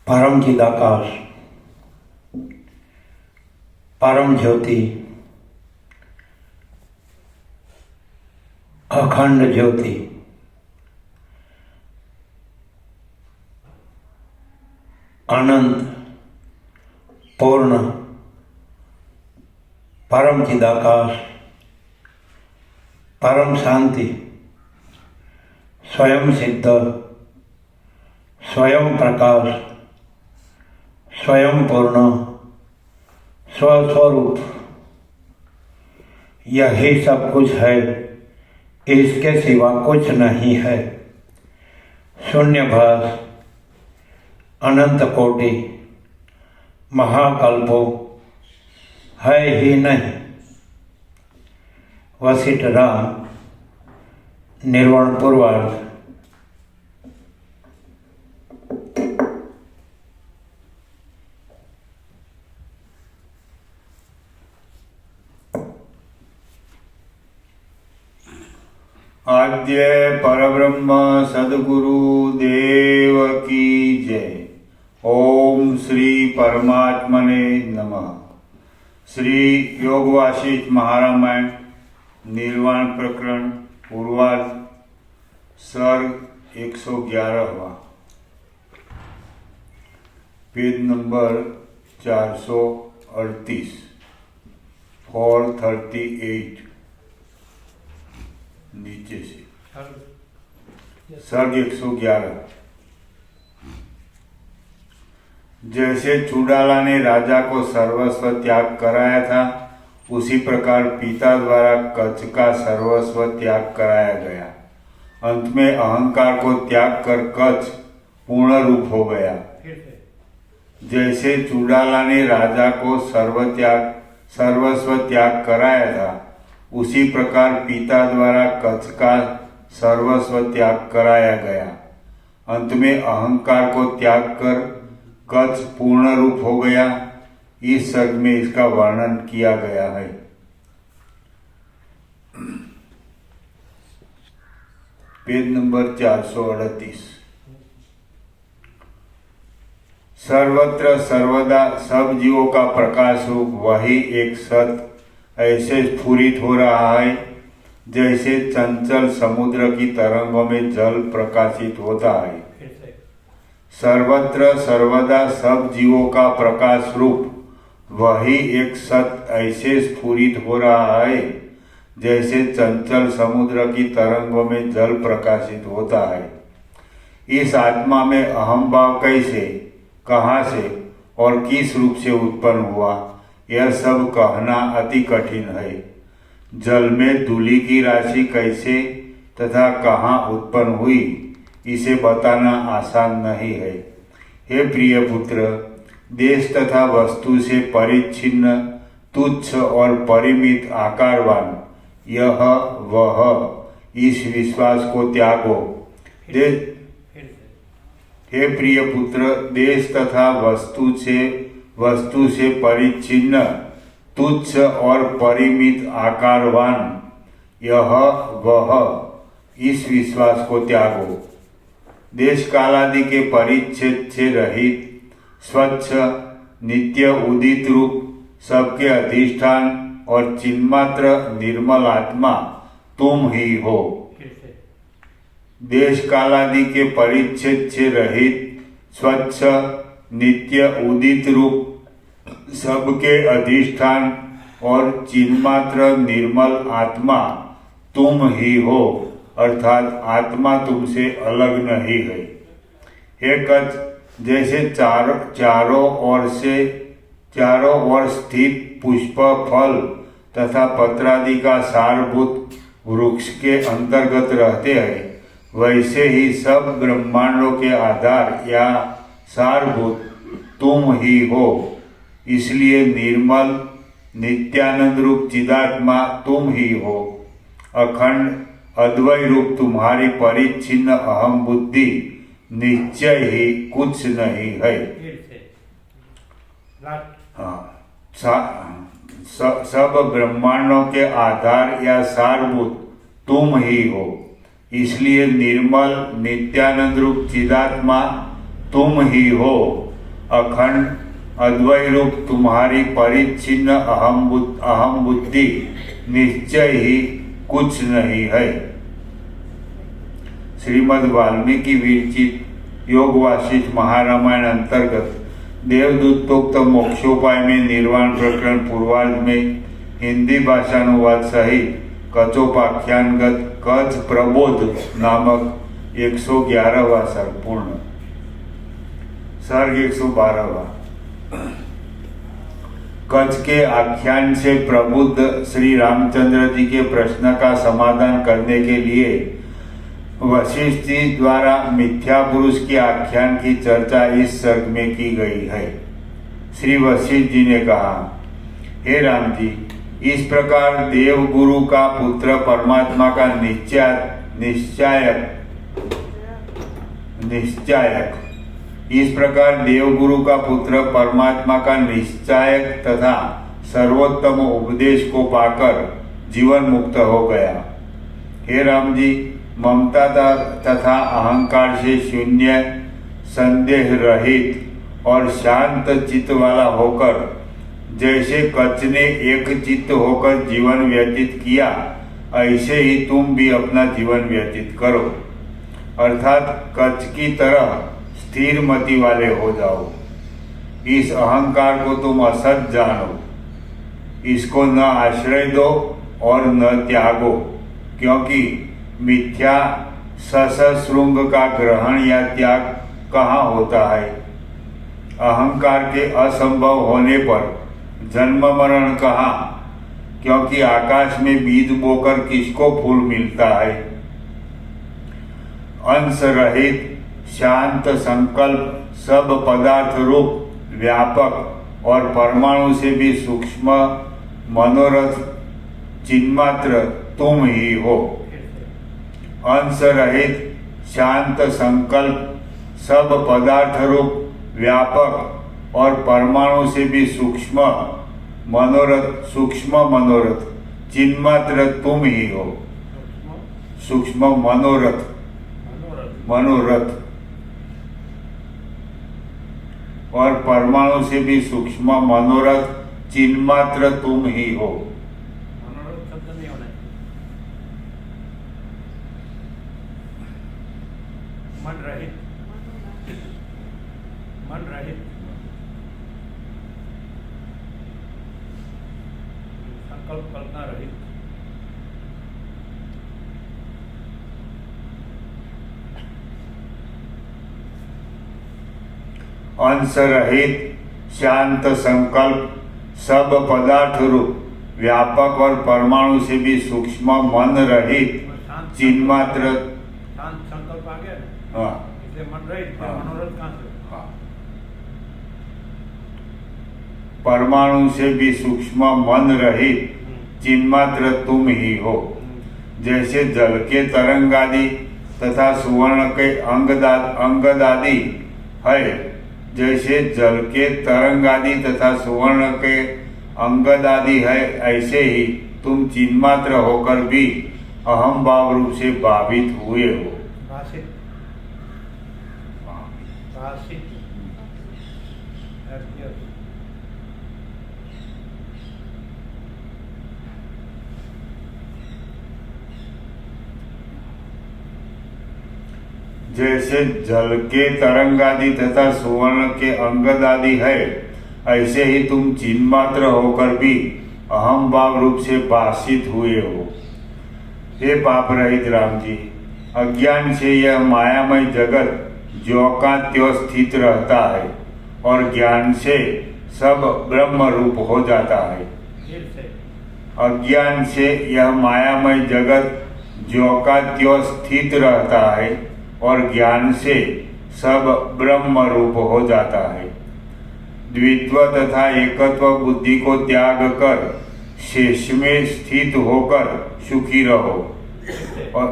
परम चिदाकाश, परम ज्योति, अखंड ज्योति, अनंत पूर्ण परम चिदाकाश, परम शांति, स्वयं सिद्ध, स्वयं प्रकाश, स्वयं पूर्ण, स्वस्वरूप, यही सब कुछ है, इसके सिवा कुछ नहीं है। शून्यभास, अनंत कोटि, महाकल्पो है ही नहीं। वशिष्ठ राम, निर्वाण पूर्वार्ध। आद्य परब्रह्म सद्गुरु देव की जय। ओम श्री परमात्मने नमः। श्री योग वासिष्ठ महारामायण निर्वाण प्रकरण पूर्वार्ध, सर्ग 111वां, पेज नंबर 438, 438 नीचे से। सर्ग 111। जैसे चूड़ाला ने राजा को सर्वस्व त्याग कराया था, उसी प्रकार पिता द्वारा कच्छ का सर्वस्व त्याग कराया गया। अंत में अहंकार को त्याग कर कच्छ पूर्ण रूप हो गया। जैसे चूड़ाला ने राजा को सर्वस्व त्याग कराया था, उसी प्रकार पिता द्वारा कच्छ का सर्वस्व त्याग कराया गया। अंत में अहंकार को त्याग कर कच्छ पूर्ण रूप हो गया। इस सर्ग में इसका वर्णन किया गया है। Page number 438। सर्वत्र सर्वदा सब जीवों का प्रकाश रूप वही एक सत ऐसे स्फुरित हो रहा है, जैसे चंचल समुद्र की तरंगों में जल प्रकाशित होता है। सर्वत्र सर्वदा सब जीवों का प्रकाश रूप वही एक सत ऐसे स्फुरित हो रहा है, जैसे चंचल समुद्र की तरंगों में जल प्रकाशित होता है। इस आत्मा में अहम भाव कैसे, कहाँ से और किस रूप से उत्पन्न हुआ, यह सब कहना अति कठिन है। जल में धूलि की राशि कैसे तथा कहाँ उत्पन्न हुई, इसे बताना आसान नहीं है। हे प्रिय पुत्र, देश तथा वस्तु से परिच्छिन्न, तुच्छ और परिमित आकारवान यह वह इस विश्वास को त्यागो। हे प्रिय पुत्र, देश तथा वस्तु से परिच्छिन्न, तुच्छ और परिमित आकारवान यह वह इस विश्वास को त्यागो। देश कालादि के परिच्छेद से रहित, स्वच्छ, नित्य उदित रूप, सबके अधिष्ठान और चिन्मात्र निर्मल आत्मा तुम ही हो। देश कालादि के परिच्छेद से रहित, स्वच्छ, नित्य उदित रूप, सबके अधिष्ठान और चिन्मात्र निर्मल आत्मा तुम ही हो, अर्थात आत्मा तुमसे अलग नहीं है। हे कच्छ, जैसे चारों ओर स्थित पुष्प, फल तथा पत्रादि का सारभूत वृक्ष के अंतर्गत रहते हैं, वैसे ही सब ब्रह्मांडों के आधार या सारभूत तुम ही हो। इसलिए निर्मल नित्यानंद रूप चिदात्मा तुम ही हो। अखंड अद्वय रूप तुम्हारी परिच्छिन्न अहम बुद्धि निश्चय ही कुछ नहीं है। सब ब्रह्मांडों के आधार या सारभूत तुम ही हो। इसलिए निर्मल नित्यानंद रूप चिदात्मा तुम ही हो। अखंड अद्वय रूप तुम्हारी परिच्छिन्न अहम बुद्धि निश्चय ही कुछ नहीं है। श्रीमद् वाल्मीकि विरचित योग वासिष्ठ महारामायण अंतर्गत देवदूतोक्त मोक्षोपाय में निर्वाण प्रकरण पूर्वार्ध में हिंदी भाषानुवाद सहित कचोपाख्यानगत कच्छ प्रबोध नामक 111वां सर्ग पूर्ण। सर्ग 112वां। कच्छ के आख्यान से प्रबुद्ध श्री रामचंद्र जी के प्रश्न का समाधान करने के लिए वशिष्ठ जी द्वारा मिथ्या पुरुष के आख्यान की चर्चा इस सर्ग में की गई है। श्री वशिष्ठ जी ने कहा, हे राम जी, इस प्रकार देव गुरु का पुत्र परमात्मा का निश्चायक इस प्रकार देवगुरु का पुत्र परमात्मा का निश्चायक तथा सर्वोत्तम उपदेश को पाकर जीवन मुक्त हो गया। हे राम जी, ममता तथा अहंकार से शून्य, संदेह रहित और शांत चित्त वाला होकर जैसे कच्छ ने एक चित्त होकर जीवन व्यतीत किया, ऐसे ही तुम भी अपना जीवन व्यतीत करो, अर्थात कच्छ की तरह स्थिर मति वाले हो जाओ। इस अहंकार को तुम असत जानो, इसको न आश्रय दो और न त्यागो, क्योंकि मिथ्या ससश्रुंग का ग्रहण या त्याग कहाँ होता है। अहंकार के असंभव होने पर जन्म मरण कहाँ, क्योंकि आकाश में बीज बोकर किसको फूल मिलता है। अंश रहित शांत संकल्प सब पदार्थ रूप व्यापक और परमाणु से भी सूक्ष्म मनोरथ चिन्मात्र तुम ही हो। अंश रहित शांत संकल्प सब पदार्थ रूप व्यापक और परमाणु से भी सूक्ष्म मनोरथ चिन्मात्र तुम ही हो। सूक्ष्म मनोरथ और परमाणु से भी सूक्ष्म मनोरथ चिन्मात्र तुम ही हो। मनोरथ शब्द नहीं होना, मन रहित संकल्प कल्पना रहित। अंश रहित शांत संकल्प सब पदार्थ रूप व्यापक और परमाणु से भी सूक्ष्म मन रहित चिन्मात्र। शांत संकल्प आ गया ना, हाँ, इसलिए मन रहित। हाँ। मनोरथ कहाँ से? हाँ। परमाणु से भी सूक्ष्म मन रहित चिन्मात्र तुम ही हो। जैसे जल के तरंग आदि तथा सुवर्ण के अंगद आदि है, जैसे जल के तरंग आदि तथा सुवर्ण के अंगद आदि है, ऐसे ही तुम चिन्मात्र होकर भी अहम भाव रूप से भावित हुए हो। भाषित जैसे जल के तरंग आदि तथा सुवर्ण के अंगद आदि है, ऐसे ही तुम चिन्मात्र होकर भी अहम भाव रूप से भाषित हुए हो। हे पाप रहित राम जी, अज्ञान से यह मायामय जगत ज्यों का त्यों स्थित रहता है और ज्ञान से सब ब्रह्म रूप हो जाता है। अज्ञान से यह मायामय जगत ज्यों का त्यों स्थित रहता है और ज्ञान से सब ब्रह्म रूप हो जाता है। द्वित्व तथा एकत्व बुद्धि को त्याग कर शेष में स्थित होकर सुखी रहो। और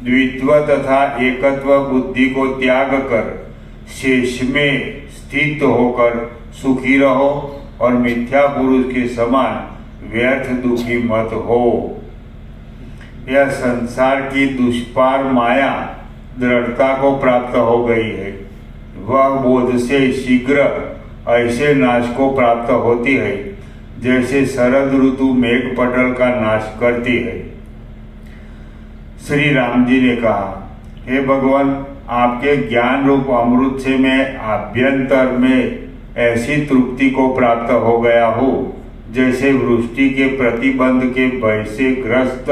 द्वित्व तथा एकत्व बुद्धि को त्याग कर शेष में स्थित होकर सुखी रहो और मिथ्या पुरुष के समान व्यर्थ दुखी मत हो। यह संसार की दुष्पार माया दृढ़ता को प्राप्त हो गई है वह बोध से शीघ्र ऐसे नाश को प्राप्त होती है जैसे शरद ऋतु मेघ पटल का नाश करती है। श्री राम जी ने कहा, हे भगवान, आपके ज्ञान रूप अमृत से मैं आभ्यंतर में ऐसी तृप्ति को प्राप्त हो गया हूँ जैसे वृष्टि के प्रतिबंध के भय से ग्रस्त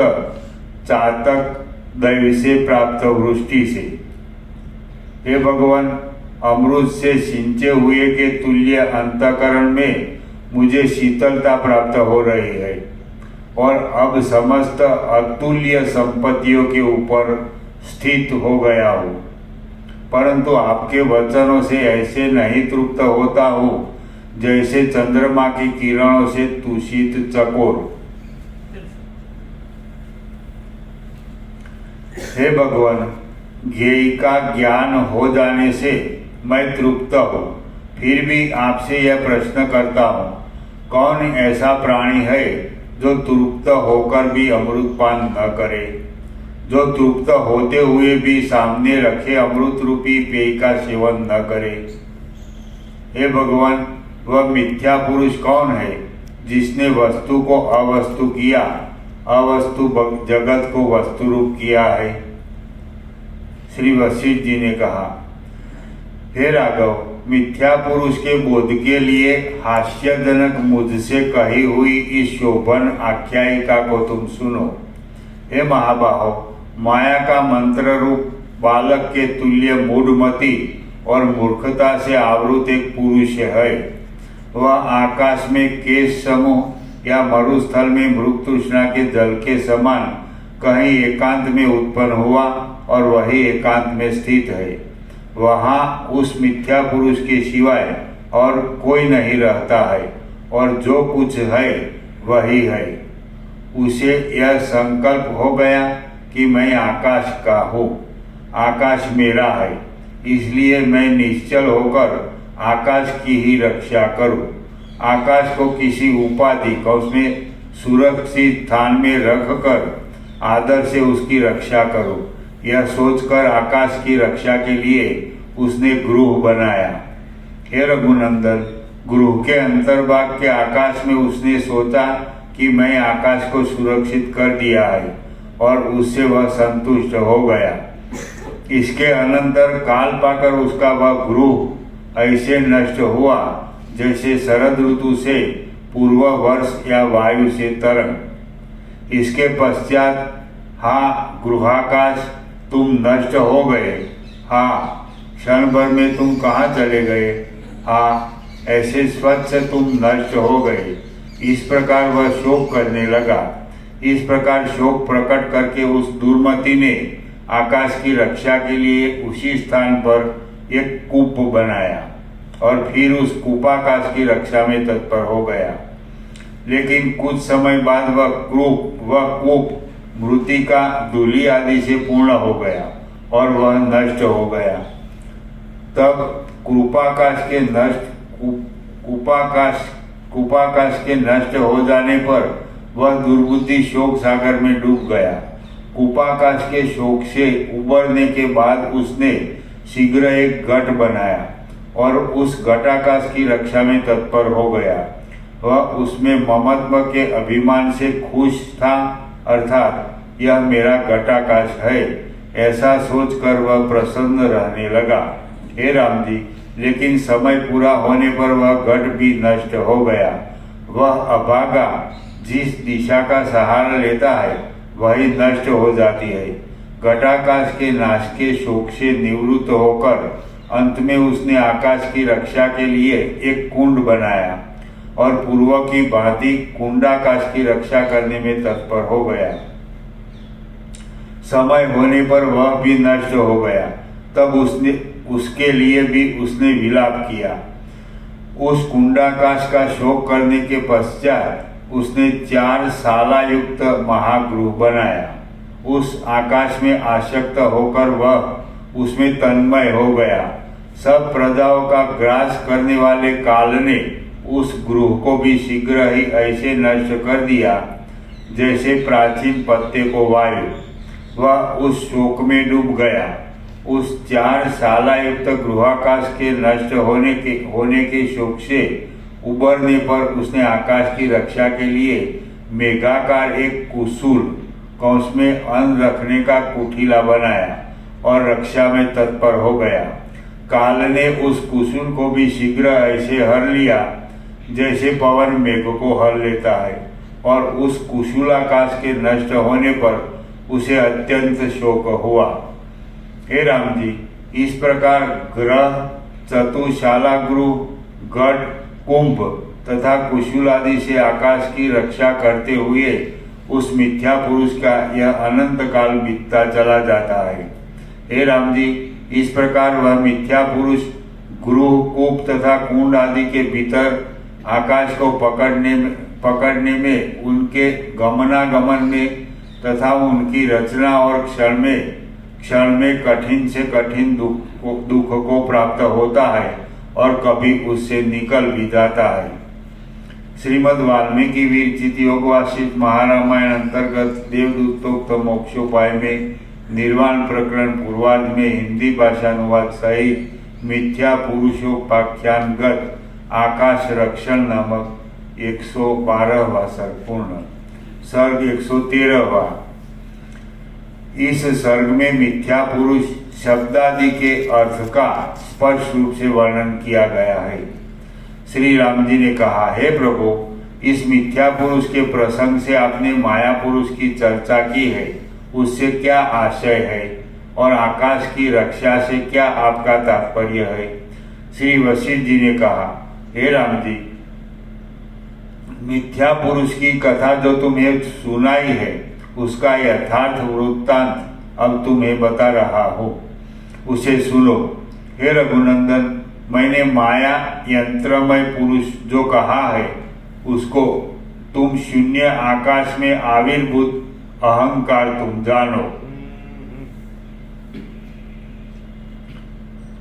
चातक दैव से प्राप्त वृष्टि से। हे भगवान, अमृत से सिंचे हुए के तुल्य अंतःकरण में मुझे शीतलता प्राप्त हो रही है और अब समस्त अतुल्य संपत्तियों के ऊपर स्थित हो गया हूँ, परंतु आपके वचनों से ऐसे नहीं तृप्त होता हूँ जैसे चंद्रमा की किरणों से दूषित चकोर। हे भगवान, ज्ञेय का ज्ञान हो जाने से मैं तृप्त हूँ, फिर भी आपसे यह प्रश्न करता हूँ, कौन ऐसा प्राणी है जो तृप्त होकर भी अमृतपान न करे, जो तृप्त होते हुए भी सामने रखे अमृत रूपी पेय का सेवन न करे। हे भगवान, वह मिथ्या पुरुष कौन है जिसने वस्तु को अवस्तु किया, अवस्तु जगत को वस्तु रूप किया है। श्री वशिष्ठ जी ने कहा, हे राघव, मिथ्या पुरुष के बोध के लिए हास्यजनक मुझसे कही हुई इस शोभन आख्यायिका को तुम सुनो। हे महाबाहो, माया का मंत्र रूप बालक के तुल्य मूढ़मति और मूर्खता से आवृत एक पुरुष है। वह आकाश में केश समूह या मरुस्थल में मृग तृष्णा के जल के समान कहीं एकांत में उत्पन्न हुआ और वही एकांत में स्थित है। वहाँ उस मिथ्या पुरुष के सिवाय और कोई नहीं रहता है और जो कुछ है वही है। उसे यह संकल्प हो गया कि मैं आकाश का हूँ, आकाश मेरा है, इसलिए मैं निश्चल होकर आकाश की ही रक्षा करूँ। आकाश को किसी उपाधि को उसमें सुरक्षित स्थान में रखकर आदर से उसकी रक्षा करो। यह सोचकर आकाश की रक्षा के लिए उसने गृह बनाया। हे रघुनंदन, गृह के अंतर्भाग के आकाश में उसने सोचा कि मैं आकाश को सुरक्षित कर दिया है और उससे वह संतुष्ट हो गया। इसके अनंतर काल पाकर उसका वह गृह ऐसे नष्ट हुआ जैसे शरद ऋतु से पूर्व वर्ष या वायु से तरंग। इसके पश्चात, हाँ गृहाकाश, तुम नष्ट हो गए। हाँ, क्षण भर में तुम कहाँ चले गए। हाँ, ऐसे स्वच्छ तुम नष्ट हो गए। इस प्रकार वह शोक करने लगा। इस प्रकार शोक प्रकट करके उस दुर्मति ने आकाश की रक्षा के लिए उसी स्थान पर एक कूप बनाया और फिर उस कूपाकाश की रक्षा में तत्पर हो गया। लेकिन कुछ समय बाद वह कूप मृतिका, धूलि आदि से पूर्ण हो गया और वह नष्ट हो गया। तब कूपाकाश के नष्ट हो जाने पर वह दुर्बुद्धि शोक सागर में डूब गया। कूपाकाश के शोक से उबरने के बाद उसने शीघ्र एक घट बनाया और उस घटाकाश की रक्षा में तत्पर हो गया। वह उसमें ममत्व के अभिमान से खुश था, अर्थात यह मेरा घटाकाश है, ऐसा सोचकर वह प्रसन्न रहने लगा। हे राम जी, लेकिन समय पूरा होने पर वह घट भी नष्ट हो गया। वह अभागा जिस दिशा का सहारा लेता है वही नष्ट हो जाती है। घटाकाश के नाश के शोक से निवृत्त होकर अंत में उसने आकाश की रक्षा के लिए एक कुंड बनाया और पूर्व की भांति कुंडाकाश की रक्षा करने में तत्पर हो गया। समय होने पर वह भी नष्ट हो गया। तब उसके लिए भी उसने विलाप किया। उस कुंडाकाश का शोक करने के पश्चात उसने 4 शाला युक्त महागृह बनाया। उस आकाश में आसक्त होकर वह उसमें तन्मय हो गया। सब प्रजाओं का ग्रास करने वाले काल ने उस गृह को भी शीघ्र ही ऐसे नष्ट कर दिया जैसे प्राचीन पत्ते को वायु। वह उस शोक में डूब गया उस 4 शाला युक्त गृहाकाश के नष्ट होने के शोक से उबरने पर उसने आकाश की रक्षा के लिए मेघाकार एक कुसूल कौश में अन्न रखने का कुठीला बनाया और रक्षा में तत्पर हो गया। काल ने उस कुसूल को भी शीघ्र ऐसे हर लिया जैसे पवन मेघ को हर लेता है, और उस कुशूलाकाश के नष्ट होने पर उसे अत्यंत शोक हुआ। हे राम जी, इस प्रकार ग्रह, चतुशाला गृह, गढ़, कुंभ तथा कुशूल आदि से आकाश की रक्षा करते हुए उस मिथ्या पुरुष का यह अनंत काल बीतता चला जाता है। हे राम जी, इस प्रकार वह मिथ्या पुरुष गृह, कूप तथा कुंड आदि के भीतर आकाश को पकड़ने में, उनके गमनागमन में तथा उनकी रचना और क्षण में कठिन से कठिन दुख को प्राप्त होता है और कभी उससे निकल भी जाता है। श्रीमद् वाल्मीकि विरचित योग वासिष्ठ महारामायण अंतर्गत देवदूतोक्त मोक्षोपाय में निर्वाण प्रकरण पूर्वार्ध में हिंदी भाषानुवाद सहित मिथ्या पुरुषोपाख्यानगत आकाश रक्षण नामक 112वां सर्ग पूर्ण। सर्ग 113वां। इस सर्ग में मिथ्या पुरुष शब्दादि के अर्थ का स्पष्ट रूप से वर्णन किया गया है। श्री राम जी ने कहा, हे प्रभु, इस मिथ्या पुरुष के प्रसंग से आपने माया पुरुष की चर्चा की है, उससे क्या आशय है और आकाश की रक्षा से क्या आपका तात्पर्य है? श्री वशिष्ठ जी ने कहा, हे राम जी, मिथ्या पुरुष की कथा जो तुम्हें सुनाई है उसका यथार्थ वृत्तांत अब तुम्हें बता रहा हूँ, उसे सुनो। हे रघुनंदन, मैंने माया यंत्रमय पुरुष जो कहा है उसको तुम शून्य आकाश में आविर्भूत अहंकार तुम जानो।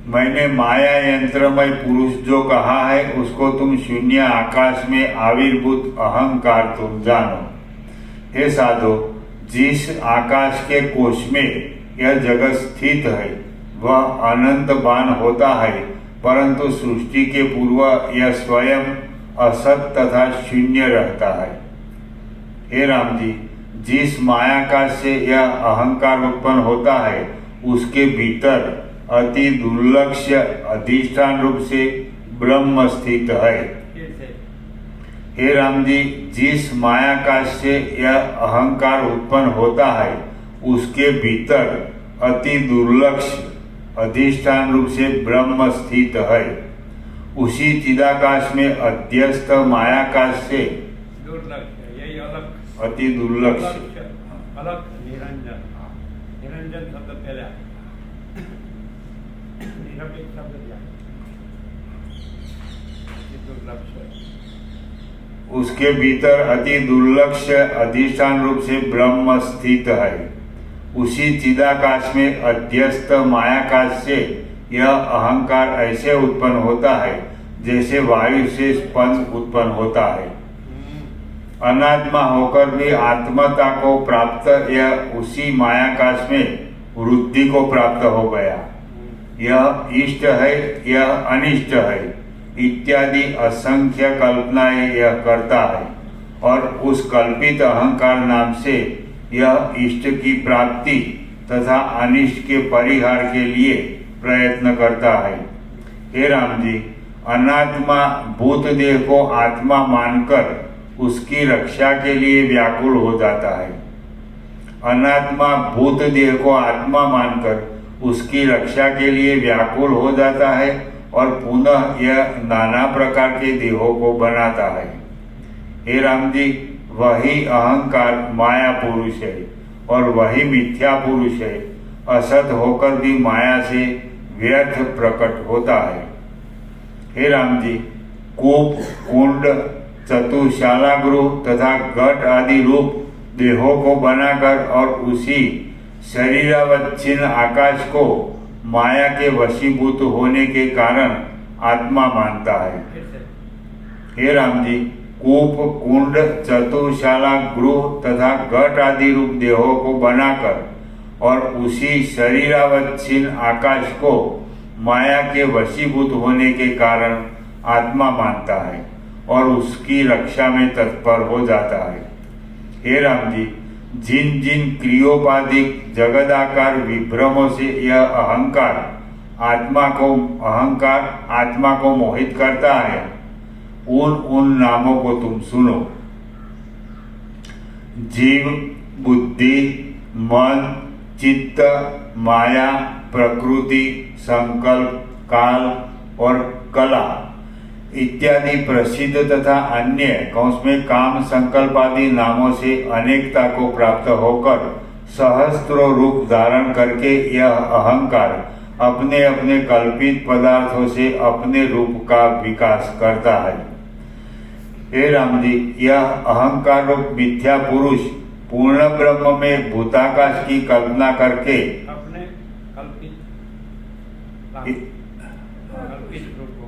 मैंने माया यंत्रमय पुरुष जो कहा है उसको तुम शून्य आकाश में आविर्भूत अहंकार तुम जानो। हे साधो, जिस आकाश के कोश में यह जगत स्थित है वह अनंत बाण होता है, परंतु सृष्टि के पूर्व यह स्वयं असत तथा शून्य रहता है। हे राम जी, जिस मायाकाश से यह अहंकार उत्पन्न होता है उसके भीतर अति दुर्लक्ष्य अधिष्ठान रूप से ब्रह्म स्थित है। हे राम जी, जिस मायाकाश से यह अहंकार उत्पन्न होता है उसके भीतर अति दुर्लक्ष्य अधिष्ठान रूप से ब्रह्म स्थित है। उसी चिदाकाश में अध्यस्त मायाकाश से दुर्लक्ष्य, यही अलग, अति दुर्लक्ष्य अलग निरंजन, निरंजन शब्द पहले निरपेक्ष शब्द दिया, दुर्लक्ष्य, उसके भीतर अति दुर्लक्ष्य अधिष्ठान रूप से ब्रह्म स्थित है। उसी चिदाकाश में अध्यस्त मायाकाश से यह अहंकार ऐसे उत्पन्न होता है जैसे वायु से स्पंद उत्पन्न होता है। अनात्मा होकर भी आत्मता को प्राप्त यह उसी मायाकाश में वृद्धि को प्राप्त हो गया। यह इष्ट है, यह अनिष्ट है इत्यादि असंख्य कल्पनाएं यह करता है, और उस कल्पित अहंकार नाम से यह इष्ट की प्राप्ति तथा अनिष्ट के परिहार के लिए प्रयत्न करता है। हे राम जी, अनात्मा भूत देह को आत्मा मानकर उसकी रक्षा के लिए व्याकुल हो जाता है। अनात्मा भूत देह को आत्मा मानकर उसकी रक्षा के लिए व्याकुल हो जाता है और पुनः यह नाना प्रकार के देहों को बनाता है। हे राम जी, वही अहंकार माया पुरुष है और वही मिथ्या पुरुष है, असत होकर भी माया से व्यर्थ प्रकट होता है। हे राम जी, कूप, कुंड, चतुशाला गृह तथा घट आदि रूप देहों को बनाकर और उसी शरीरावच्छिन्न आकाश को माया के वशीभूत होने के कारण आत्मा मानता है। हे राम जी, कूप, कुंड, चतुशाला गृह तथा घट आदि रूप देहों को बनाकर और उसी शरीरावच्छिन्न आकाश को माया के वशीभूत होने के कारण आत्मा मानता है और उसकी रक्षा में तत्पर हो जाता है। हे राम जी, जिन जिन क्रियोपाधिक जगदाकार विभ्रमों से यह अहंकार आत्मा को मोहित करता है, उन नामों को तुम सुनो। जीव, बुद्धि, मन, चित्त, माया, प्रकृति, संकल्प, काल और कला इत्यादि प्रसिद्ध तथा अन्य कौंस में काम संकल्प आदि नामों से अनेकता को प्राप्त होकर सहस्त्रों रूप धारण करके यह अहंकार अपने अपने कल्पित पदार्थों से अपने रूप का विकास करता है। हे राम जी, यह अहंकार रूप मिथ्या पुरुष पूर्ण ब्रह्म में भूताकाश की कल्पना करके अपने कल्पित रूपों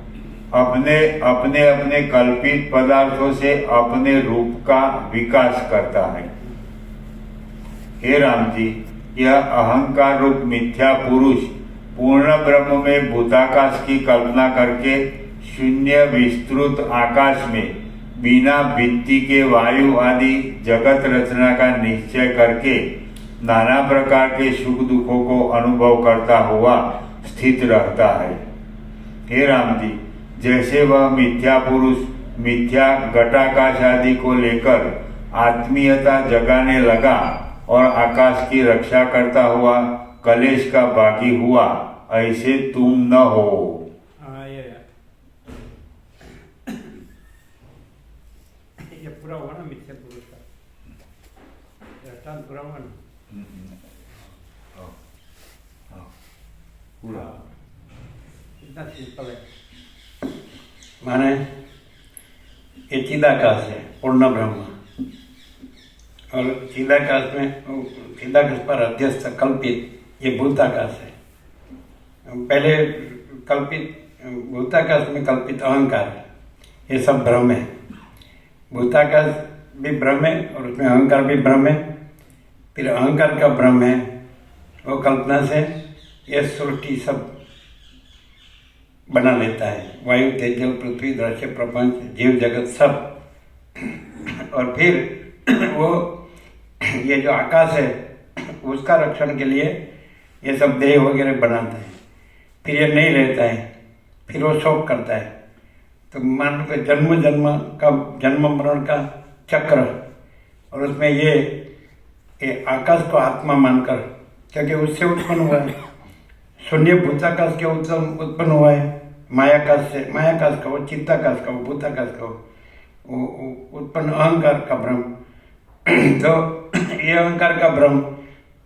अपने कल्पित पदार्थों से अपने रूप का विकास करता है। हे राम जी, यह अहंकार रूप मिथ्या पुरुष पूर्ण ब्रह्म में भूताकाश की कल्पना करके शून्य विस्तृत आकाश में बिना भित्ति के वायु आदि जगत रचना का निश्चय करके नाना प्रकार के सुख दुखों को अनुभव करता हुआ स्थित रहता है। हे राम जी, जैसे वह मिथ्या पुरुष मिथ्या घटाकाश आदि को लेकर आत्मीयता जगाने लगा और आकाश की रक्षा करता हुआ कलेश का बागी हुआ, ऐसे तुम न हो। ये पूरा हुआ ना मिथ्या पुरुष का अर्थात पूरा हुआ ना। पूरा इतना सिंपल है। माने ये चिदाकाश है, पूर्ण ब्रह्म, और चिदाकाश पर अध्यस्त कल्पित ये भूताकाश है। पहले कल्पित भूताकाश में कल्पित अहंकार है, ये सब भ्रम है। भूताकाश भी भ्रम है और उसमें अहंकार भी भ्रम है। फिर अहंकार का भ्रम है, वो कल्पना से ये सृष्टि सब बना लेता है, वायु, तेज, जल, पृथ्वी, दृश्य, प्रपंच, जीव जगत सब। और फिर वो ये जो आकाश है उसका रक्षण के लिए ये सब देह वगैरह बनाते हैं। फिर ये नहीं रहता है, फिर वो शोक करता है। तो मान लो कि जन्म मरण का चक्र, और उसमें ये आकाश को आत्मा मानकर, क्योंकि उससे उत्पन्न हुआ है, शून्य भूताकाश के उत्पन्न हुआ है, मायाकाश का वो, चित्ताकाश का वो, भूताकाश का वो उत्पन्न अहंकार का भ्रम। तो ये अहंकार का भ्रम,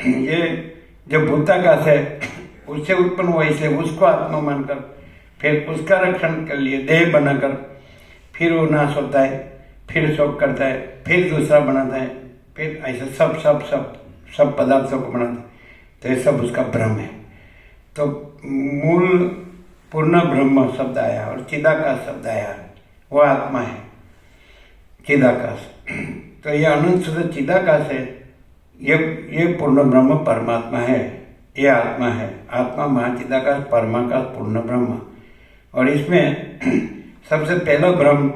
ये जो भूताकाश है उससे उत्पन्न हुआ, इसलिए उसको आत्मा मानकर फिर उसका रक्षण के लिए देह बनाकर फिर वो नाश होता है, फिर शोक करता है, फिर दूसरा बनाता है, फिर ऐसे सब पदार्थों को बनाता है। तो ये सब उसका भ्रम है। तो मूल पूर्ण ब्रह्म शब्द आया और चिदाकाश शब्द आया, वो आत्मा है चिदाकाश। तो ये अनंत शुद्ध चिदाकाश है, ये पूर्ण ब्रह्म परमात्मा है, ये आत्मा है। आत्मा महाचिदाकाश परमाकाश पूर्ण ब्रह्म। और इसमें सबसे पहला भ्रम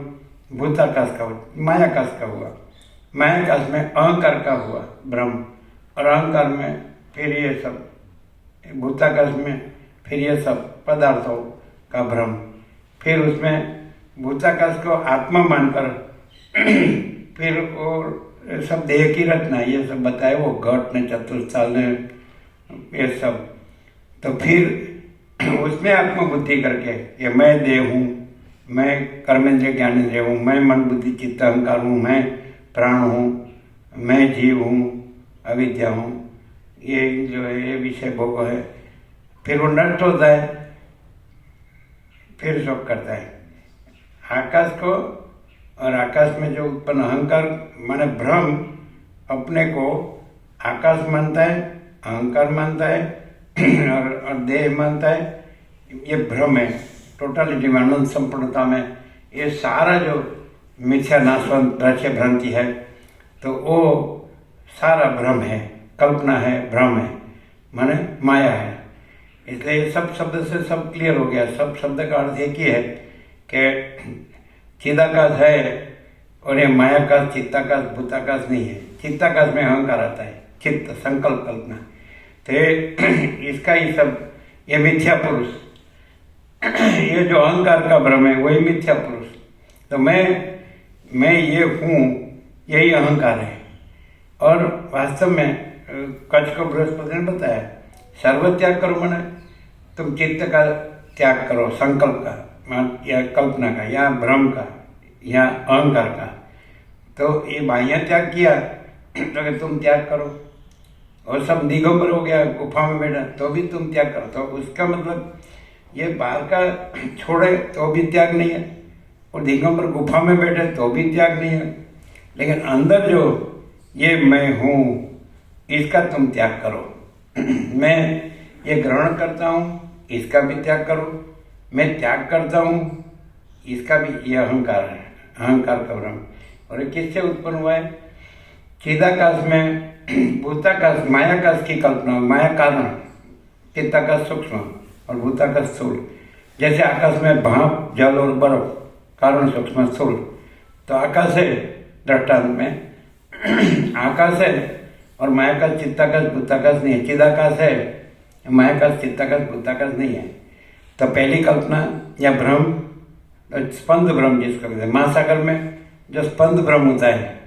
भूताकाश का हुआ, मायाकाश का हुआ। मायाकाश में अहंकार का हुआ भ्रम, और अहंकार में फिर ये सब, भूताकाश में फिर ये सब पदार्थों का भ्रम। फिर उसमें भूताकाश को आत्मा मानकर फिर और सब देह की रचना ये सब बताए, वो घट ने, चतुर्थाल ने, ये सब। तो फिर उसमें आत्मबुद्धि करके ये मैं देह हूँ, मैं कर्मेंद्रिय ज्ञानेंद्रिय हूँ, मैं मन बुद्धि चित्त अहंकार हूँ, मैं प्राण हूँ, मैं जीव हूँ, अविद्या हूँ, ये जो है ये विषय भोग है। फिर वो नष्ट होता है, फिर शोक करता है। आकाश को, और आकाश में जो उत्पन्न अहंकार माने भ्रम, अपने को आकाश मानता है, अहंकार मानता है और देह मानता है, ये भ्रम है। टोटलिटी में, अनंत संपूर्णता में ये सारा जो मिथ्या नाशवंत दृश्य भ्रांति है, तो वो सारा भ्रम है, कल्पना है, भ्रम है। माने माया है। इसलिए सब शब्द से सब क्लियर हो गया। सब शब्द का अर्थ एक ही है कि चिदाकाश है और ये मायाकाश चित्ताकाश भूताकाश नहीं है। चित्ताकाश में अहंकार आता है, चित्त संकल्प कल्पना, तो इसका ही सब ये मिथ्या पुरुष, ये जो अहंकार का भ्रम है वही मिथ्या पुरुष। तो मैं ये हूँ, यही अहंकार है। और वास्तव में कच्छ को बृहस्पति ने बताया सर्व त्याग करो, माने तुम चित्त का त्याग करो, संकल्प का या कल्पना का या भ्रम का या अहंकार का। तो ये बाह्य त्याग किया तो कि तुम त्याग करो, और सब दिगंबर हो गया, गुफा में बैठा तो भी तुम त्याग करो। तो उसका मतलब ये बाहर का छोड़े तो भी त्याग नहीं है, और दिगंबर गुफा में बैठे तो भी त्याग नहीं है। लेकिन अंदर जो ये मैं हूँ इसका तुम त्याग करो। मैं ये ग्रहण करता हूँ इसका भी त्याग करो, मैं त्याग करता हूँ इसका भी, ये अहंकार है, अहंकार का भ्रम। और ये किससे उत्पन्न हुआ है? चिदाकाश में भूताकाश मायाकाश की कल्पना, माया कारण, चित्ताकाश सूक्ष्म और भूताकाश स्थूल। जैसे आकाश में भाप, जल और बर्फ, कारण सूक्ष्म स्थूल। तो आकाश है दृष्टांत में, आकाश है और मायाकाश चित्ताकाश भूताकाश नहीं है। चिदाकाश है, मायाकाश चित्ताकाश भूताकाश नहीं है। तो पहली कल्पना या भ्रम, स्पंद भ्रम जिसको कहते हैं, महासागर में जो स्पंद भ्रम होता है,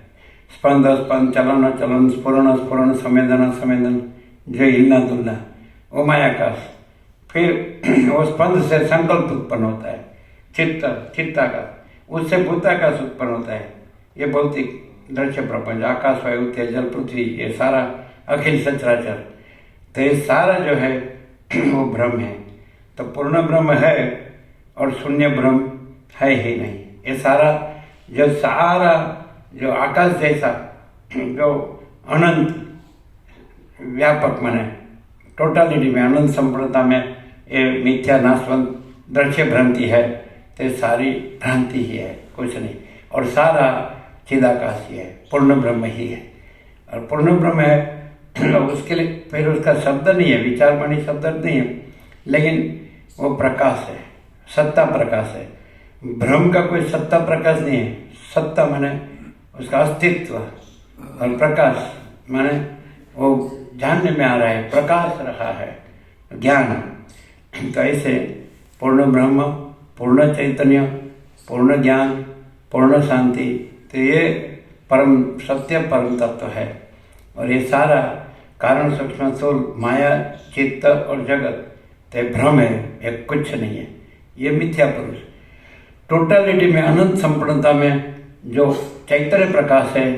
स्पंद स्पंद, चलन अचलन, स्फुरण स्फुरण, संवेदन असंवेदन, जो हिलना डुलना, वो मायाकाश। फिर वो स्पंद से संकल्प उत्पन्न होता है, चित्ताकाश, उससे भूताकाश उत्पन्न होता है। ये भौतिक दृश्य प्रपंच, आकाश वायु तेज जल पृथ्वी, ये सारा अखिल सचराचर, तो ये सारा जो है वो भ्रम है। तो पूर्ण ब्रह्म है और शून्य ब्रह्म है ही नहीं। ये सारा जो आकाश जैसा जो अनंत व्यापक माने टोटालिटी में, अनंत संपूर्णता में ये मिथ्या नाशवंत दृश्य भ्रांति है, तो सारी भ्रांति ही है, कुछ नहीं। और सारा चिदाकाश ही है, पूर्ण ब्रह्म ही है। और पूर्ण ब्रह्म है उसके लिए फिर उसका शब्द नहीं है, विचारवाणी शब्द नहीं है, लेकिन वो प्रकाश है, सत्ता प्रकाश है। भ्रम का कोई सत्ता प्रकाश नहीं है। सत्ता माने उसका अस्तित्व, और प्रकाश माने वो जानने में आ रहा है, प्रकाश रहा है, ज्ञान। तो ऐसे पूर्ण ब्रह्म, पूर्ण चैतन्य, पूर्ण ज्ञान, पूर्ण शांति, तो ये परम सत्य परम तत्व है। और ये सारा कारण सूक्ष्म स्थूल माया चित्त और जगत तो भ्रम है, एक कुछ नहीं है। ये मिथ्या पुरुष टोटलिटी में, अनंत संपूर्णता में जो चैतन्य प्रकाश है,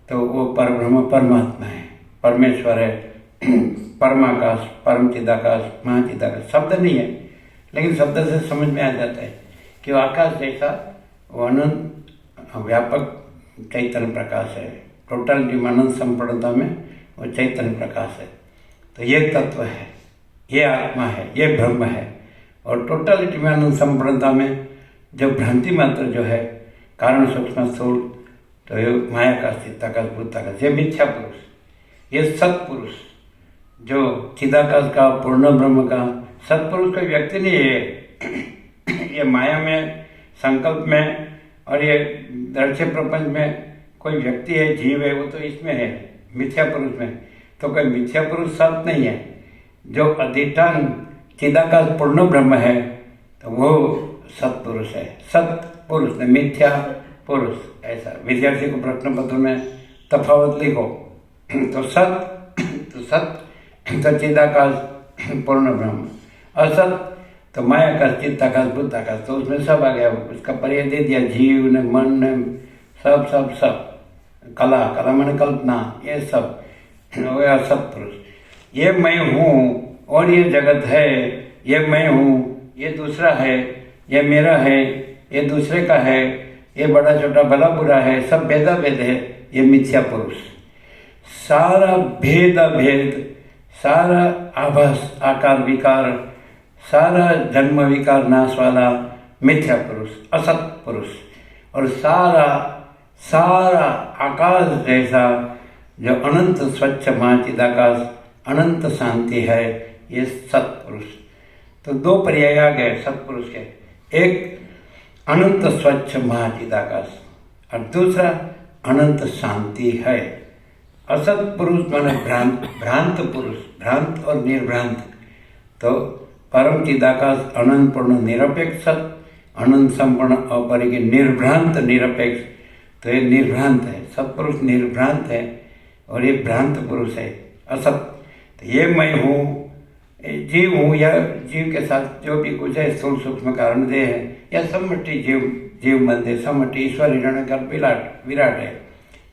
तो वो परब्रह्म परमात्मा है, परमेश्वर है, परमाकाश, परम चिदाकाश, महाचिदाकाश। शब्द नहीं है, लेकिन शब्द से समझ में आ जाता है कि वो आकाश जैसा वो अनंत व्यापक चैतन्य प्रकाश है। टोटलिटी में अनंत संपूर्णता में वो चैतन्य प्रकाश है। तो ये तत्व है, ये आत्मा है, ये ब्रह्म है। और टोटलिटी में अनंत संपूर्णता में जो भ्रांति मात्र जो है, कारण सूक्ष्म स्थूल, तो ये मायाकाश चित्ताकाश भूताकाश, ये मिथ्या पुरुष। ये सत्पुरुष जो चिदाकाश का, पूर्ण ब्रह्म का, सत्पुरुष कोई व्यक्ति नहीं है। ये माया में, संकल्प में और ये दृश्य प्रपंच में कोई व्यक्ति है, जीव है, वो तो इसमें है, मिथ्या पुरुष में। तो कोई मिथ्या पुरुष सत नहीं है। जो अधिष्ठान चिदाकाश पूर्ण ब्रह्म है, तो वो सत्पुरुष है। सत्पुरुष ने मिथ्या पुरुष, ऐसा विद्यार्थी को प्रश्न पत्र में तफावत लिखो तो सत तो चिदाकाश पूर्ण ब्रह्म, असत तो मायाकाश चित्ताकाश भूताकाश, तो उसमें सब आ गया। उसका पर्याय दे दिया, जीव ने, मन ने, सब सब सब, कला मन कल्पना, ये सब सत्पुरुष। ये मैं हूँ और ये जगत है, ये मैं हूँ, ये दूसरा है, ये मेरा है, ये दूसरे का है, ये बड़ा छोटा भला बुरा है, सब भेदा भेद है, ये मिथ्या पुरुष। सारा भेद भेद, सारा आभास आकार विकार, सारा जन्म विकार नाश वाला मिथ्या पुरुष, असत पुरुष। और सारा आकाश जैसा जो अनंत स्वच्छ महाचिदाकाश, अनंत शांति है, ये सत्पुरुष। तो दो पर्याय आ गए सत्पुरुष के, एक अनंत स्वच्छ महाचिदाकाश और दूसरा अनंत शांति है। असत पुरुष माने भ्रांत पुरुष, भ्रांत और निर्भ्रांत। तो परम चिदाकाश अनंत पूर्ण निरपेक्ष सत, अनंत संपूर्ण अपरिज्ञ निर्भ्रांत निरपेक्ष। तो ये निर्भ्रांत है, सत्पुरुष निर्भ्रांत है और ये भ्रांत पुरुष है असत। तो ये मैं हूँ, जीव हूँ, या जीव के साथ जो भी कुछ है स्थूल सूक्ष्म कारण देह है, या सम्मति जीव मंदिर, सम्मति ईश्वर हिरण्यगर्भ विराट है।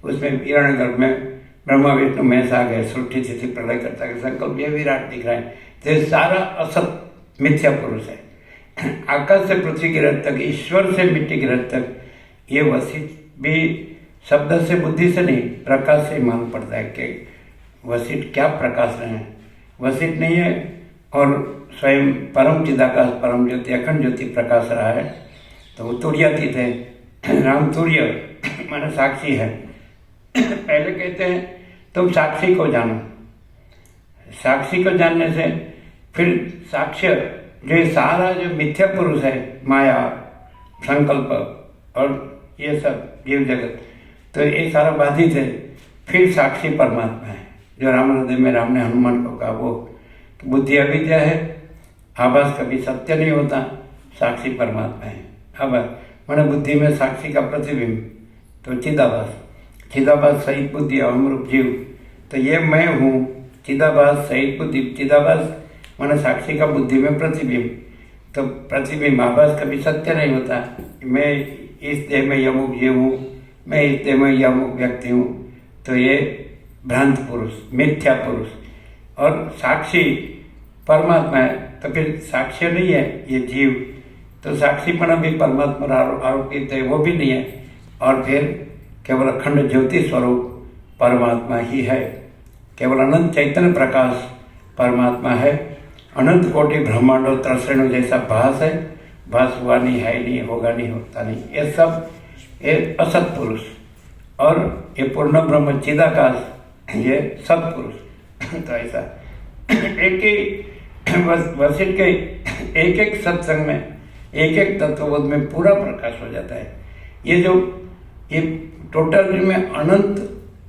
उसमें हिरण्यगर्भ में ब्रह्मा विष्णु महेश आ गए, सृष्टि स्थिति प्रलय करता के संकल्प, ये विराट दिख रहा है। तो ये सारा असत मिथ्या पुरुष है। आकाश से पृथ्वी गिरह तक, ईश्वर से मिट्टी गिरह तक, ये वशिष्ठ भी शब्द से बुद्धि से नहीं, प्रकाश से मालूम पड़ता है कि वशिष्ठ क्या प्रकाश रहे हैं। वशिष्ठ नहीं है और स्वयं परम चिदाकाश परम ज्योति अखंड ज्योति प्रकाश रहा है। तो वो तुर्यातीत है, राम तुर्य माने साक्षी है। पहले कहते हैं तुम साक्षी को जानो, साक्षी को जानने से फिर साक्ष्य, जो सारा जो मिथ्या पुरुष है, माया संकल्प और ये सब जीव जगत, तो ये सारा बाधित है। फिर साक्षी परमात्मा है, जो राम हृदय में राम ने हनुमान को कहा, वो बुद्धि अविद्या है, आभास कभी सत्य नहीं होता, साक्षी परमात्मा है। आभास माने बुद्धि में साक्षी का प्रतिबिंब, तो चिदाभास, चिदाभास सहित बुद्धि अहमरूप जीव। तो ये मैं हूँ, चिदाभास सहित बुद्धि, चिदाभास माने साक्षी का बुद्धि में प्रतिबिंब। तो प्रतिबिंब आभास कभी सत्य नहीं होता। मैं इस देह में यमुक जीव हूँ, मैं इस देह में यमुक व्यक्ति हूँ। तो ये भ्रांत पुरुष, मिथ्या पुरुष। और साक्षी परमात्मा है, तो फिर साक्ष्य नहीं है ये जीव, तो साक्षीपना भी परमात्मा आरोपित है, वो भी नहीं है। और फिर केवल अखंड ज्योति स्वरूप परमात्मा ही है, केवल अनंत चैतन्य प्रकाश परमात्मा है। अनंत कोटि ब्रह्मांडों त्रसरेणु जैसा भास है, भास हुआ नहीं, है नहीं, होगा नहीं, होता नहीं, ये सब ये असत पुरुष। और ये पूर्ण ब्रह्म चिदाकाश, ये सत्पुरुष। तो ऐसा एक ही वशिष्ठ के एक एक सत्संग में, एक एक तत्वबोध में पूरा प्रकाश हो जाता है। ये जो ये टोटल में अनंत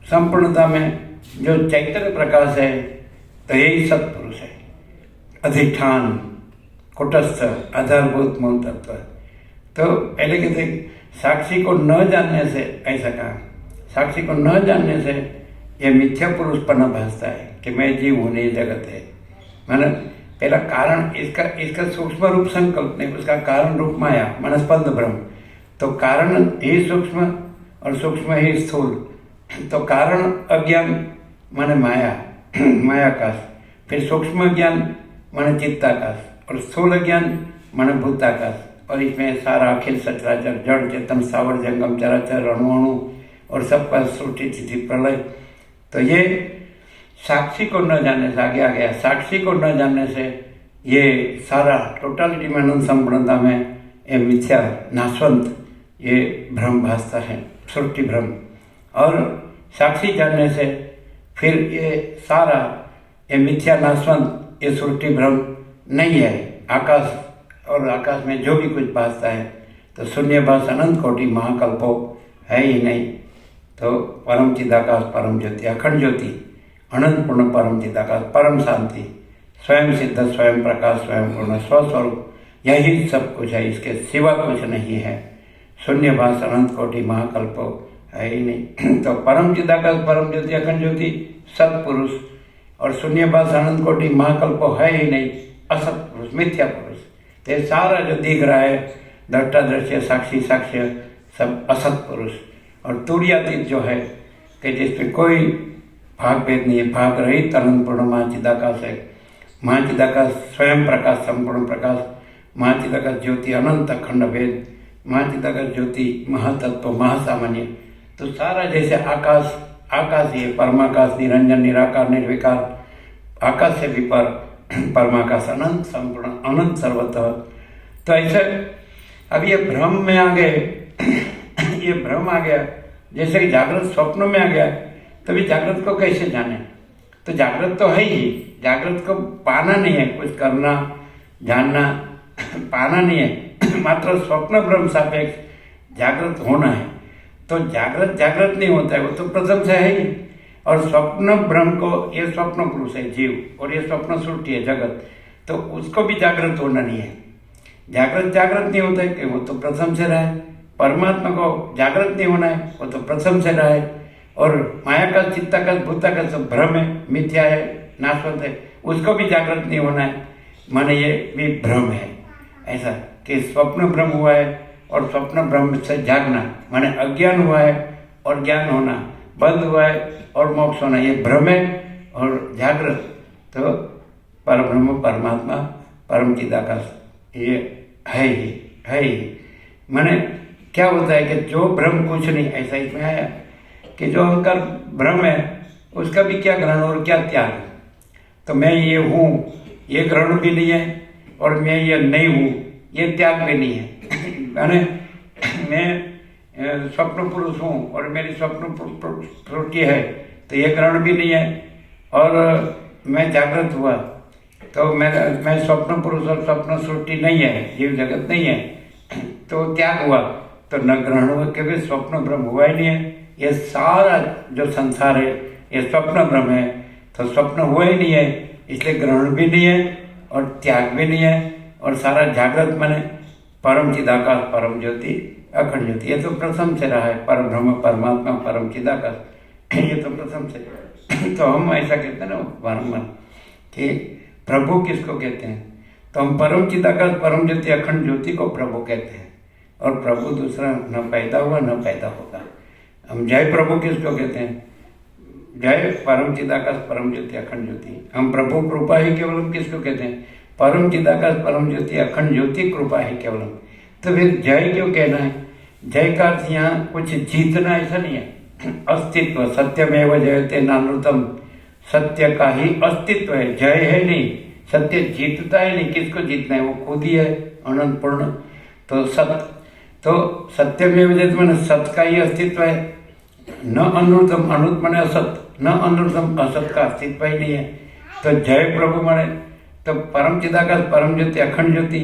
संपूर्णता में जो चैतन्य प्रकाश है, तो यही सत्पुरुष है। अधिष्ठान, कुटस्थ, आधारभूत मूल तत्व। तो पहले कहते साक्षी को न जानने से, ऐसा कहा, साक्षी को न जानने से ये मिथ्या पुरुषपना भासता है कि मैं जीव हूँ, नहीं जगत है। माने पहला कारण, इसका सूक्ष्म रूप संकल्प नहीं, उसका कारण रूप माया माने स्पंद ब्रह्म। तो कारण ही सूक्ष्म और सूक्ष्म ही स्थूल। तो कारण अज्ञान माने माया, मायाकाश, फिर सूक्ष्म ज्ञान माने चित्ताकाश और स्थूल ज्ञान माने भूताकाश। और इसमें सारा अखिल सचराचर जड़ चेतन सावर जंगम चराचर अणु और सबका सृष्टि स्थिति प्रलय। तो ये साक्षी को न जानने से आगे आ गया। साक्षी को न जानने से ये सारा टोटलिटी में अनंत संपूर्णता में ये मिथ्या नाशवंत ये भ्रम भासता है, सृष्टि भ्रम। और साक्षी जानने से फिर ये सारा ये मिथ्या नाशवंत ये सृष्टि भ्रम नहीं है। आकाश और आकाश में जो भी कुछ भासता है तो शून्यभास अनंत कोटि महाकल्पो है ही नहीं। तो परम चिदाकाश परम ज्योति अखंड ज्योति अनंत पूर्ण परम चिदाकाश परम शांति स्वयं सिद्ध स्वयं प्रकाश स्वयं पूर्ण स्वस्वरूप, यही सब कुछ है, इसके सिवा कुछ नहीं है। शून्यभास अनंत कोटि महाकल्पो है ही नहीं। तो परम चिदाकाश परम ज्योति अखंड ज्योति सत्पुरुष और शून्यभास अनंत कोटि महाकल्पो है ही नहीं, असत पुरुष मिथ्या पुरुष। तो सारा जो दिख रहा है दृष्टा दृश्य साक्षी साक्ष्य सब असत पुरुष। और तुर्यातीत जो है कि जिसमें कोई भाग भेद नहीं है, भाग रहित अनंत पूर्ण महाचिदाकाश है। महाचिदाकाश स्वयं प्रकाश संपूर्ण प्रकाश, महाचिदाकाश ज्योति अनंत अखंड भेद, महाचिदाकाश ज्योति महातत्व महासामान्य। तो सारा जैसे आकाश आकाश ही है, परमाकाश निरंजन निराकार निर्विकार, आकाश से भी पर परमाकाश अनंत संपूर्ण अनंत सर्वतः। तो ऐसे अब ये भ्रम में आ गए, ये भ्रम आ गया, जैसे कि जागृत स्वप्न में आ गया, तभी जागृत को कैसे जाने। तो जागृत तो है ही, जागृत को पाना नहीं है, कुछ करना जानना पाना नहीं है, मात्र स्वप्न ब्रह्म सापेक्ष जागृत होना है। तो जागृत जागृत नहीं होता है, वो तो प्रथम से है ही। और स्वप्न ब्रह्म को, ये स्वप्न पुरुष है जीव, और ये स्वप्न सृष्टि है जगत, तो उसको भी जागृत होना नहीं है। जागृत जागृत नहीं होता है कि वो तो प्रथम से रहा है। परमात्मा को जागृत नहीं होना है, वो तो प्रथम से रहा है। और माया का, चित्ता का, भूता का सब भ्रम है, मिथ्या है, नाशवंत है, उसको भी जागृत नहीं होना है, माने ये भी भ्रम है। ऐसा कि स्वप्न भ्रम हुआ है और स्वप्न ब्रह्म से जागना, माने अज्ञान हुआ है और ज्ञान होना, बंद हुआ है और मोक्ष होना, ये भ्रम है। और जागृत तो परब्रह्म, परमात्मा, परम चिदाकाश, ये है ही, है ही। माने क्या होता है कि जो भ्रम कुछ नहीं, ऐसा इसमें आया कि जो अहंकार भ्रम है उसका भी क्या ग्रहण और क्या त्याग। तो मैं ये हूँ, ये ग्रहण भी नहीं है, और मैं ये नहीं हूँ, ये त्याग भी नहीं है। माने मैं स्वप्न पुरुष हूँ और मेरी स्वप्न सृष्टि है, तो ये ग्रहण भी नहीं है। और मैं जागृत हुआ तो मैं स्वप्न पुरुष और स्वप्न सृष्टि नहीं है, जीव जगत नहीं है, तो त्याग हुआ, तो न ग्रहण हुआ, क्योंकि स्वप्न ब्रह्म हुआ ही नहीं है। ये सारा जो संसार है ये स्वप्न ब्रह्म है, तो स्वप्न हुआ ही नहीं है, इसलिए ग्रहण भी नहीं है और त्याग भी नहीं है। और सारा जागृत माने परम चिदाकाश, परम ज्योति, अखंड ज्योति, ये तो प्रथम से रहा है। परम ब्रह्म, परमात्मा, परम चिदाकाश, ये तो प्रथम से। तो हम ऐसा कहते हैं ना बारम्बार कि प्रभु किसको कहते हैं, तो हम परम चिदाकाश, परम ज्योति, अखंड ज्योति को प्रभु कहते हैं। और प्रभु दूसरा न पैदा हुआ न पैदा होगा। हम जय प्रभु किसको कहते हैं, जय परम चिदाकाश, परम ज्योति, अखंड ज्योति। हम प्रभु कृपा ही केवलम किसको कहते हैं, परम चिदाकाश, परम ज्योति, अखंड ज्योति कृपा ही केवलम। तो फिर जय क्यों कहना है? जय का अर्थ यहाँ कुछ जीतना ऐसा नहीं है, अस्तित्व, सत्यमेव जयते नानृतम, सत्य का ही अस्तित्व है, जय है नहीं। सत्य जीतता है नहीं, किसको जीतना है, वो खुद ही है, अनंत पूर्ण। तो सत्यमेव जयते माने सत्य का ही अस्तित्व है। न अनृतम, अनृत माने असत, न अनृतम, असत का अस्तित्व ही नहीं है। तो जय प्रभु माने तो परम चिदाकाश, परम ज्योति, अखंड ज्योति,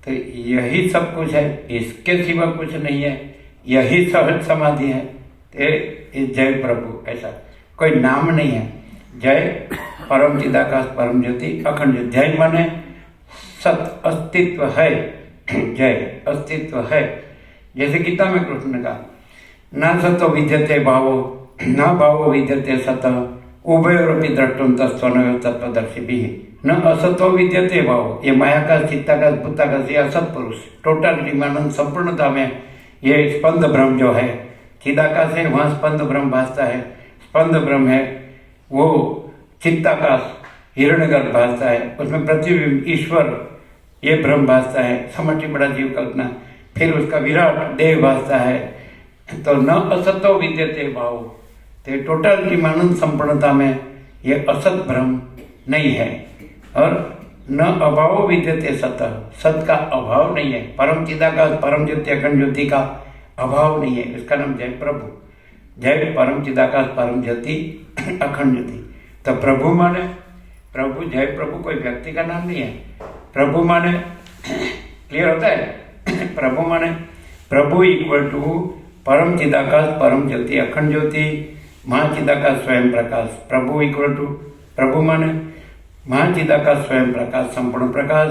तो यही सब कुछ है, इसके सिवा कुछ नहीं है, यही सहज समाधि है। जय प्रभु, ऐसा कोई नाम नहीं है। जय परम चिदाकाश, परम ज्योति, अखंड ज्योति। जय माने सत, अस्तित्व है, जय अस्तित्व है। जैसे गीता में कृष्ण ने कहा, न सतो विद्यते भावो न भावो विद्यते सत, उभयोरपि द्रष्टुम तत्स्वनयो तत्वदर्शिभिः, न असतो विद्यते भावो। ये माया का, चित्ता का, भूता का, ये असत पुरुष, टोटलिटी में, अनंत संपूर्णता में ये स्पंद ब्रह्म जो है, चिदाकाश है, वहाँ स्पंद ब्रह्म भासता है, स्पंद ब्रह्म है। वो चित्ताकाश, हिरण्यगर्भ भासता है, उसमें प्रतिबिंब ईश्वर ये ब्रह्म भासता है, समष्टि बड़ा जीव कल्पना। फिर उसका विराट देह भासता है। तो न असतो विद्यते भाव, तो टोटलिटी में, अनंत संपूर्णता में ये असत ब्रह्म नहीं है। और न अभाव विद्यते सत, सत का अभाव नहीं है। परम चिदाकाश, परम ज्योति, अखंड ज्योति का अभाव नहीं है। इसका नाम जय प्रभु, जय परम चिदाकाश, परम ज्योति, अखंड ज्योति। तो प्रभु माने प्रभु, जय प्रभु कोई व्यक्ति का नाम नहीं है। प्रभु माने क्लियर होता है, प्रभु माने प्रभु इक्वल टू परम चिदाकाश, परम ज्योति, अखंड ज्योति, महाचिदाकाश, स्वयं प्रकाश। प्रभु इक्वल टू, प्रभु माने महाचिदाकाश, स्वयं प्रकाश, संपूर्ण प्रकाश।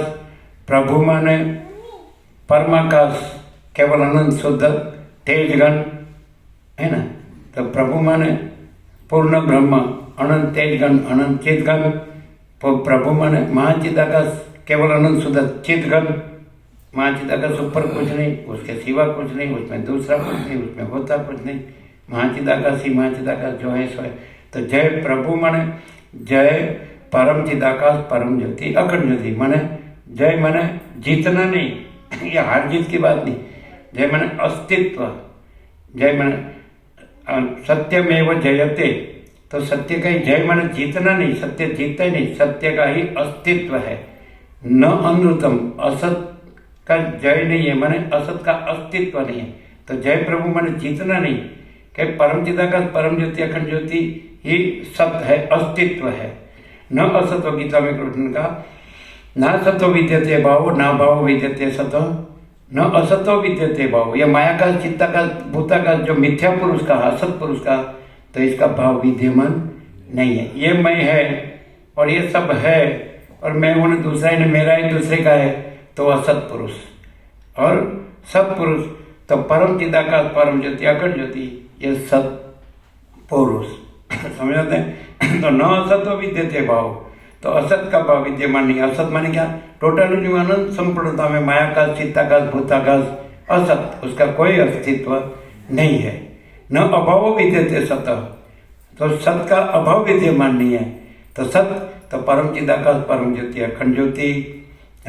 प्रभु माने परमाकाश, केवल अनंत शुद्ध तेजगण, है ना। तो प्रभु माने पूर्ण ब्रह्म, अनंत तेजगण, अनंत चिदगण। प्रभु माने महाचिदाकाश, केवल अनंत शुद्ध चिदगण। महाचिदाकाश ऊपर कुछ नहीं, उसके सिवा कुछ नहीं, उसमें दूसरा कुछ नहीं, उसमें होता कुछ नहीं। महाचिदाकाश ही महाचिदाकाश जो है सो है। तो जय प्रभु माने जय परम चिदाकाश, परम ज्योति, अखंड ज्योति। माने जय माने जीतना नहीं, ये हार जीत की बात नहीं। जय माने अस्तित्व, जय माने सत्यमेव जयते, तो सत्य का ही जय माने जीतना नहीं, सत्य जीतता ही नहीं, सत्य का ही अस्तित्व है। न अनृतम, असत का जय नहीं है, माने असत का अस्तित्व नहीं है। तो जय प्रभु माने जीतना नहीं, कि परम चिदाकाश, परम ज्योति, अखंड ज्योति ही सत्य है, अस्तित्व है। न असत्व, गीता में कृष्ण ने कहा ना सत्व विद्यते भाव ना भाव विद्यते सत्व न असत्व विद्यते भाव। यह माया का, चित्ता का, भूता का जो मिथ्या पुरुष का, असत पुरुष का, तो इसका भाव विद्यमान नहीं है। ये मैं है और ये सब है और मैं हूँ, दूसरा है, मेरा है, दूसरे का है, तो असत पुरुष। और सत पुरुष तो परम चिदाकाश, परम ज्योति, अखंड ज्योति, ये सत पुरुष। समझ आते हैं? तो न असत्व विद्यते भाव, तो असत का भाव विद्यमान नहीं। असत माने क्या? टोटल अनंत संपूर्णता में मायाकाश, चित्ताकाश, भूताकाश असत, उसका कोई अस्तित्व नहीं है। न अभाव विद्यते सत, तो सत का अभाव विद्यमान नहीं है। तो सत तो परम चिदाकाश, परम ज्योति, अखंड ज्योति,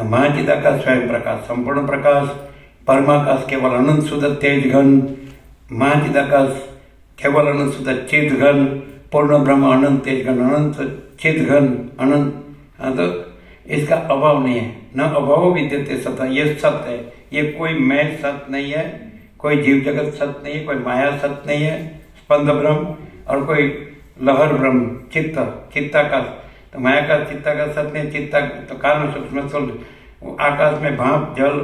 महाचिदाकाश, स्वयं प्रकाश, संपूर्ण प्रकाश, परमाकाश केवल अनंत शुद्ध तेज घन, महाचिदाकाश केवल अनंत शुद्ध चित घन, पूर्ण ब्रह्म अनंत तेज घन, अनंत चित घन, अनंत। तो इसका अभाव नहीं है। न अभाव विद्यते सत, ये सत्य है। ये कोई मैं सत्य नहीं है, कोई जीव जगत सत्य नहीं है, कोई माया सत्य नहीं है, स्पंद ब्रह्म, और कोई लहर ब्रह्म, चित्त, चित्ताकाश। तो माया का, चित्ता का सत्य नहीं, चित्ता तो कारण सूक्ष्म स्थूल, आकाश में भाप, जल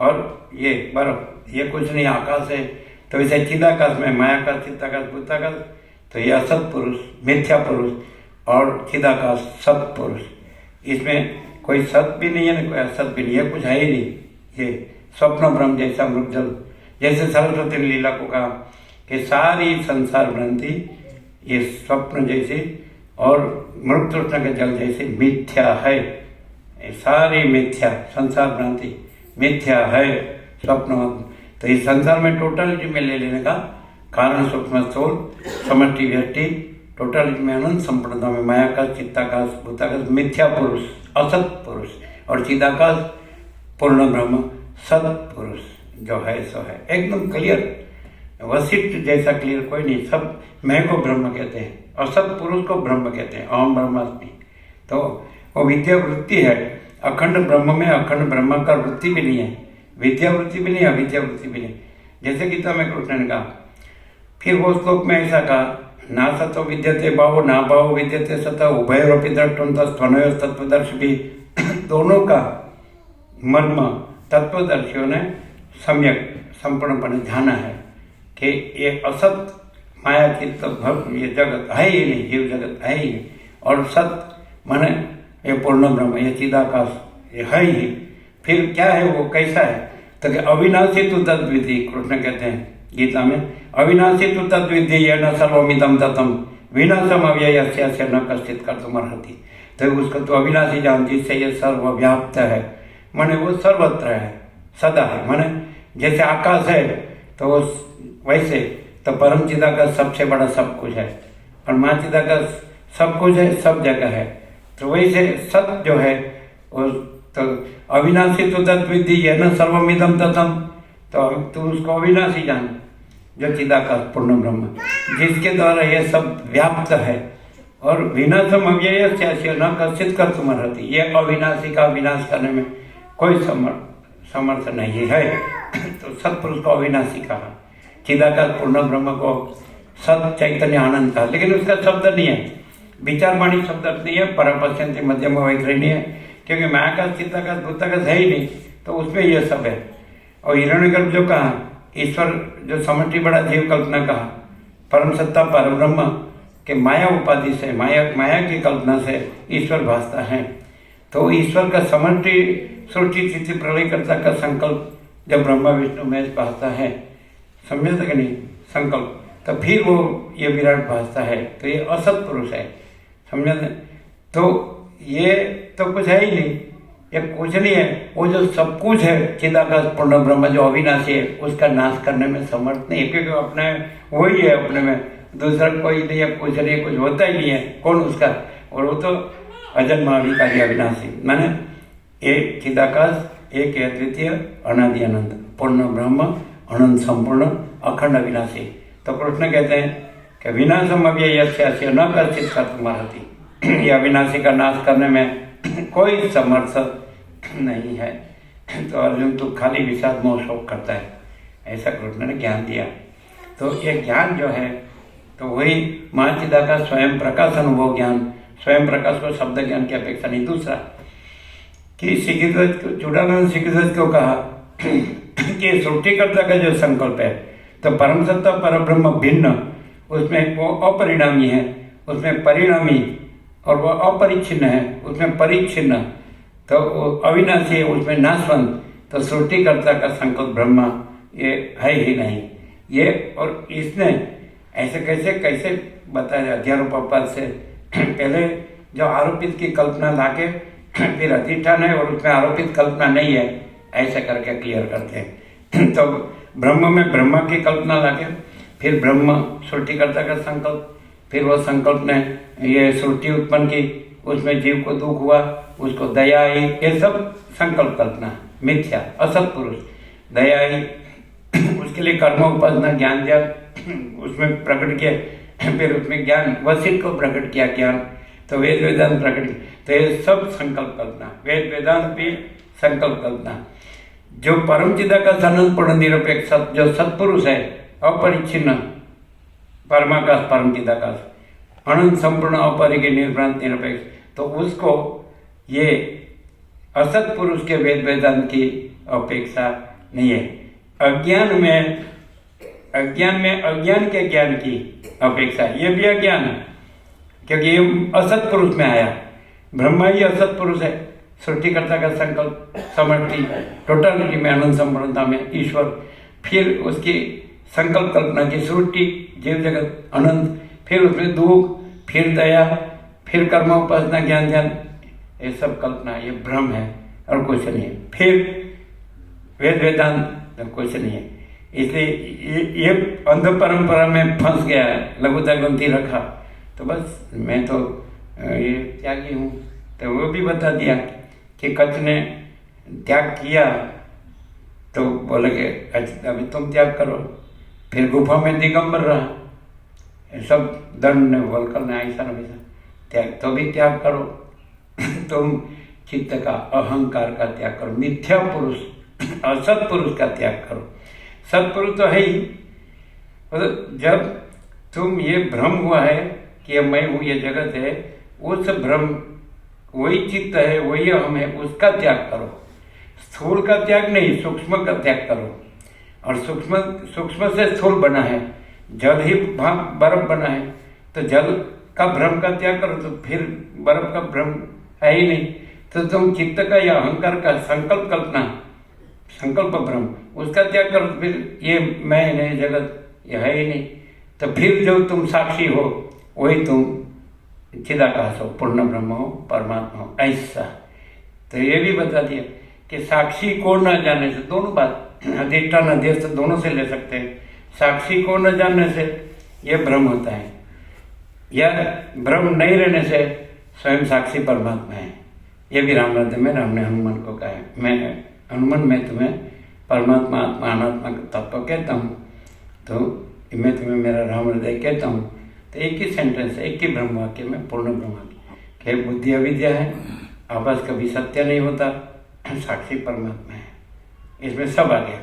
और ये बर्फ, ये कुछ नहीं, आकाश है। तो इसे चिदाकाश में माया का, चित्ताकाश, भूताकाश, तो ये असत पुरुष, मिथ्या पुरुष, और चिदाकाश सत पुरुष। इसमें कोई सत भी नहीं है ना कोई असत भी नहीं है, कुछ है ही नहीं। ये स्वप्न ब्रह्म जैसा मृगजल, जैसे सरस्वती ने लीला को कहा कि सारी संसार भ्रांति ये स्वप्न जैसे और मृग तृष्ण के जल जैसे मिथ्या है। ये सारी मिथ्या, संसार भ्रांति मिथ्या है, स्वप्न। तो इस संसार में टोटलिटी में ले लेने का कारण सूक्ष्म स्थूल, समष्टि व्यष्टि, टोटलिटी में अनंत संपूर्णता में मायाकाश, चित्ताकाश, भूताकाश, मिथ्या पुरुष, असत पुरुष, और चिदाकाश, पूर्ण ब्रह्म, सत पुरुष जो है सो है। एकदम क्लियर, वशिष्ठ जैसा क्लियर कोई नहीं। सब मैं को ब्रह्म कहते हैं, असत पुरुष को ब्रह्म कहते हैं, अहम ब्रह्मास्मि। तो वो विद्या वृत्ति है। अखंड ब्रह्म में अखंड ब्रह्म का वृत्ति भी नहीं है, विद्या वृत्ति भी नहीं, अविद्या वृत्ति भी नहीं। जैसे गीता में कृष्ण ने कहा, फिर वो श्लोक में ऐसा कहा, ना सतो विद्यते भाव ना भाव विद्यते सत उभयोरपि द्रष्टुम तत्त्वनयो तत्वदर्शी भी। दोनों का मर्म तत्वदर्शियों ने सम्यक संपूर्णपणे जाना है कि ये असत माया चित्त भव ये जगत है ही नहीं, जीव जगत है ही नहीं, और सत माने ये पूर्ण ब्रह्म, ये चिदाकाश, ये है ही। फिर क्या है वो, कैसा है? तो कि अविनाशी तु तद्विधि, कृष्ण कहते हैं गीता में, अविनाशी तु तद्विधि येन सर्वमिदं ततं विनाशम अव्ययस्य न कश्चित् कर्तुमर्हति। तो उसको तो अविनाशी जान, जिससे ये सर्वव्याप्त है, माने वो सर्वत्र है, सदा है। माने जैसे आकाश है तो वैसे तो परम चिदाकाश सबसे बड़ा सब कुछ है, और महाचिदाकाश सब कुछ है, सब जगह है। तो वैसे सत जो है वो तो अविनाशी तो तद्विधि है न सर्वमिदं ततं, तो तू उसको अविनाशी जान, जो चिदाकाश पूर्ण ब्रह्म, जिसके द्वारा यह सब व्याप्त है। और विनाशम अव्ययस्य न कश्चित् कर्तुमर्हति, ये अविनाशी का विनाश करने में कोई समर्थ नहीं है। तो सत्पुरुष को अविनाशी कहा, चिदाकाश पूर्ण ब्रह्म को सत चैतन्य आनंद कहा, लेकिन उसका शब्द नहीं है, विचारवाणी शब्द नहीं है, परपश्यन्ति मध्यम वैखरी नहीं है, क्योंकि मायाकाश, चित्ताकाश, भूताकाश है ही नहीं, तो उसमें यह सब है। और हिरण्यगर्भ जो कहा, ईश्वर जो समष्टि बड़ा जीव कल्पना कहा, परम सत्ता परब्रह्म के माया उपाधि से, माया की कल्पना से ईश्वर भासता है। तो ईश्वर का समष्टि सृष्टि स्थिति प्रलयकर्ता का संकल्प जब ब्रह्मा विष्णु महेश भासता है, समझे कि नहीं संकल्प, तो फिर वो ये विराट भासता है, तो ये असत पुरुष है, समझे। तो ये तो कुछ है ही नहीं, ये कुछ नहीं है। वो जो सब कुछ है चिदाकाश पूर्ण ब्रह्म जो अविनाशी है, उसका नाश करने में समर्थ नहीं है, क्योंकि अपने वही है, अपने में दूसरा कोई नहीं है, कुछ नहीं, कुछ होता ही नहीं है। कौन उसका? और वो तो अजन्मा अविकारी अविनाशी, माने एक चिदाकाश, एक है द्वितीय, अनादि अनंत, पूर्ण ब्रह्म, अनंत संपूर्ण, अखंड अविनाशी। तो कृष्ण कहते हैं कि विनाशम अव्ययस्य न कश्चित् कर्तुमर्हति, ये अविनाशी का नाश करने में कोई समर्थ नहीं है। तो अर्जुन तो खाली विषाद मोह शोक करता है, ऐसा कृष्ण ने ज्ञान दिया। तो ये ज्ञान जो है तो वही महाचिदाकाश स्वयं प्रकाश अनुभव ज्ञान, स्वयं प्रकाश को शब्द ज्ञान की अपेक्षा नहीं। दूसरा कि चूड़ानंद सिकिध्वज को कहा कि सृष्टिकर्ता का जो संकल्प है, तो परम सत्ता परब्रह्म भिन्न, उसमें वो अपरिणामी है, उसमें परिणामी, और वो अपरिच्छिन्न है, उसमें परिच्छिन्न, तो अविनाशी है, उसमें नाशवंत। तो सृष्टिकर्ता का संकल्प ब्रह्मा ये है ही नहीं। ये और इसने ऐसे कैसे कैसे बताया अध्यारोपद से पहले जो आरोपित की कल्पना लाके फिर अधिष्ठान है और उसमें आरोपित कल्पना नहीं है, ऐसे करके क्लियर करते हैं। तो ब्रह्म में ब्रह्मा की कल्पना लाके फिर ब्रह्म सृष्टिकर्ता का संकल्प, फिर वो संकल्प ने ये सृष्टि उत्पन्न की, उसमें जीव को दुख हुआ, उसको दया आई, ये सब संकल्प कल्पना मिथ्या असत पुरुष। दया आई, उसके लिए कर्म उपासना ज्ञान दिया, उसमें प्रकट किया, फिर उसमें ज्ञान वशिष्ठ को प्रकट किया ज्ञान, तो वेद वेदांत प्रकट किया। तो ये सब संकल्प कल्पना, वेद वेदांत भी संकल्प कल्पना। जो परम चिदाकाश अनंत पूर्ण निरपेक्ष जो सत्पुरुष है, अपरिच्छिन्न परमाकाश परम चिदाकाश अनंत संपूर्ण अपरिज्ञ निर्भ्रांत निरपेक्ष, तो उसको ये असत पुरुष के वेद वेदांत की अपेक्षा नहीं है। अज्ञान में अज्ञान के ज्ञान की अपेक्षा, ये भी अज्ञान है, क्योंकि ये असत पुरुष में आया। ब्रह्मा ही असत पुरुष है, सृष्टिकर्ता का संकल्प समष्टि टोटलिटी में अनंत संपूर्णता में ईश्वर, फिर उसकी संकल्प कल्पना की सृष्टि जीव जगत अनंत, फिर उसमें दुख, फिर दया, फिर कर्म उपासना ज्ञान ध्यान, ये सब कल्पना, ये भ्रम है और कुछ नहीं है। फिर वेद वेदांत कुछ नहीं है। इसलिए ये अंध परंपरा में फंस गया है, लघुता ग्रंथि रखा, तो बस मैं तो ये त्यागी हूँ। तो वो भी बता दिया कि कच्छ ने त्याग किया, तो बोले कि अभी तुम त्याग करो। फिर गुफा में दिगंबर रहा, सब दंड ने वलकल ने ऐसा न वैसा त्याग, तो भी त्याग करो। तुम चित्त का अहंकार का त्याग करो, मिथ्या पुरुष असत पुरुष का त्याग करो। सत्पुरुष तो है ही, मतलब जब तुम ये भ्रम हुआ है कि मैं हूँ, ये जगत है, उस भ्रम वही चित्त है, वही हम है, उसका त्याग करो। स्थूल का त्याग नहीं, सूक्ष्म का त्याग करो। और सूक्ष्म से स्थूल बना है, जल ही बर्फ बना है, तो जल का भ्रम का त्याग करो, तो फिर बर्फ का भ्रम है ही नहीं। तो तुम चित्त का या अहंकार का संकल्प कल्पना, संकल्प भ्रम, उसका त्याग करो, तो फिर ये मैं नहीं, जगत ये है ही नहीं। तो फिर जो तुम साक्षी हो वही तुम चिदाकाश हो, पूर्ण ब्रह्म हो, परमात्मा हो, ऐसा। तो ये भी बता दिया कि साक्षी को न जानने से, दोनों बात अधिष्ठान अध्यस्त दोनों से ले सकते हैं। साक्षी को न जानने से ये भ्रम होता है, या भ्रम नहीं रहने से स्वयं साक्षी परमात्मा है। ये भी रामनाथ में राम ने हनुमान को कहा है, मैं हनुमान मैं तुम्हें परमात्मा आत्मा अनात्मा का तत्व कहता हूँ, तो मैं तुम्हें मेरा राम हृदय कहता हूँ। तो एक ही सेंटेंस, एक ही ब्रह्म वाक्य में पूर्ण ब्रह्म वाक्य कि बुद्धि अविद्या है, आपस कभी सत्य नहीं होता, साक्षी परमात्मा है, इसमें सब आ गया।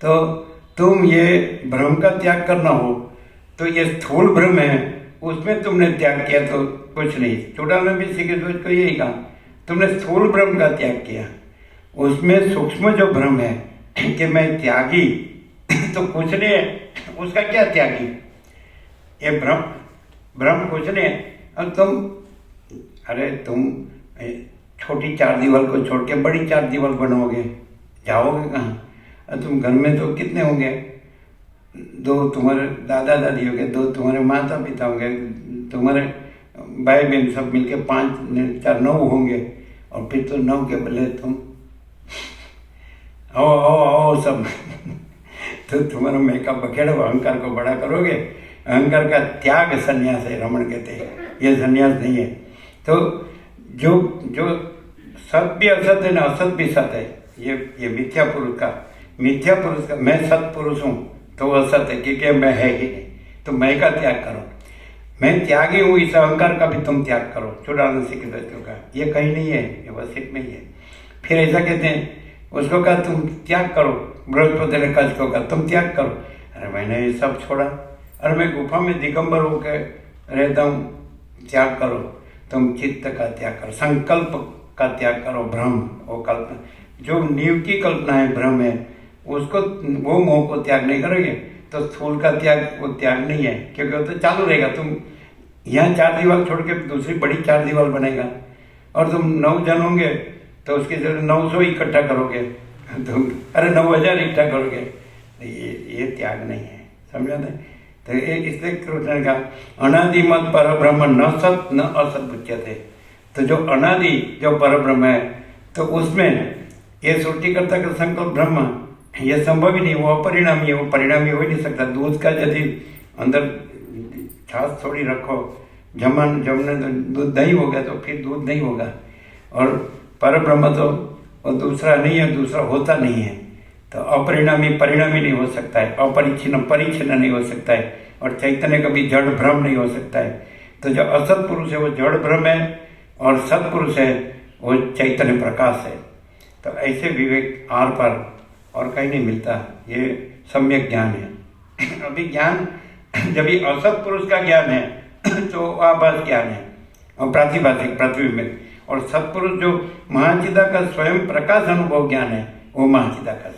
तो तुम ये भ्रम का त्याग करना हो, तो ये स्थूल भ्रम है, उसमें तुमने त्याग किया तो कुछ नहीं। चूड़ानंद भी सिकिध्वज को यही कहा, तुमने स्थूल भ्रम का त्याग किया, उसमें सूक्ष्म जो भ्रम है कि मैं त्यागी तो कुछ नहीं है, उसका क्या त्यागी, ये भ्रम कुछ नहीं है। अब तुम छोटी चार दीवार को छोड़ के बड़ी चार दीवार बनोगे, जाओगे कहाँ? अब तुम घर में तो कितने होंगे, दो तुम्हारे दादा दादी होंगे, दो तुम्हारे माता पिता होंगे, तुम्हारे भाई बहन सब मिलके 5 4 9 होंगे, और फिर तो 9 के बदले तुम आओ सब तो तुम्हारा मैं का बखेड़ा अहंकार को बड़ा करोगे। अहंकार का त्याग संन्यास है, रमण कहते हैं, ये संन्यास नहीं है। तो जो सत भी असत है ना, असत भी सत है, ये मिथ्या पुरुष का मैं सत्पुरुष हूँ तो वो असत है, क्योंकि मैं है ही नहीं। तो मैं का त्याग करो, मैं त्यागी हूँ, इस अहंकार का भी तुम त्याग करो। चूड़ानंद सिकिध्वज का ये कहीं नहीं है, ये वशिष्ठ में ही है। फिर ऐसा कहते हैं, उसको कहा तुम त्याग करो, बृहस्पति ने कच्छ को कहा तुम त्याग करो। अरे मैंने ये सब छोड़ा, अरे मैं गुफा में दिगंबर होकर रहता हूँ, त्याग करो, तुम चित्त का त्याग करो, संकल्प का त्याग करो, भ्रम वो कल्पना, जो नींव की कल्पना है भ्रम है, उसको वो मोह को त्याग नहीं करोगे तो स्थूल का त्याग वो त्याग नहीं है, क्योंकि वो तो चालू रहेगा। तुम यहाँ 4 दीवार छोड़ के दूसरी बड़ी 4 दीवार बनेगा, और तुम 9 जन होंगे तो उसके जरूर 900 इकट्ठा करोगे, तुम अरे 9000 इकट्ठा करोगे, ये त्याग नहीं है, समझा नहीं। तो इसलिए कृष्ण ने कहा अनादिमत पर ब्रह्म न सत न असत उच्यते। तो जो अनादि जो पर ब्रह्म है, तो उसमें ये सृष्टिकर्ता का संकल्प ब्रह्म ये संभव ही नहीं, वो अपरिणामी है, वो परिणामी हो ही नहीं सकता। दूध का यदि अंदर छाछ थोड़ी रखो, जमने दूध दही हो गया तो फिर दूध नहीं होगा। और पर ब्रह्म तो वो दूसरा नहीं है, दूसरा होता नहीं है, तो अपरिणामी परिणामी नहीं हो सकता है, अपरिच्छिन्न परिच्छिन्न नहीं हो सकता है, और चैतन्य कभी जड़ भ्रम नहीं हो सकता है। तो जो असत पुरुष है वो जड़ भ्रम है, और सत्पुरुष है वो चैतन्य प्रकाश है। तो ऐसे विवेक आर पर और कहीं नहीं मिलता, ये सम्यक ज्ञान है। अभी ज्ञान जब ये असत पुरुष का ज्ञान है तो आभास ज्ञान है और प्रातिभाषिक प्रतिबिंबित, और सत्पुरुष जो महाचिदाकाश स्वयं प्रकाश अनुभव ज्ञान है वो महाचिदाकाश,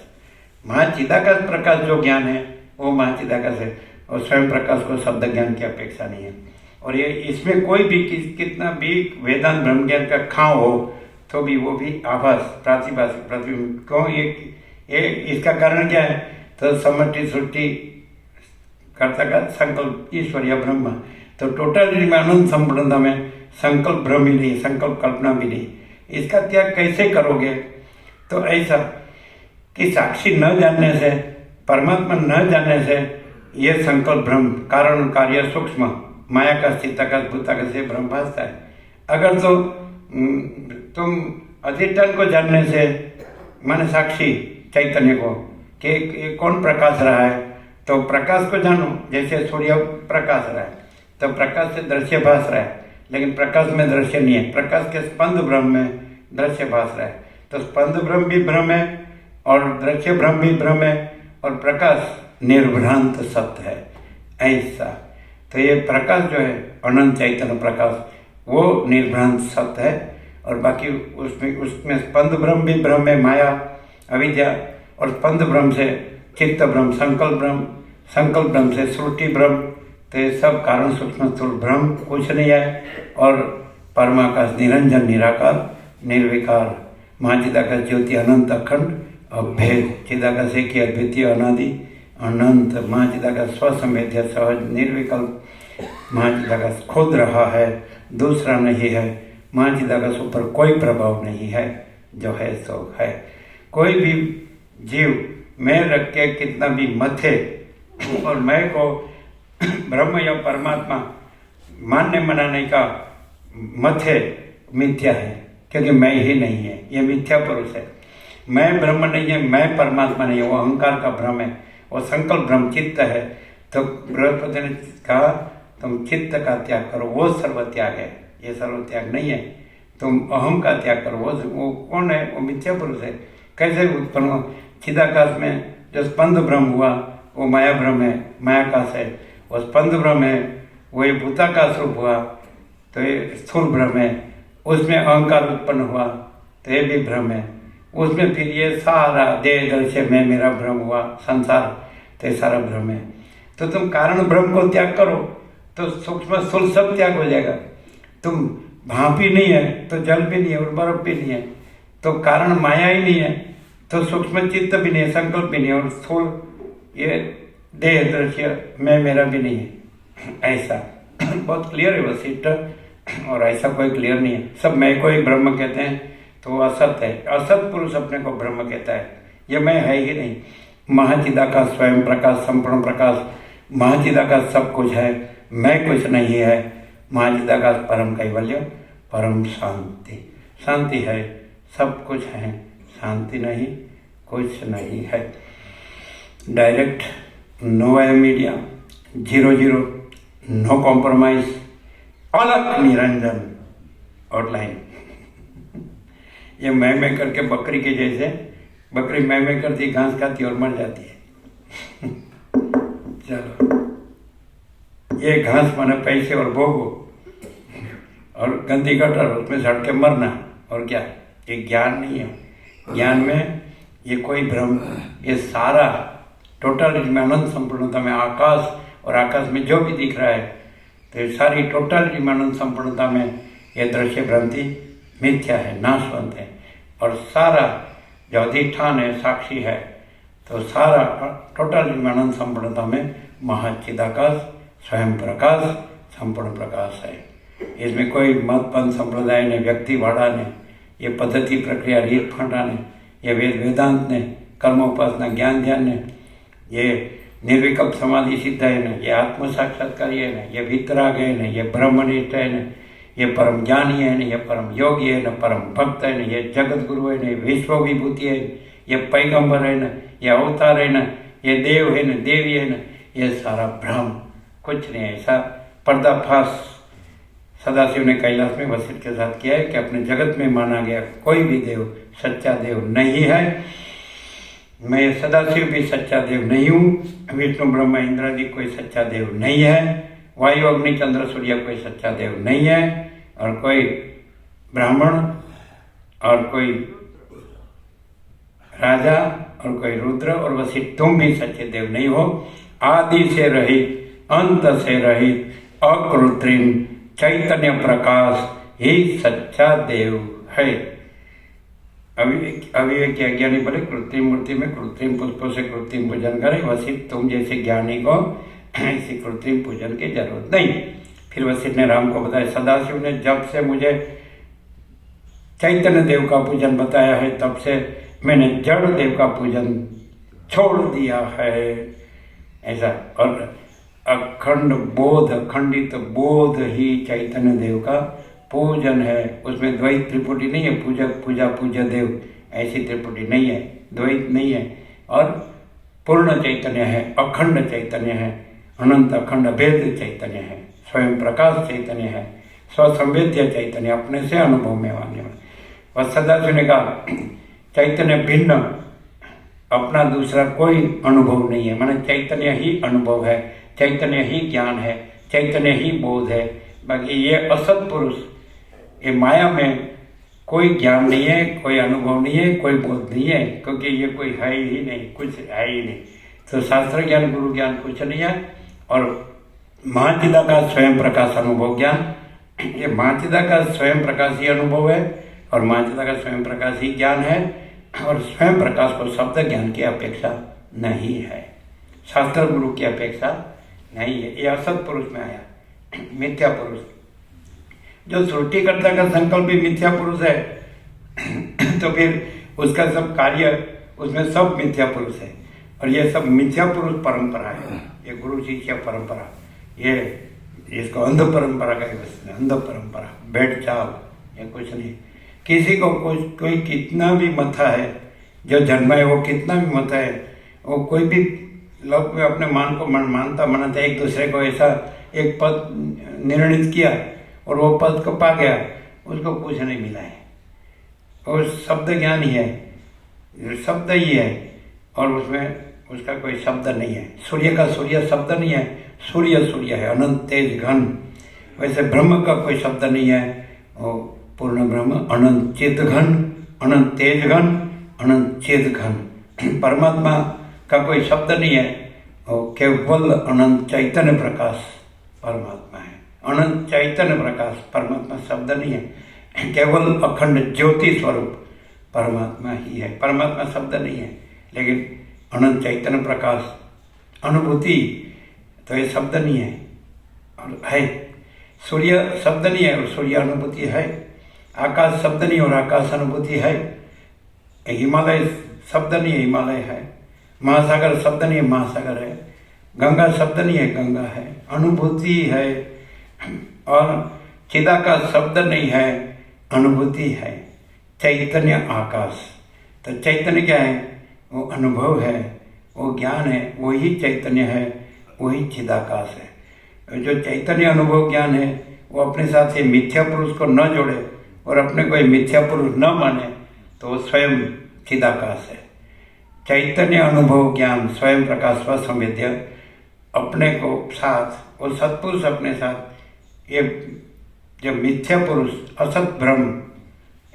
महाचिदाकाश प्रकाश जो ज्ञान है वो महाचिदाकाश है, और स्वयं प्रकाश को शब्द ज्ञान की अपेक्षा नहीं है। और ये इसमें कोई भी कितना भी वेदांत ब्रह्म ज्ञान का खां हो तो भी वो भी आभास प्रातिभाषिक प्रतिबिंब। क्यों ये इसका कारण क्या है? तो समष्टि सृष्टि कर्ता का संकल्प ईश्वर या ब्रह्म, तो टोटलिटी में अनंत संपूर्णता में संकल्प भ्रम ही नहीं, संकल्प कल्पना भी नहीं। इसका त्याग कैसे करोगे? तो ऐसा कि साक्षी न जानने से, परमात्मा न जानने से ये संकल्प भ्रम कारण कार्य सूक्ष्म माया का चित्ताकाश भूताकाश से भ्रम भासता है। अगर तो तुम अधिष्ठान को जानने से, माने साक्षी चैतन्य को कि कौन प्रकाश रहा है, तो प्रकाश को जानो, जैसे सूर्य प्रकाश रहा है तो प्रकाश से दृश्य भास रहा है, लेकिन प्रकाश में दृश्य नहीं है, प्रकाश के स्पंद ब्रह्म में दृश्य भास रहा है। तो स्पंद ब्रह्म भी भ्रम है और दृश्य ब्रह्म भी भ्रम है, और प्रकाश निर्भ्रांत सत्य है ऐसा। तो ये प्रकाश जो है अनंत चैतन्य प्रकाश वो निर्भ्रांत सत्य है, और बाकी उसमें स्पंद ब्रह्म भी ब्रह्म है, माया अविद्या, और स्पंद ब्रह्म से चित्त ब्रह्म, संकल्प ब्रह्म से सृष्टि ब्रह्म, तो ये सब कारण सूक्ष्म स्थूल ब्रह्म कुछ नहीं है। और परमाकाश निरंजन निराकार निर्विकार महाचिदाकाश ज्योति अनंत अखंड अभेद चिदाकाश एक ही अद्वितीय अनादि अनंत महाचिदाकाश स्वसंवेद्य सहज निर्विकल्प महाचिदाकाश खुद रहा है, दूसरा नहीं है। महाचिदाकाश ऊपर कोई प्रभाव नहीं है, जो है सो है। कोई भी जीव मैं रख के कितना भी मथे और मैं को ब्रह्म या परमात्मा मानने मनाने का मथे मिथ्या है, क्योंकि मैं ही नहीं है, ये मिथ्या पुरुष है। मैं ब्रह्म नहीं है, मैं परमात्मा नहीं है, वो अहंकार का भ्रम है, वो संकल्प ब्रह्म चित्त है। तो बृहस्पति ने कहा तुम चित्त का त्याग करो, वो सर्व त्याग है, ये सर्व त्याग नहीं है। तुम अहम का त्याग करो, वो कौन है? वो मिथ्या पुरुष है। कैसे उत्पन्न हो? चिदाकाश में जो स्पंद ब्रह्म हुआ वो माया ब्रह्म है, मायाकाश है। वो स्पंद ब्रह्म है, वही भूताकाश रूप हुआ तो ये स्थूल ब्रह्म है। उसमें अहंकार उत्पन्न हुआ तो ये भी भ्रम है। उसमें फिर ये सारा देह दृश्य में मेरा भ्रम हुआ, संसार, तो ये सारा भ्रम है। तो तुम कारण ब्रह्म को त्याग करो तो सूक्ष्म स्थूल सब त्याग हो जाएगा। तुम भाप ही नहीं है तो जल भी नहीं है और बर्फ भी नहीं है, तो कारण माया ही नहीं है तो सूक्ष्म चित्त भी नहीं है, संकल्प भी नहीं है, और स्थूल ये देह दृश्य मैं मेरा भी नहीं है। ऐसा बहुत क्लियर है वशिष्ठ, और ऐसा कोई क्लियर नहीं है। सब मैं को ही ब्रह्म कहते हैं तो वो असत है। असत पुरुष अपने को ब्रह्म कहता है, ये मैं है ही नहीं। महाचिदाकाश स्वयं प्रकाश संपूर्ण प्रकाश, महाचिदाकाश सब कुछ है, मैं कुछ नहीं है। महाचिदाकाश परम कैवल्य, परम शांति, शांति है, सब कुछ है, शांति नहीं, कुछ नहीं है। Direct, no media, 0-0, no compromise, अलग निरंजन आउटलाइन। ये मैं करके बकरी के जैसे, बकरी मैं करती घास खाती और मर जाती है। चलो। ये घास माने पैसे और भोगो और गंदी गटर उसमें सड़ के मरना, और क्या, ये ज्ञान नहीं है। ज्ञान में ये कोई भ्रम, ये सारा टोटल में अनंत संपूर्णता में आकाश, और आकाश में जो भी दिख रहा है तो ये सारी टोटल में अनंत संपूर्णता में ये दृश्य भ्रांति मिथ्या है, नाशवंत है। और सारा जो अधिष्ठान है, साक्षी है, तो सारा टोटल में अनंत संपूर्णता में महाचिदाकाश स्वयं प्रकाश संपूर्ण प्रकाश है। इसमें कोई मतपंथ संप्रदाय ने, व्यक्ति वाड़ा ने, ये पद्धति प्रक्रिया रीत फांटा ने, ये वेद वेदांत ने, कर्मोपासना ज्ञान ध्यान ने, ये निर्विकल्प समाधि सिद्ध है न, ये आत्म साक्षात्कार है न, ये वितराग है न, ये ब्रह्मनिष्ठ है न, ये परम ज्ञानी है न, ये परम योगी है न, परम भक्त है न, ये जगत गुरु है न, ये विश्व विभूति है, ये पैगंबर है न, ये अवतार है न, ये देव है न, देवी है न, ये सारा भ्रम, कुछ नहीं है। ऐसा पर्दाफाश सदाशिव ने कैलाश में वशिष्ठ के साथ किया है कि अपने जगत में माना गया कोई भी देव सच्चा देव नहीं है। मैं सदाशिव भी सच्चा देव नहीं हूँ, विष्णु ब्रह्मा इंद्र आदि कोई सच्चा देव नहीं है, वायु अग्नि चंद्र सूर्य कोई सच्चा देव नहीं है, और कोई ब्राह्मण और कोई राजा और कोई रुद्र और वशिष्ठ तुम भी सच्चे देव नहीं हो। आदि से रहित, अंत से रहित, अकृत्रिम चैतन्य प्रकाश ही सच्चा देव है। अविवेक अज्ञानी बोले कृत्रिम मूर्ति में कृत्रिम पुष्पों से कृत्रिम पूजन करे, वशिष्ठ तुम जैसे ज्ञानी को ऐसी कृत्रिम पूजन की जरूरत नहीं। फिर वशिष्ठ ने राम को बताया, सदाशिव ने जब से मुझे चैतन्य देव का पूजन बताया है तब से मैंने जड़ देव का पूजन छोड़ दिया है। ऐसा, और अखंड बोध, अखंडित बोध ही चैतन्य देव का पूजन है। उसमें द्वैत त्रिपुटी नहीं है, पूजक पूजा पूज्य देव ऐसी त्रिपुटी नहीं है, द्वैत नहीं है, और पूर्ण चैतन्य है, अखंड चैतन्य है, अनंत अखंड अभेद चैतन्य है, स्वयं प्रकाश चैतन्य है, स्वसंवेद्य चैतन्य, अपने से अनुभव में आने वाला। वह सदाशिव ने कहा चैतन्य भिन्न, अपना दूसरा कोई अनुभव नहीं है, माने चैतन्य ही अनुभव है, चैतन्य ही ज्ञान है, चैतन्य ही बोध है। बाकी ये असत पुरुष, ये माया में कोई ज्ञान नहीं है, कोई अनुभव नहीं है, कोई बोध नहीं है, क्योंकि ये कोई है ही नहीं, कुछ है ही नहीं। तो शास्त्र ज्ञान गुरु ज्ञान कुछ नहीं है। और महाचिदाकाश स्वयं प्रकाश अनुभव ज्ञान, ये महाचिदाकाश स्वयं प्रकाश ही अनुभव है, और महाचिदाकाश स्वयं प्रकाश ही ज्ञान है, और स्वयं प्रकाश को शब्द ज्ञान की अपेक्षा नहीं है, शास्त्र गुरु की अपेक्षा नहीं है। ये असत पुरुष में आया, मिथ्या पुरुष। जो सृष्टिकर्ता का संकल्प भी मिथ्या पुरुष है तो फिर उसका सब कार्य, उसमें सब मिथ्या पुरुष है। और ये सब मिथ्या पुरुष परंपरा है, ये गुरु शिष्य परंपरा, ये इसको अंध परंपरा का अंध परंपरा, भेड़ चाल, ये कुछ नहीं। किसी को कोई कितना भी मथा है, जो जन्मा है वो कितना भी मथा है, वो कोई भी लोग अपने मान को मानता एक दूसरे को ऐसा एक पद निर्णित किया और वो पद को पा गया, उसको कुछ नहीं मिला है। और शब्द ज्ञान ही है, शब्द ही है, और उसमें उसका कोई शब्द नहीं है। सूर्य का सूर्य शब्द नहीं है, सूर्य सूर्य है, अनंत तेज घन। वैसे ब्रह्म का कोई शब्द नहीं है, वो पूर्ण ब्रह्म अनंत चेत घन, अनंत तेज घन, अनंत चेत घन। परमात्मा का कोई शब्द नहीं है, वो केवल अनंत चैतन्य प्रकाश परमात्मा है। अनंत चैतन्य प्रकाश परमात्मा शब्द नहीं है, केवल अखंड ज्योति स्वरूप परमात्मा ही है। परमात्मा शब्द नहीं है, लेकिन अनंत चैतन्य प्रकाश अनुभूति तो ये शब्द नहीं है, और है। सूर्य शब्द नहीं है और सूर्य अनुभूति है। आकाश शब्द नहीं और आकाश अनुभूति है। हिमालय शब्द नहीं है, हिमालय है। महासागर शब्द नहीं है, महासागर है। गंगा शब्द नहीं है, गंगा है, अनुभूति है। और चिदाकाश शब्द नहीं है, अनुभूति है। चैतन्य आकाश, तो चैतन्य क्या है? वो अनुभव है, वो ज्ञान है, वही चैतन्य है, वही चिदाकाश है। जो चैतन्य अनुभव ज्ञान है वो अपने साथ ये मिथ्या पुरुष को न जोड़े और अपने कोई मिथ्या पुरुष न माने, तो वो स्वयं चिदाकाश है। चैतन्य अनुभव ज्ञान स्वयं प्रकाश स्वसंवेद्य अपने को साथ और सत्पुरुष अपने साथ, ये जब मिथ्या पुरुष असत भ्रम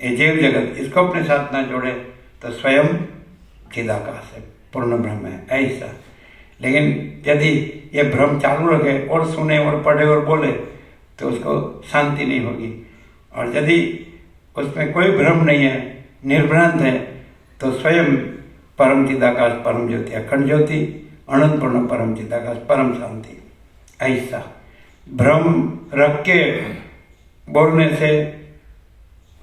ये जीव जगत इसको अपने साथ ना जोड़े तो स्वयं चिदाकाश है, पूर्ण ब्रह्म है ऐसा। लेकिन यदि ये भ्रम चालू रखे और सुने और पढ़े और बोले तो उसको शांति नहीं होगी। और यदि उसमें कोई भ्रम नहीं है, निर्भ्रांत है, तो स्वयं परम चिदाकाश, परम ज्योति, अखंड ज्योति, अनंत पूर्ण परम चिदाकाश, परम शांति ऐसा। भ्रम रख के बोलने से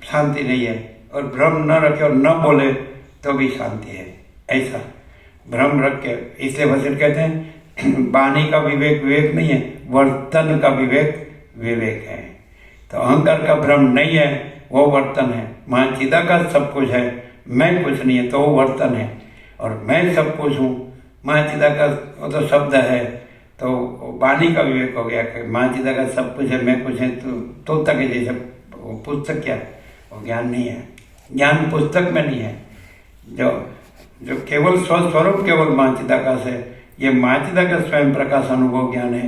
शांति नहीं है, और भ्रम न रखे और न बोले तो भी शांति है ऐसा। भ्रम रख के, इसलिए वशिष्ठ कहते हैं वाणी का विवेक विवेक नहीं है, वर्तन का विवेक विवेक है। तो अहंकार का भ्रम नहीं है, वो वर्तन है। मां चिदाकाश सब कुछ है, मैं कुछ नहीं है, तो वो वर्तन है। और मैं सब कुछ हूँ, मां चिदाकाश वो तो शब्द है, तो वाणी का विवेक हो गया कि मां चिदाकाश सब कुछ है, मैं कुछ है, तो तक है जैसे वो पुस्तक क्या है, वो ज्ञान नहीं है। ज्ञान पुस्तक में नहीं है, जो केवल स्वस्वरूप केवल मां चिदाकाश है। ये मां चिदाकाश स्वयं प्रकाश अनुभव ज्ञान है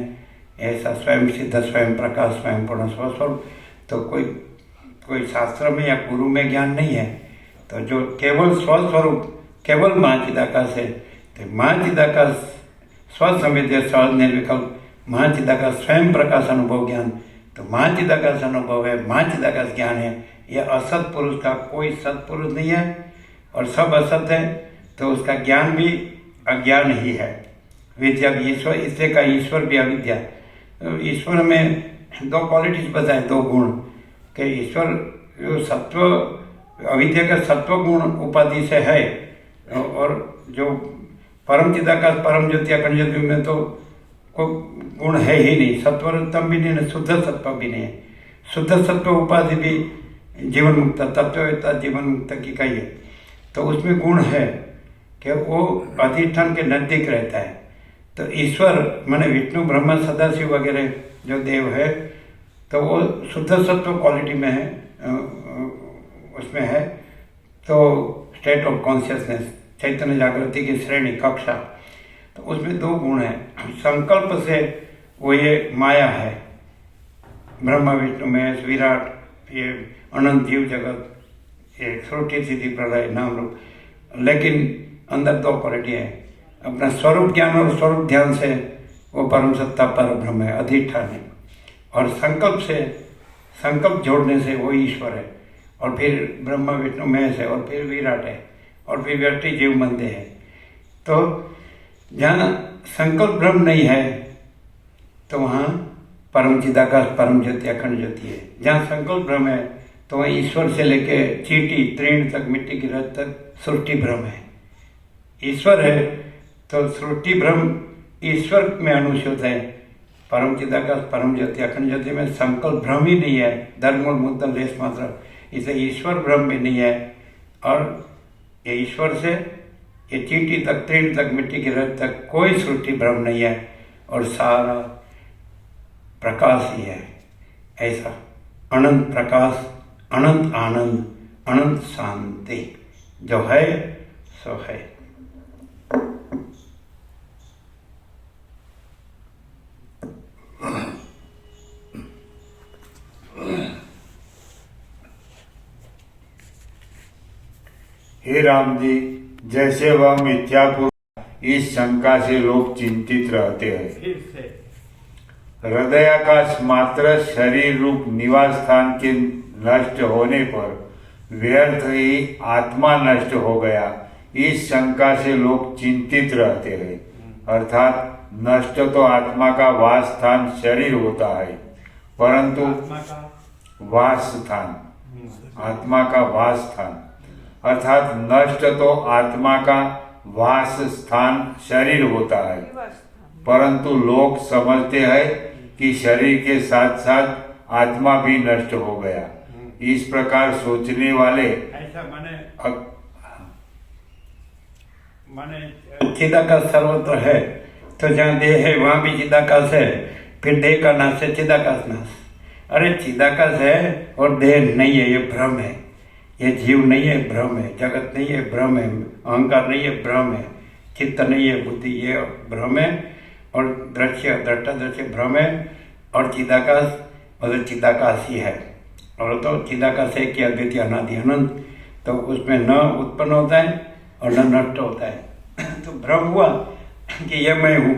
ऐसा। स्वयं सिद्ध, स्वयं प्रकाश, स्वयं पूर्ण स्वस्वरूप। तो कोई शास्त्र में या गुरु में ज्ञान नहीं है। तो जो केवल स्वस्वरूप केवल मां चिदाकाश है, तो मां चिदाकाश स्वसंवेद्य स्व निर्विकल्प, मां चिदाकाश स्वयं प्रकाश अनुभव ज्ञान। तो मां चिदाकाश अनुभव है, मां चिदाकाश ज्ञान है। यह असत पुरुष का कोई सत्पुरुष नहीं है, और सब असत है, तो उसका ज्ञान भी अज्ञान ही है। विद्या भी ईश्वर, इसलिए का ईश्वर भी अविद्या। ईश्वर में दो क्वालिटीज बताए, दो गुण कि ईश्वर जो सत्व, अविद्या का सत्व गुण उपाधि से है, और जो परम चिदाकाश परम ज्योति अखंड ज्योति में तो कोई गुण है ही नहीं, सत्वरतम भी नहीं, शुद्ध सत्व भी नहीं है। शुद्ध सत्व उपाधि भी जीवन मुक्त तत्ववेत्ता जीवन मुक्त की कही है, तो उसमें गुण है कि वो अधिष्ठान के नजदीक रहता है। तो ईश्वर माने विष्णु ब्रह्मा सदाशिव वगैरह जो देव है, तो वो शुद्ध सत्व क्वालिटी में है, उसमें है। तो स्टेट ऑफ कॉन्शियसनेस, चैतन्य जागृति की श्रेणी कक्षा, तो उसमें दो गुण हैं। संकल्प से वो ये माया है, ब्रह्मा विष्णु महेश विराट, ये अनंत जीव जगत, ये श्रुति सिद्धि प्रलय नाम रूप। लेकिन अंदर दो क्वालिटी है, अपना स्वरूप ज्ञान और स्वरूप ध्यान से वो परम सत्ता पर ब्रह्म है, अधिष्ठान है। और संकल्प से, संकल्प जोड़ने से वो ईश्वर है, और फिर ब्रह्मा विष्णु महेश है, और फिर विराट है, और फिर व्यक्ति जीव मंदे है। तो जहाँ संकल्प ब्रह्म नहीं है तो वहाँ परम चिदाकाश परम ज्योति अखंड ज्योति है। जहाँ संकल्प ब्रह्म है तो वहाँ ईश्वर से लेके चींटी तृण तक, मिट्टी की रत तक सृष्टि ब्रह्म है। ईश्वर है तो सृष्टि ब्रह्म ईश्वर में अनुसूत है। परम चिदाकाश परम ज्योति अखंड ज्योति में संकल्प भ्रम ही नहीं है, धर्म और मुद्दल लेश मात्र, इसे ईश्वर ब्रह्म भी नहीं है। और ये ईश्वर से ये चींटी तक तृण तक मिट्टी की रत तक कोई सृष्टि ब्रह्म नहीं है, और सारा प्रकाश ही है ऐसा। अनंत प्रकाश, अनंत आनंद, अनंत शांति जो है सो है। हे राम जी, जैसे वह मिथ्या पुरुष, इस शंका से लोग चिंतित रहते हैं। फिर से हृदयाकाश मात्र शरीर रूप निवास स्थान के नष्ट होने पर व्यर्थ ही आत्मा नष्ट हो गया, इस शंका से लोग चिंतित रहते हैं। अर्थात नष्ट तो आत्मा का वास स्थान शरीर होता है, परंतु आत्मा का वास स्थान, आत्मा का वास स्थान, अर्थात नष्ट तो आत्मा का वास स्थान शरीर होता है, परंतु लोग समझते हैं कि शरीर के साथ साथ आत्मा भी नष्ट हो गया। इस प्रकार सोचने वाले ऐसा माने चिदाकाश सर्वत्र है, तो जहाँ देह है वहाँ भी चिदाकाश है, फिर देह का नाश है चिदाकाश नाश। अरे चिदाकाश है और देह नहीं है, ये भ्रम है। ये जीव नहीं है, भ्रम है। जगत नहीं है, भ्रम है। अहंकार नहीं है, भ्रम है। चित्त नहीं है, बुद्धि, ये भ्रम है। और दृश्य दृष्टा दृश्य भ्रम है, और चिदाकाश मतलब चिदाकाश ही है। और तो चिदाकाश है कि अद्वितीय अनादि अनंत, तो उसमें न उत्पन्न होता है और न नष्ट होता है। तो भ्रम हुआ कि ये मैं हूँ,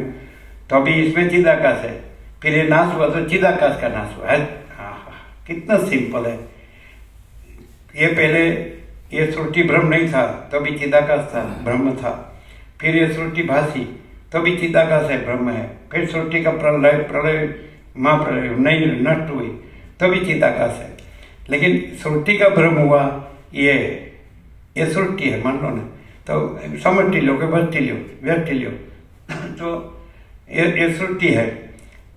तो अभी इसमें चिदाकाश है, फिर ये नाश हुआ तो चिदाकाश का नाश हुआ है। हाँ, कितना सिंपल है। ये पहले ये श्रुति भ्रम नहीं था, तो भी चिदाकाश था, ब्रह्म था। फिर ये श्रुति भाषी, तो भी चिदाकाश है, ब्रह्म है। फिर श्रुति का प्रलय महाप्रलय नहीं नष्ट हुई, तो भी चिदाकाश है। लेकिन श्रुति का भ्रम हुआ, ये श्रुति है, मान लो ना, तो समष्टि लो कि व्यष्टि लो, तो ये श्रुति है।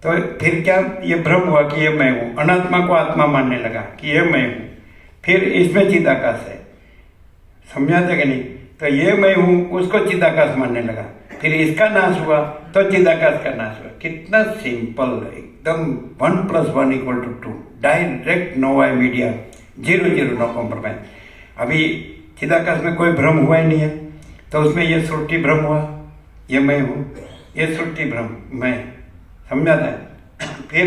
तो फिर क्या ये भ्रम हुआ कि ये मैं हूँ, अनात्मा को आत्मा मानने लगा कि ये मैं हूँ, फिर इसमें चिदाकाश है, समझा था कि नहीं? तो ये मैं हूँ उसको चिदाकाश मानने लगा, फिर इसका नाश हुआ तो चिदाकाश का नाश हुआ। कितना सिंपल, एकदम 1 + 1 = 2, direct, no media, 0 no compromise. अभी चिदाकाश में कोई भ्रम हुआ ही नहीं है, तो उसमें ये श्रुति भ्रम हुआ, ये मैं हूँ, ये श्रुति भ्रम मैं, समझा था? फिर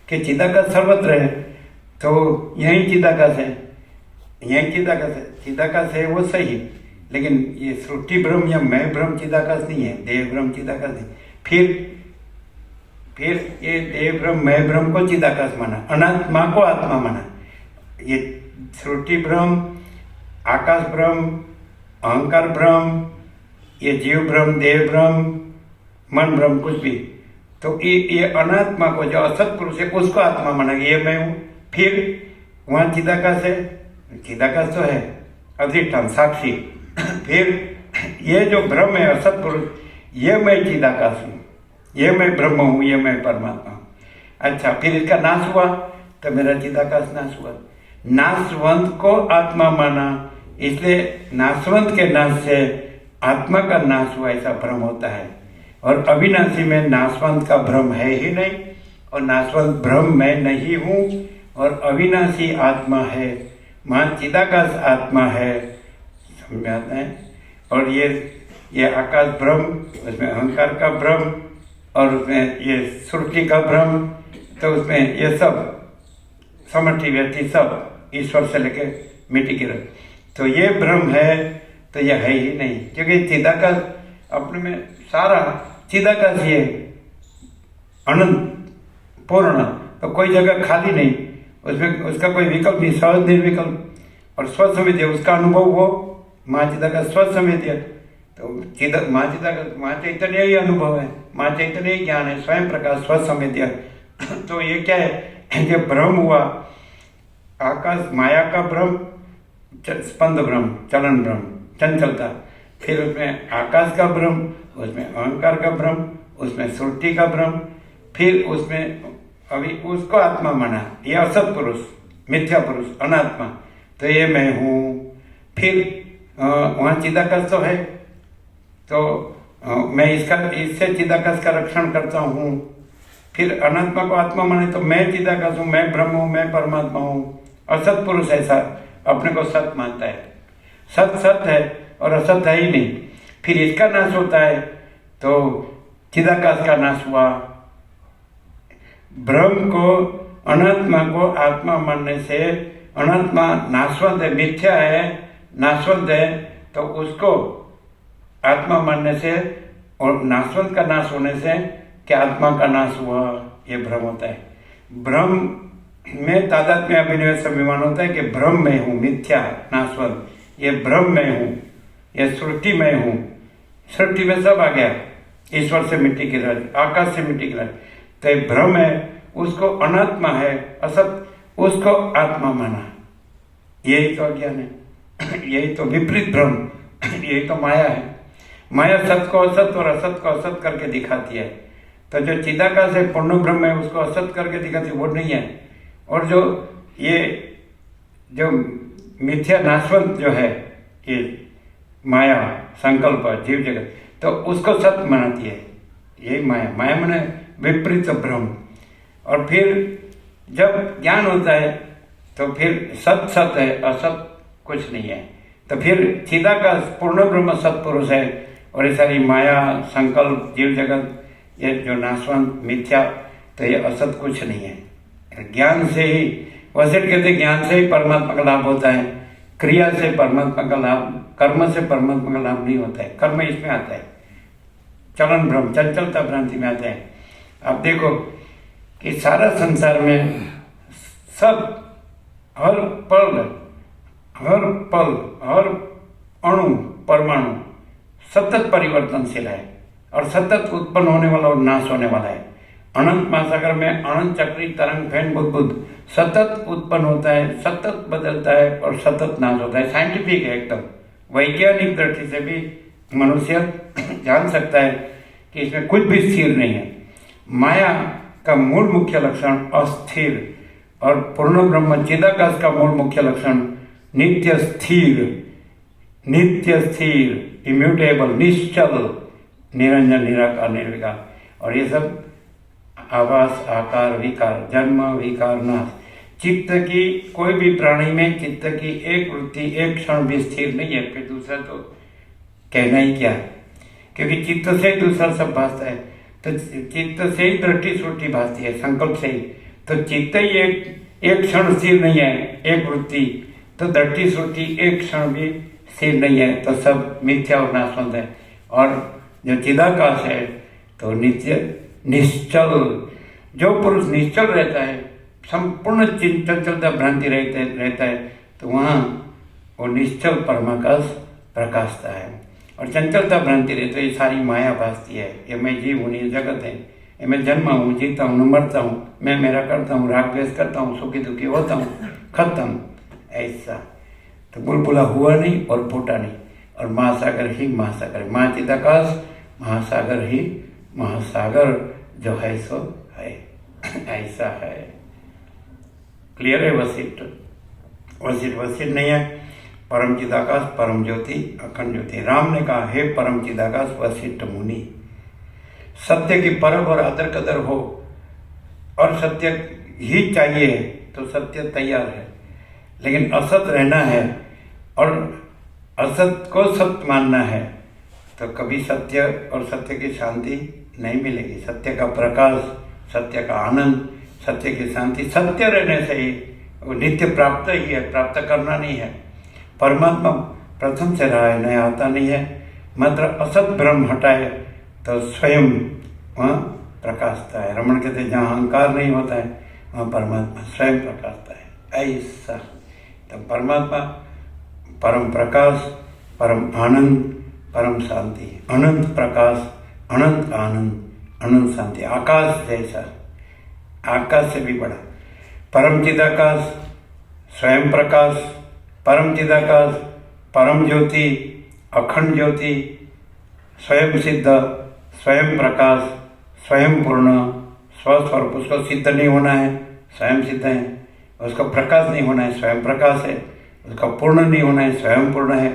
कि चिदाकाश सर्वत्र है, तो यही चिदाकाश है, यही चिदाकाश है वो सही, लेकिन ये श्रुति भ्रम या मैं भ्रम चिदाकाश नहीं है, देह भ्रम चिदाकाश नहीं। फिर ये देह भ्रम मैं भ्रम को चिदाकाश माना, अनात्मा को आत्मा माना। ये श्रुति भ्रम, आकाश भ्रम, अहंकार भ्रम, ये जीव भ्रम, देह भ्रम, मन भ्रम, कुछ भी, तो ये अनात्मा को, जो असत पुरुष है, उसको आत्मा माना, ये मैं हूँ। फिर वहाँ चिदाकाश है, चिदाकाश तो है अधिष्ठान साक्षी। फिर ये जो भ्रम है असत पुरुष, ये मैं चिदाकाश हूँ, ये मैं ब्रह्म हूँ, ये मैं परमात्मा हूँ। अच्छा, फिर इसका नाश हुआ तो मेरा चिदाकाश नाश हुआ। नाशवंत को आत्मा माना, इसलिए नाशवंत के नाश से आत्मा का नाश हुआ, ऐसा भ्रम होता है। और अविनाशी में नाशवंत का भ्रम है ही नहीं, और नाशवंत भ्रम मैं नहीं हूँ, और अविनाशी आत्मा है, वहाँ चिदाकाश आत्मा है, समझ आता है? और ये आकाश भ्रम, उसमें अहंकार का भ्रम, और उसमें ये श्रुति का भ्रम, तो उसमें ये सब समष्टि व्यक्ति सब ईश्वर से लेके मिट्टी गिर, तो ये भ्रम है, तो यह है ही नहीं, क्योंकि चिदाकाश अपने में सारा चिदाकाश ही है, अनंत पूर्ण, तो कोई जगह खाली नहीं, उसमें उसका कोई विकल्प नहीं, सहज निर्विकल्प। और स्वसमित उसका अनुभव हो, महाचिदाकाश स्वसमित, तो माँ चैतन्य ही अनुभव है, माँ चैतन्य ही ज्ञान है, स्वयं प्रकाश स्वसमित। तो ये क्या है, ये भ्रम हुआ, आकाश माया का भ्रम, स्पंद भ्रम, चलन भ्रम, चंचलता। फिर उसमें आकाश का भ्रम, उसमें अहंकार का भ्रम, उसमें श्रुति का भ्रम, फिर उसमें अभी उसको आत्मा माना, ये असत पुरुष, मिथ्या पुरुष, अनात्मा, तो ये मैं हूँ। फिर वहाँ चिदाकाश तो है, तो मैं इससे चिदाकाश का रक्षण करता हूँ। फिर अनात्मा को आत्मा माने, तो मैं चिदाकाश हूँ, मैं ब्रह्म हूँ, मैं परमात्मा हूँ। असत पुरुष ऐसा अपने को सत मानता है, सत है और असत है ही नहीं। फिर इसका नाश होता है तो चिदाकाश का नाश हुआ। ब्रह्म को, अनात्मा को आत्मा मानने से, अनात्मा नाशवंत है, मिथ्या है, नाशवंत है, तो उसको आत्मा मानने से और नाशवंत का नाश होने से क्या आत्मा का नाश हुआ, ये भ्रम होता है। भ्रम में तादात्म्य अभिनय से अभिमान होता है कि भ्रम में हूँ, मिथ्या नाशवंत, ये भ्रम में हूँ, ये श्रुति में हूँ। श्रुति में सब आ गया, ईश्वर से मिट्टी की रज, आकाश से मिट्टी की रज, तो ये भ्रम है, उसको अनात्मा है, असत, उसको आत्मा माना, यही तो अज्ञान है, यही तो विपरीत भ्रम, यही तो माया है। माया सत को असत और असत को असत करके दिखाती है। तो जो चिदाकाश है, पूर्ण ब्रह्म है, उसको असत करके दिखाती है, वो नहीं है। और जो ये जो मिथ्या नाशवंत जो है, ये माया संकल्प जीव जगत, तो उसको सत मनाती है, यही माया। माया माने विपरीत भ्रम। और फिर जब ज्ञान होता है तो फिर सत सत है, असत कुछ नहीं है। तो फिर चिदाकाश पूर्ण ब्रह्म सत्पुरुष है, और ये सारी माया संकल्प जीव जगत ये जो नाशवंत मिथ्या, तो ये असत कुछ नहीं है। ज्ञान से ही, वशिष्ठ कहते ज्ञान से ही परमात्मा का लाभ होता है, क्रिया से परमात्मा का लाभ, कर्म से परमात्मा का लाभ नहीं होता है। कर्म इसमें आता है, चलन भ्रम, चंचलता भ्रांति में आता है। आप देखो कि सारा संसार में सब हर पल हर अणु परमाणु सतत परिवर्तनशील है और सतत उत्पन्न होने वाला और नाश होने वाला है। अनंत महासागर में अनंत चक्री तरंग फैन बुद्ध सतत उत्पन्न होता है, सतत बदलता है और सतत नाश होता है। साइंटिफिक है एकदम, वैज्ञानिक दृष्टि से भी मनुष्य जान सकता है कि इसमें कुछ भी स्थिर नहीं है। माया का मूल मुख्य लक्षण अस्थिर और पूर्ण ब्रह्म चिदाकाश का मूल मुख्य लक्षण नित्य स्थिर, इम्यूटेबल, निश्चल, निरंजन, निराकार, निर्विकार। और ये सब आवास, आकार, विकार, जन्म, विकार, नाश। चित्त की कोई भी प्राणी में चित्त की एक वृत्ति एक क्षण भी स्थिर नहीं है, फिर दूसरा तो कहना ही क्या है, क्योंकि चित्त से ही दूसरा सब भासता है। तो चित्त से ही दृष्टि श्रुति भासती है, संकल्प से ही। तो चित्त ही एक क्षण स्थिर नहीं है, एक वृत्ति, तो दृष्टि श्रुति एक क्षण भी स्थिर नहीं है, तो सब मिथ्या और नाशवंत है। और जो चिदाकाश है तो नित्य निश्चल। जो पुरुष निश्चल रहता है, संपूर्ण चंचलता भ्रांति रहता है, तो वहाँ वो निश्चल परमाकाश प्रकाशता है। और चंचलता भ्रांति रहती है, ये सारी माया भासती है। ये मैं जीव हूँ, ये जगत है, ये मैं जन्मा हूँ, जीता हूँ, मरता हूँ, मैं मेरा करता हूँ, राग द्वेष करता हूँ, सुखी दुखी होता हूँ, खत्म, ऐसा। तो बुलबुला हुआ नहीं और फूटा नहीं, और महासागर ही महासागर है। माँ चिदाकाश, महासागर ही महासागर जो है सो है, ऐसा है। क्लियर है? वशिष्ठ नहीं है, परम चिदाकाश, परम ज्योति, अखंड ज्योति। राम ने कहा, हे परम चिदाकाश वशिष्ठ मुनि, सत्य की परख और आदर कदर हो और सत्य ही चाहिए तो सत्य तैयार है, लेकिन असत रहना है और असत को सत्य मानना है, तो कभी सत्य और सत्य की शांति नहीं मिलेगी। सत्य का प्रकाश, सत्य का आनंद, सत्य की शांति, सत्य रहने से ही वो नित्य प्राप्त ही है, प्राप्त करना नहीं है। परमात्मा प्रथम से रहा है, नया आता नहीं है। मात्र असत भ्रम हटाए तो स्वयं वहाँ प्रकाशता है। रमण कहते हैं, जहाँ अहंकार नहीं होता है वहाँ परमात्मा स्वयं प्रकाशता है, ऐसा। तो परमात्मा परम प्रकाश, परम आनंद, परम शांति, अनंत प्रकाश, अनंत आनंद, अनंत शांति, आकाश जैसा, आकाश से भी बड़ा। परम चिदाकाश, स्वयं प्रकाश, परम चिदाकाश, परम ज्योति, अखंड ज्योति, स्वयं सिद्ध, स्वयं प्रकाश, स्वयं पूर्ण, स्वस्वरूप। उसको सिद्ध नहीं होना है, स्वयं सिद्ध है। उसका प्रकाश नहीं होना है, स्वयं प्रकाश है। उसका पूर्ण नहीं होना है, स्वयं पूर्ण है।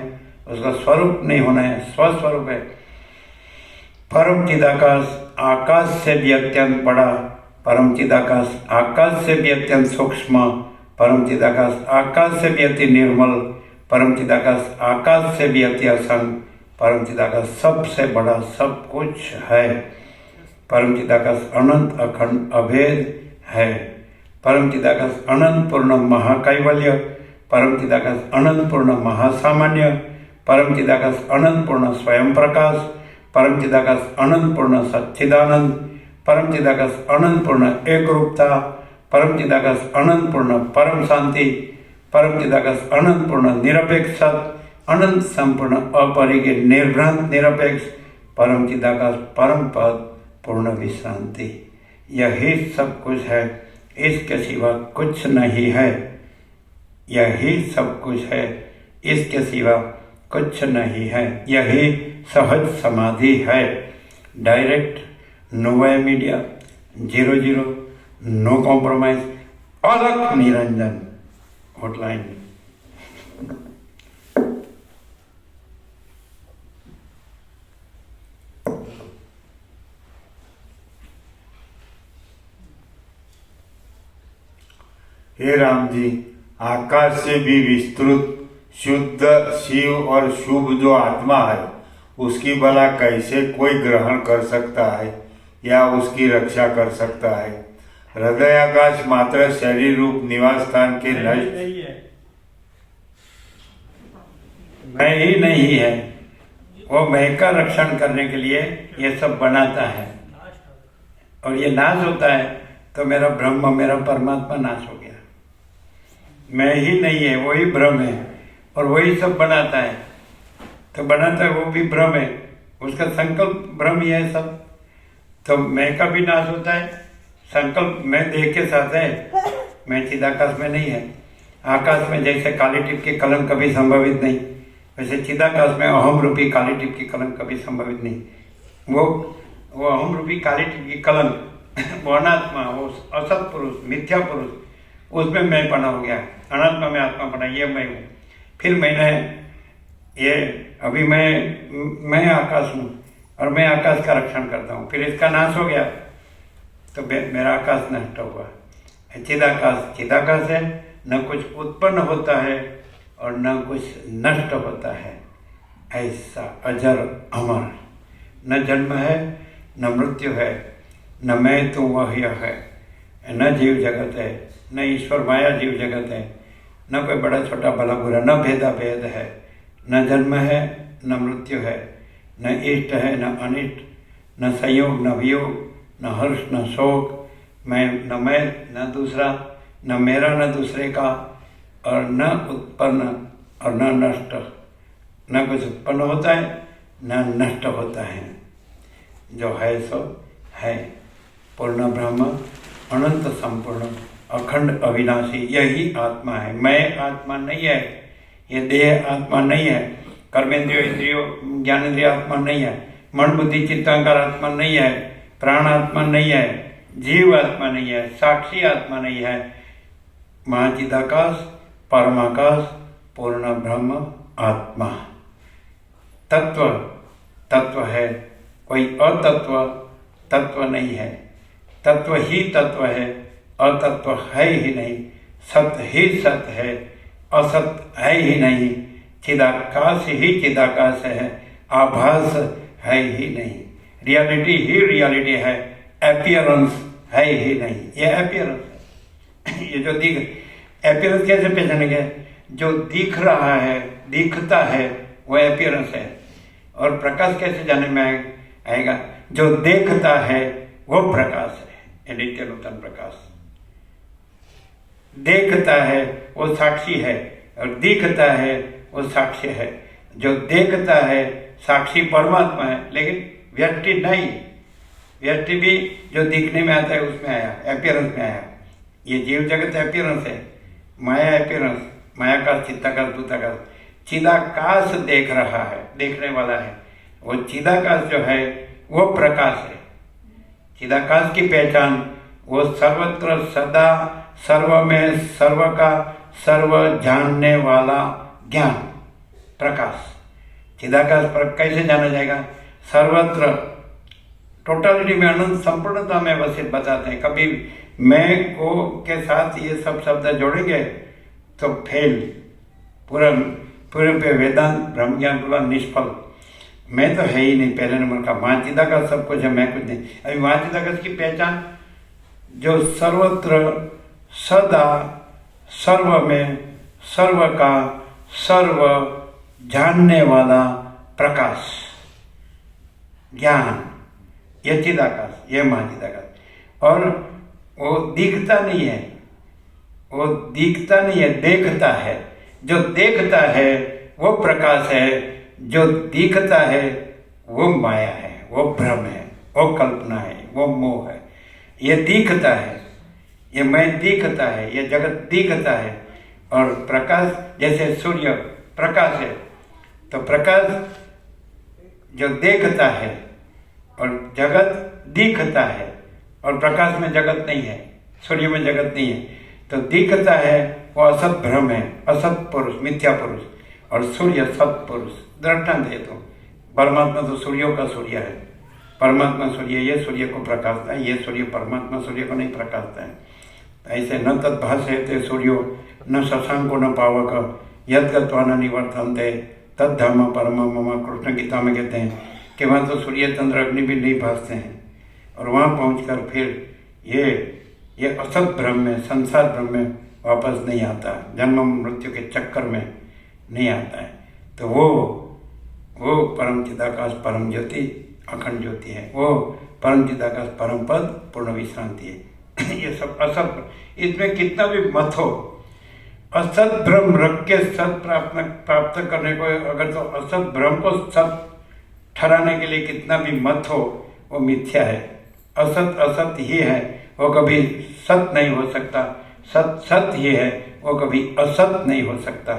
उसका स्वरूप नहीं होना है, स्वस्वरूप है। परम चिदाकाश आकाश से भी अत्यंत बड़ा, परम चिदाकाश आकाश से भी अत्यंत सूक्ष्म, परम चिदाकाश आकाश से भी अति निर्मल, परम चिदाकाश आकाश से भी अति असंग, परम चिदाकाश सबसे बड़ा सब कुछ है। परम चिदाकाश अनंत अखंड अभेद है। परम चिदाकाश अनंत पूर्ण महाकैवल्य, परम चिदाकाश अनंत पूर्ण महासामान्य, परम चिदाकाश अनंत पूर्ण स्वयं प्रकाश, परम चिदाकाश अनंत पूर्ण सच्चिदानंद, परम चिदाकाश अनंत पूर्ण एक रूपता, परम चिदाकाश अनंत पूर्ण परम शांति, परम चिदाकाश अनंत पूर्ण निरपेक्ष सत, अनंत संपूर्ण अपरिज्ञ निर्भ्रांत निरपेक्ष, परम चिदाकाश परम पद पूर्ण विश्रांति। यही सब कुछ है, इसके सिवा कुछ नहीं है। यही सब कुछ है, इसके सिवा कुछ नहीं है। यही सहज समाधि है। डायरेक्ट, नो वाय मीडिया, 00, नो कॉम्प्रोमाइज, अलग निरंजन हॉटलाइन। हे राम जी, आकाश से भी विस्तृत शुद्ध शिव और शुभ जो आत्मा है, उसकी भला कैसे कोई ग्रहण कर सकता है? या उसकी रक्षा कर सकता है। हृदयाकाश मात्र शरीर रूप निवास स्थान के नष्ट नहीं है। मैं ही नहीं है, वो मैं का रक्षण करने के लिए ये सब बनाता है, और ये नाश होता है तो मेरा ब्रह्म, मेरा परमात्मा नाश हो गया। मैं ही नहीं है, वही ब्रह्म है, और वही सब बनाता है। तो बनाता है वो भी ब्रह्म है, उसका संकल्प ब्रह्म ही है सब। तो मैं का भी नाश होता है, संकल्प मैं देह के साथ है, मैं चिदाकाश में नहीं है। आकाश में जैसे काली टिप की कलम कभी संभवित नहीं, वैसे चिदाकाश में अहम रूपी काली टिप की कलम कभी संभवित नहीं। वो अहम रूपी काली टिप की कलम वो अनात्मा, वो असत पुरुष, मिथ्या पुरुष, उसमें मैं पना हो गया। अनात्मा में आत्मा पना, ये मैं हूँ। फिर मैंने ये अभी मैं आकाश हूँ और मैं आकाश का रक्षण करता हूँ। फिर इसका नाश हो गया तो मेरा आकाश नष्ट हुआ। चिदाकाश है, न कुछ उत्पन्न होता है और न कुछ नष्ट होता है। ऐसा अजर अमर, न जन्म है न मृत्यु है, न मैं तू वह यह है, न जीव जगत है, न ईश्वर माया जीव जगत है, न कोई बड़ा छोटा भला बुरा, न भेदा भेद है, न जन्म है न मृत्यु है, न इष्ट है न अनिष्ट, न संयोग न वियोग, न हर्ष न शोक, मैं न दूसरा, न मेरा न दूसरे का, और न उत्पन्न और न नष्ट। न कुछ उत्पन्न होता है न नष्ट होता है, जो है सो है। पूर्ण ब्रह्म, अनंत संपूर्ण, अखंड अविनाशी, यही आत्मा है। मैं आत्मा नहीं है, ये देह आत्मा नहीं है, कर्मेंद्रियों इंद्रियों ज्ञानेंद्रिय आत्मा नहीं है, मन बुद्धि चित्तांकार आत्मा नहीं है, प्राण आत्मा नहीं है, जीव आत्मा नहीं है, साक्षी आत्मा नहीं है। महाचिदाकाश, परमाकाश, पूर्ण ब्रह्म आत्मा तत्व है, कोई अतत्व तत्व नहीं है। तत्व ही तत्व है, अतत्व है ही नहीं। सत्य ही सत्य है, असत है ही नहीं। चिदाकाश ही चिदाकाश है, आभास है ही नहीं। रियलिटी ही रियलिटी है, एपियरेंस है ही नहीं। ये एपियरेंस है, ये जो एपियरेंस कैसे पहचानेंगे? जो दिख रहा है, दिखता है, वो एपियरेंस है। और प्रकाश कैसे जाने में आएगा? जो देखता है वो प्रकाश है, नित्य नूतन प्रकाश। देखता है वो साक्षी है, और दिखता है वो साक्ष्य है। जो देखता है साक्षी परमात्मा है, लेकिन व्यक्ति नहीं। व्यक्ति भी जो दिखने में आता है उसमें आया, एपियरेंस में आया। ये जीव जगत एपियरेंस है, माया एपियरेंस, मायाकाश, चित्ताकाश, भूताकाश। चिदाकाश देख रहा है, देखने वाला है। वो चिदाकाश जो है वो प्रकाश है। चिदाकाश की पहचान वो सर्वत्र सदा सर्व में सर्व का सर्व जानने वाला ज्ञान, प्रकाश। चिदाकाश पर कैसे जाना जाएगा? सर्वत्र टोटलिटी में, अनंत संपूर्णता में वसित बताते हैं। कभी मैं को के साथ ये सब शब्द जोड़ेंगे तो फेल, पूरे पे वेदांत ब्रह्म ज्ञान पूरा निष्फल। मैं तो है ही नहीं, पहले नंबर का। मां चिदाकाश सब कुछ है, मैं कुछ नहीं। अभी मां चिदाकाश की पहचान जो सर्वत्र सदा सर्व में सर्व का सर्व जानने वाला प्रकाश, ज्ञान, ये चिदाकाश, ये महाचिदाकाश। और वो दिखता नहीं है, वो दिखता नहीं है, देखता है। जो देखता है वो प्रकाश है, जो दिखता है वो माया है, वो भ्रम है, वो कल्पना है, वो मोह है। ये दिखता है, ये मैं दिखता है, ये जगत दिखता है। और प्रकाश जैसे सूर्य प्रकाश है, तो प्रकाश जो देखता है और जगत दिखता है, और प्रकाश में जगत नहीं है, सूर्य में जगत नहीं है। तो दिखता है वो असत भ्रम है, असत पुरुष, मिथ्या पुरुष, और सूर्य सत पुरुष। दृष्टांत है तो परमात्मा तो सूर्यों का सूर्य है। परमात्मा सूर्य, ये सूर्य को प्रकाशता है, ये सूर्य परमात्मा सूर्य को नहीं प्रकाशता है। ऐसे न तद्भासयते सूर्यो न शशांको न पावक यद्गत्वा न निवर्तन्ते तद्धाम परम मम। कृष्ण गीता में कहते हैं कि वहाँ तो सूर्य चंद्र अग्नि भी नहीं भासते हैं, और वहाँ पहुंचकर फिर ये असत भ्रम में, संसार भ्रम में वापस नहीं आता, जन्म मृत्यु के चक्कर में नहीं आता है। तो वो परम चिदाकाश परम ज्योति अखंड ज्योति है, वो परम चिदाकाश परम पद पूर्ण विश्रांति है। ये सब असत, इसमें कितना भी मत हो, असत भ्रम रख के सत प्राप्त करने को, अगर तो असत भ्रम को सत ठहराने के लिए कितना भी मत हो, वो मिथ्या है। असत असत ही है, वो कभी सत नहीं हो सकता। सत सत ही है, वो कभी असत नहीं हो सकता।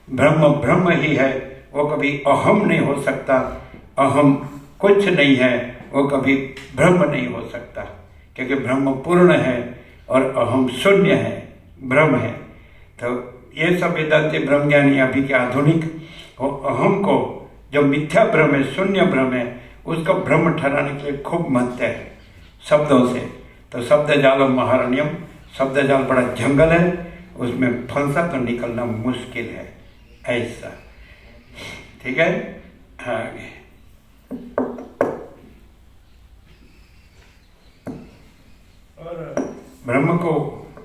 ब्रह्म ब्रह्म ही है, वो कभी अहम नहीं हो सकता। अहम कुछ नहीं है, वो कभी ब्रह्म नहीं हो सकता, क्योंकि ब्रह्म पूर्ण है और अहम शून्य है, ब्रह्म है। तो ये सब वेदांती ब्रह्म ज्ञानी अभी के आधुनिक वो अहम को, जो मिथ्या ब्रह्म है, शून्य ब्रह्म है, उसको ब्रह्म ठहराने के लिए खूब मानते हैं शब्दों से। तो शब्द जाल महारण्यम, शब्द जाल बड़ा जंगल है, उसमें फंसा तो निकलना मुश्किल है, ऐसा। ठीक है, आगे और ब्रह्म को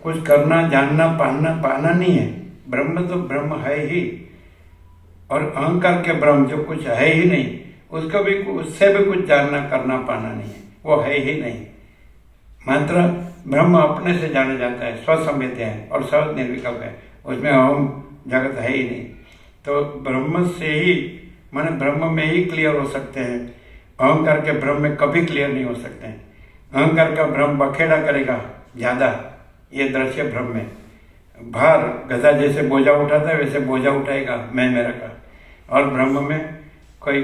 कुछ करना, जानना, पाना नहीं है। ब्रह्म तो ब्रह्म है ही, और अहंकार के ब्रह्म जो कुछ है ही नहीं, उसका भी, उससे भी कुछ जानना, करना, पाना नहीं है, वो है ही नहीं। मात्र ब्रह्म अपने से जाना जाता है, स्वसंवेद्य है और सहज निर्विकल्प है, उसमें अहम जगत है ही नहीं। तो ब्रह्म से ही, माने ब्रह्म में ही क्लियर हो सकते हैं, अहंकार के ब्रह्म में कभी क्लियर नहीं हो सकते हैं। अहंकार का ब्रह्म बखेड़ा करेगा ज़्यादा, ये दृश्य भ्रम में। भार गधा जैसे बोझा उठाता है, वैसे बोझा उठाएगा मैं मेरा का, और ब्रह्म में कोई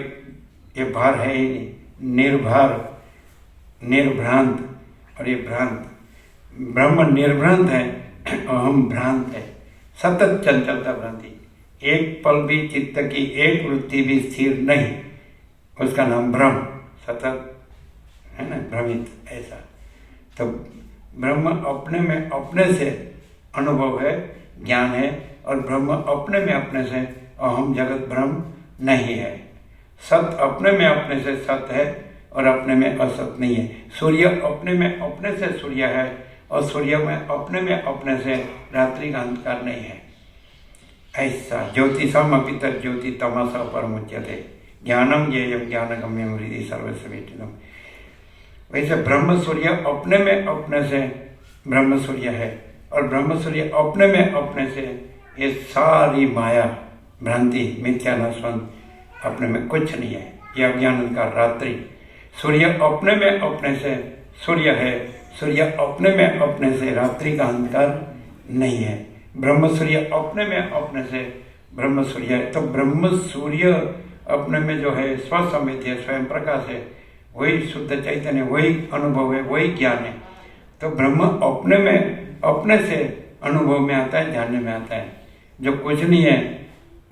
ये भार है ही नहीं, निर्भार, निर्भ्रांत, और ये भ्रांत। ब्रह्म निर्भ्रांत है, अहम भ्रांत है, सतत चंचलता भ्रांति, एक पल भी चित्त की एक वृत्ति भी स्थिर नहीं, उसका नाम भ्रम, सतत है ना, भ्रमित, ऐसा। तो ब्रह्म अपने में अपने से अनुभव है, ज्ञान है, और ब्रह्म अपने में अपने से अहम जगत भ्रम नहीं है। सत अपने में अपने से सत है और अपने में असत नहीं है। सूर्य अपने में अपने से सूर्य है और सूर्य में अपने से रात्रि का अंधकार नहीं है, ऐसा। ज्योतिषम अपि तत् ज्योति तमसा परमुच्यते ज्ञानम ज्ञेयम ज्ञानगम्यम हृदि सर्वस्वेष्टितम्। वैसे ब्रह्म सूर्य अपने में अपने से ब्रह्म सूर्य है, और ब्रह्म सूर्य अपने में अपने से ये सारी माया, भ्रांति, मिथ्या, नस्वंत अपने में कुछ नहीं है, ये अज्ञान का रात्रि। सूर्य अपने में अपने से सूर्य है, सूर्य अपने में अपने से रात्रि का अंधकार नहीं है। ब्रह्म सूर्य अपने में अपने से ब्रह्म सूर्य है। तो ब्रह्म सूर्य अपने में जो है स्वसंवेद्य स्वयं प्रकाश है, वही शुद्ध चैतन्य, वही अनुभव है, वही ज्ञान है। तो ब्रह्म अपने में अपने से अनुभव में आता है, जानने में आता है। जो कुछ नहीं है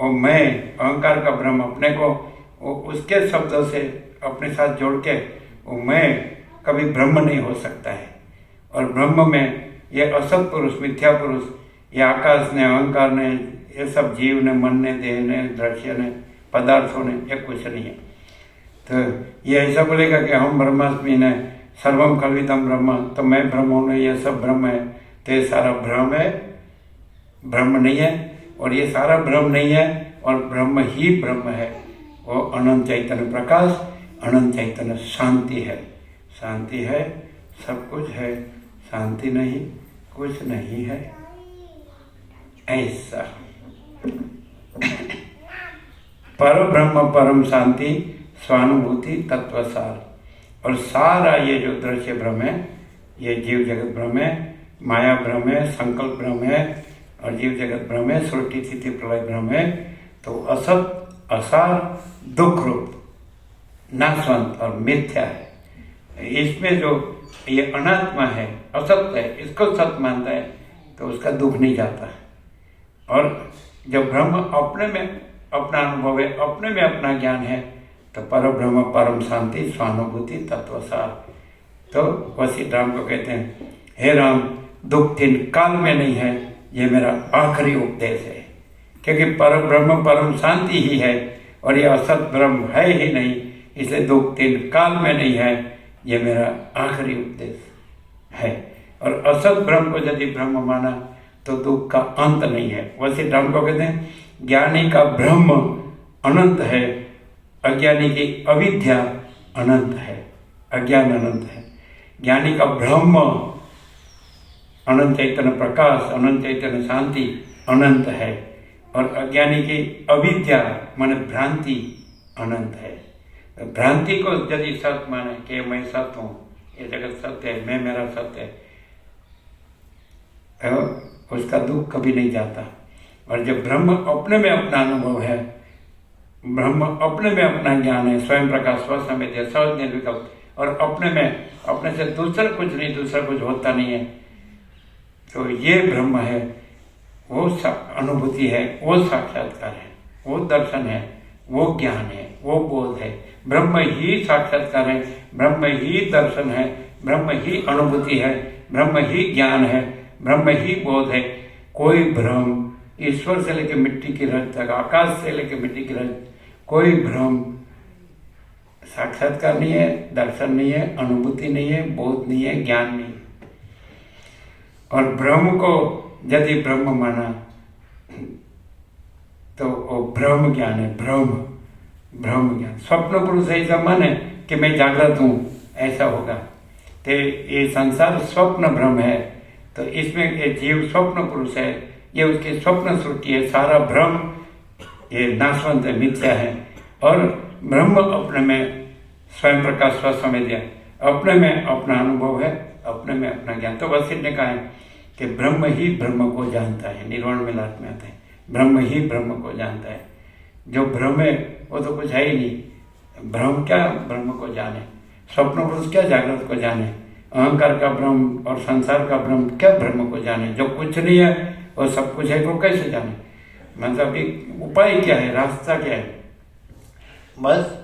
वो मैं, अहंकार का ब्रह्म अपने को वो उसके शब्दों से अपने साथ जोड़ के वो मैं कभी ब्रह्म नहीं हो सकता है। और ब्रह्म में ये असत पुरुष, मिथ्या पुरुष, ये आकाश ने, अहंकार ने, ये सब जीव ने, मन ने, देह ने, दृश्य ने, पदार्थों ने, ये कुछ नहीं है। तो ये ऐसा बोलेगा कि हम ब्रह्मास्मि ने सर्वम कल्विदम ब्रह्म, तो मैं ब्रह्म हूँ, ये सब ब्रह्म है, तो ये सारा भ्रम है, ब्रह्म नहीं है। और ये सारा ब्रह्म नहीं है, और ब्रह्म ही ब्रह्म है। वो अनंत चैतन्य प्रकाश, अनंत चैतन्य शांति है। शांति है, सब कुछ है, शांति नहीं, कुछ नहीं है, ऐसा। पर ब्रह्म परम शांति स्वानुभूति तत्वसार। और सारा ये जो दृश्य भ्रम है, ये जीव जगत भ्रम है, माया भ्रम है, संकल्प भ्रम है, और जीव जगत भ्रम है, सृष्टि स्थिति प्रलय भ्रम है। तो असत, असार, दुख रूप, नाशवंत और मिथ्या है। इसमें जो ये अनात्मा है, असत्य है, इसको सत्य मानता है तो उसका दुख नहीं जाता। और जब ब्रह्म अपने में अपना अनुभव है, अपने में अपना ज्ञान है, तो पर ब्रह्म परम शांति स्वानुभूति तत्वसार। तो वशिष्ठ राम को कहते हैं, हे राम, दुख 3 काल में नहीं है, ये मेरा आखिरी उपदेश है। क्योंकि पर ब्रह्म परम शांति ही है, और ये असत ब्रह्म है ही नहीं, इसलिए दुख 3 काल में नहीं है, ये मेरा आखिरी उपदेश है। और असत ब्रह्म को यदि ब्रह्म माना तो दुख का अंत नहीं है। वैसे ब्रह्म को कहते हैं ज्ञानी का ब्रह्म अनंत है, अज्ञानी की अविद्या अनंत है, अज्ञान अनंत है। ज्ञानी का ब्रह्म अनंत चैतन्य प्रकाश, अनंत चैतन्य शांति अनंत है, और अज्ञानी की अविद्या माने भ्रांति अनंत है। तो भ्रांति को यदि सत्य माने कि मैं सत्य हूँ, ये जगत सत्य है, मैं मेरा सत्य है, तो उसका दुख कभी नहीं जाता। और जब ब्रह्म अपने में अपना अनुभव है, ब्रह्म अपने में अपना ज्ञान है, स्वयं प्रकाश, स्वसंवेद्य, सहज निर्विकल्प, और अपने में अपने से दूसरा कुछ नहीं, दूसरा कुछ होता नहीं है, तो ये ब्रह्म है, वो अनुभूति है, वो साक्षात्कार है, वो दर्शन है, वो ज्ञान है, वो बोध है। ब्रह्म ही साक्षात्कार है, ब्रह्म ही दर्शन है, ब्रह्म ही अनुभूति है, ब्रह्म ही ज्ञान है, ब्रह्म ही बोध है। कोई भ्रम, ईश्वर से लेकर मिट्टी की रज तक, आकाश से लेकर मिट्टी की रज, कोई भ्रम साक्षात्कार नहीं है, दर्शन नहीं है, अनुभूति नहीं है, बोध नहीं है, ज्ञान नहीं है। और ब्रह्म को यदि ब्रह्म माना तो वो ब्रह्म ज्ञान है, ब्रह्म ज्ञान। स्वप्न पुरुष ऐसा माने कि मैं जागृत हूँ, ऐसा होगा तो ये संसार स्वप्न ब्रह्म है, तो इसमें ये जीव स्वप्न पुरुष है, ये उसकी स्वप्न सृष्टि है, सारा भ्रम ये नाशवंत है, मिथ्या है। और ब्रह्म अपने में स्वयं प्रकाश, स्वसंवेद्य, अपने में अपना अनुभव है, अपने में अपना ज्ञान। तो वशिष्ठ ने कहा है कि ब्रह्म ही ब्रह्म को जानता है, निर्वाण में लाट में आता है, ब्रह्म ही ब्रह्म को जानता है। जो ब्रह्म है वो तो कुछ है ही नहीं, ब्रह्म क्या ब्रह्म को जाने, स्वप्न पुरुष क्या जागृत को जाने, अहंकार का ब्रह्म और संसार का ब्रह्म क्या ब्रह्म को जाने। जो कुछ नहीं है और सब कुछ है, वो कैसे जाने? मतलब कि उपाय क्या है, रास्ता क्या है? बस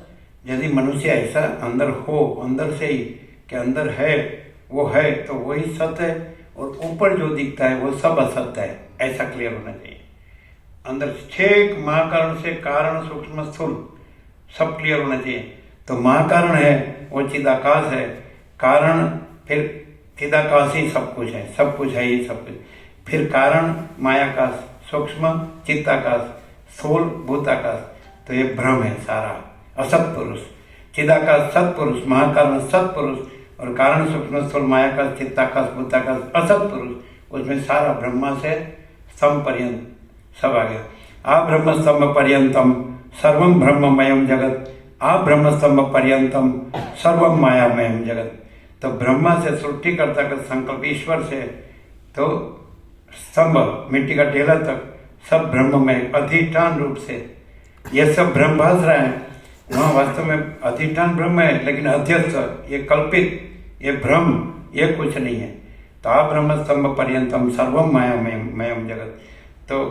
यदि मनुष्य ऐसा अंदर हो, अंदर से ही कि अंदर है वो है, तो वही सत्य है, और ऊपर जो दिखता है वो सब असत्य है, ऐसा क्लियर होना चाहिए। अंदर छेक महाकारण से कारण सूक्ष्म स्थूल सब क्लियर होना चाहिए। तो महाकारण है वो चिदाकाश है, कारण फिर चिदाकाश ही सब कुछ है, सब कुछ है ही सब कुछ। फिर कारण मायाकाश, सूक्ष्म चित्ताकाश, स्थूल भूताकाश, तो ये भ्रम है सारा, असत पुरुष। चिदाकाश सत्पुरुष, महाकारण सत्पुरुष, और कारण सूक्ष्म स्थूल मायाकाश चित्ताकाश भूताकाश असत पुरुष, उसमें सारा ब्रह्मा से स्तंभ पर्यंत सब आ गया। आ ब्रह्म स्तंभ पर्यंतम सर्वम ब्रह्ममयम जगत, आ ब्रह्म स्तंभ पर्यंतम सर्वम मायामयम जगत। तो ब्रह्मा से सृष्टिकर्ता का संकल्प, ईश्वर से तो स्तंभ मिट्टी का ढेला तक सब ब्रह्ममय अधिष्ठान रूप से, ये सब ब्रह्म भास रहा है। वहाँ वास्तव में अधिष्ठान ब्रह्म है, लेकिन अध्यस्त ये कल्पित, ये भ्रम, ये कुछ नहीं है। तो आ ब्रह्म स्तंभ पर्यंतम सर्वम मायामयम जगत। तो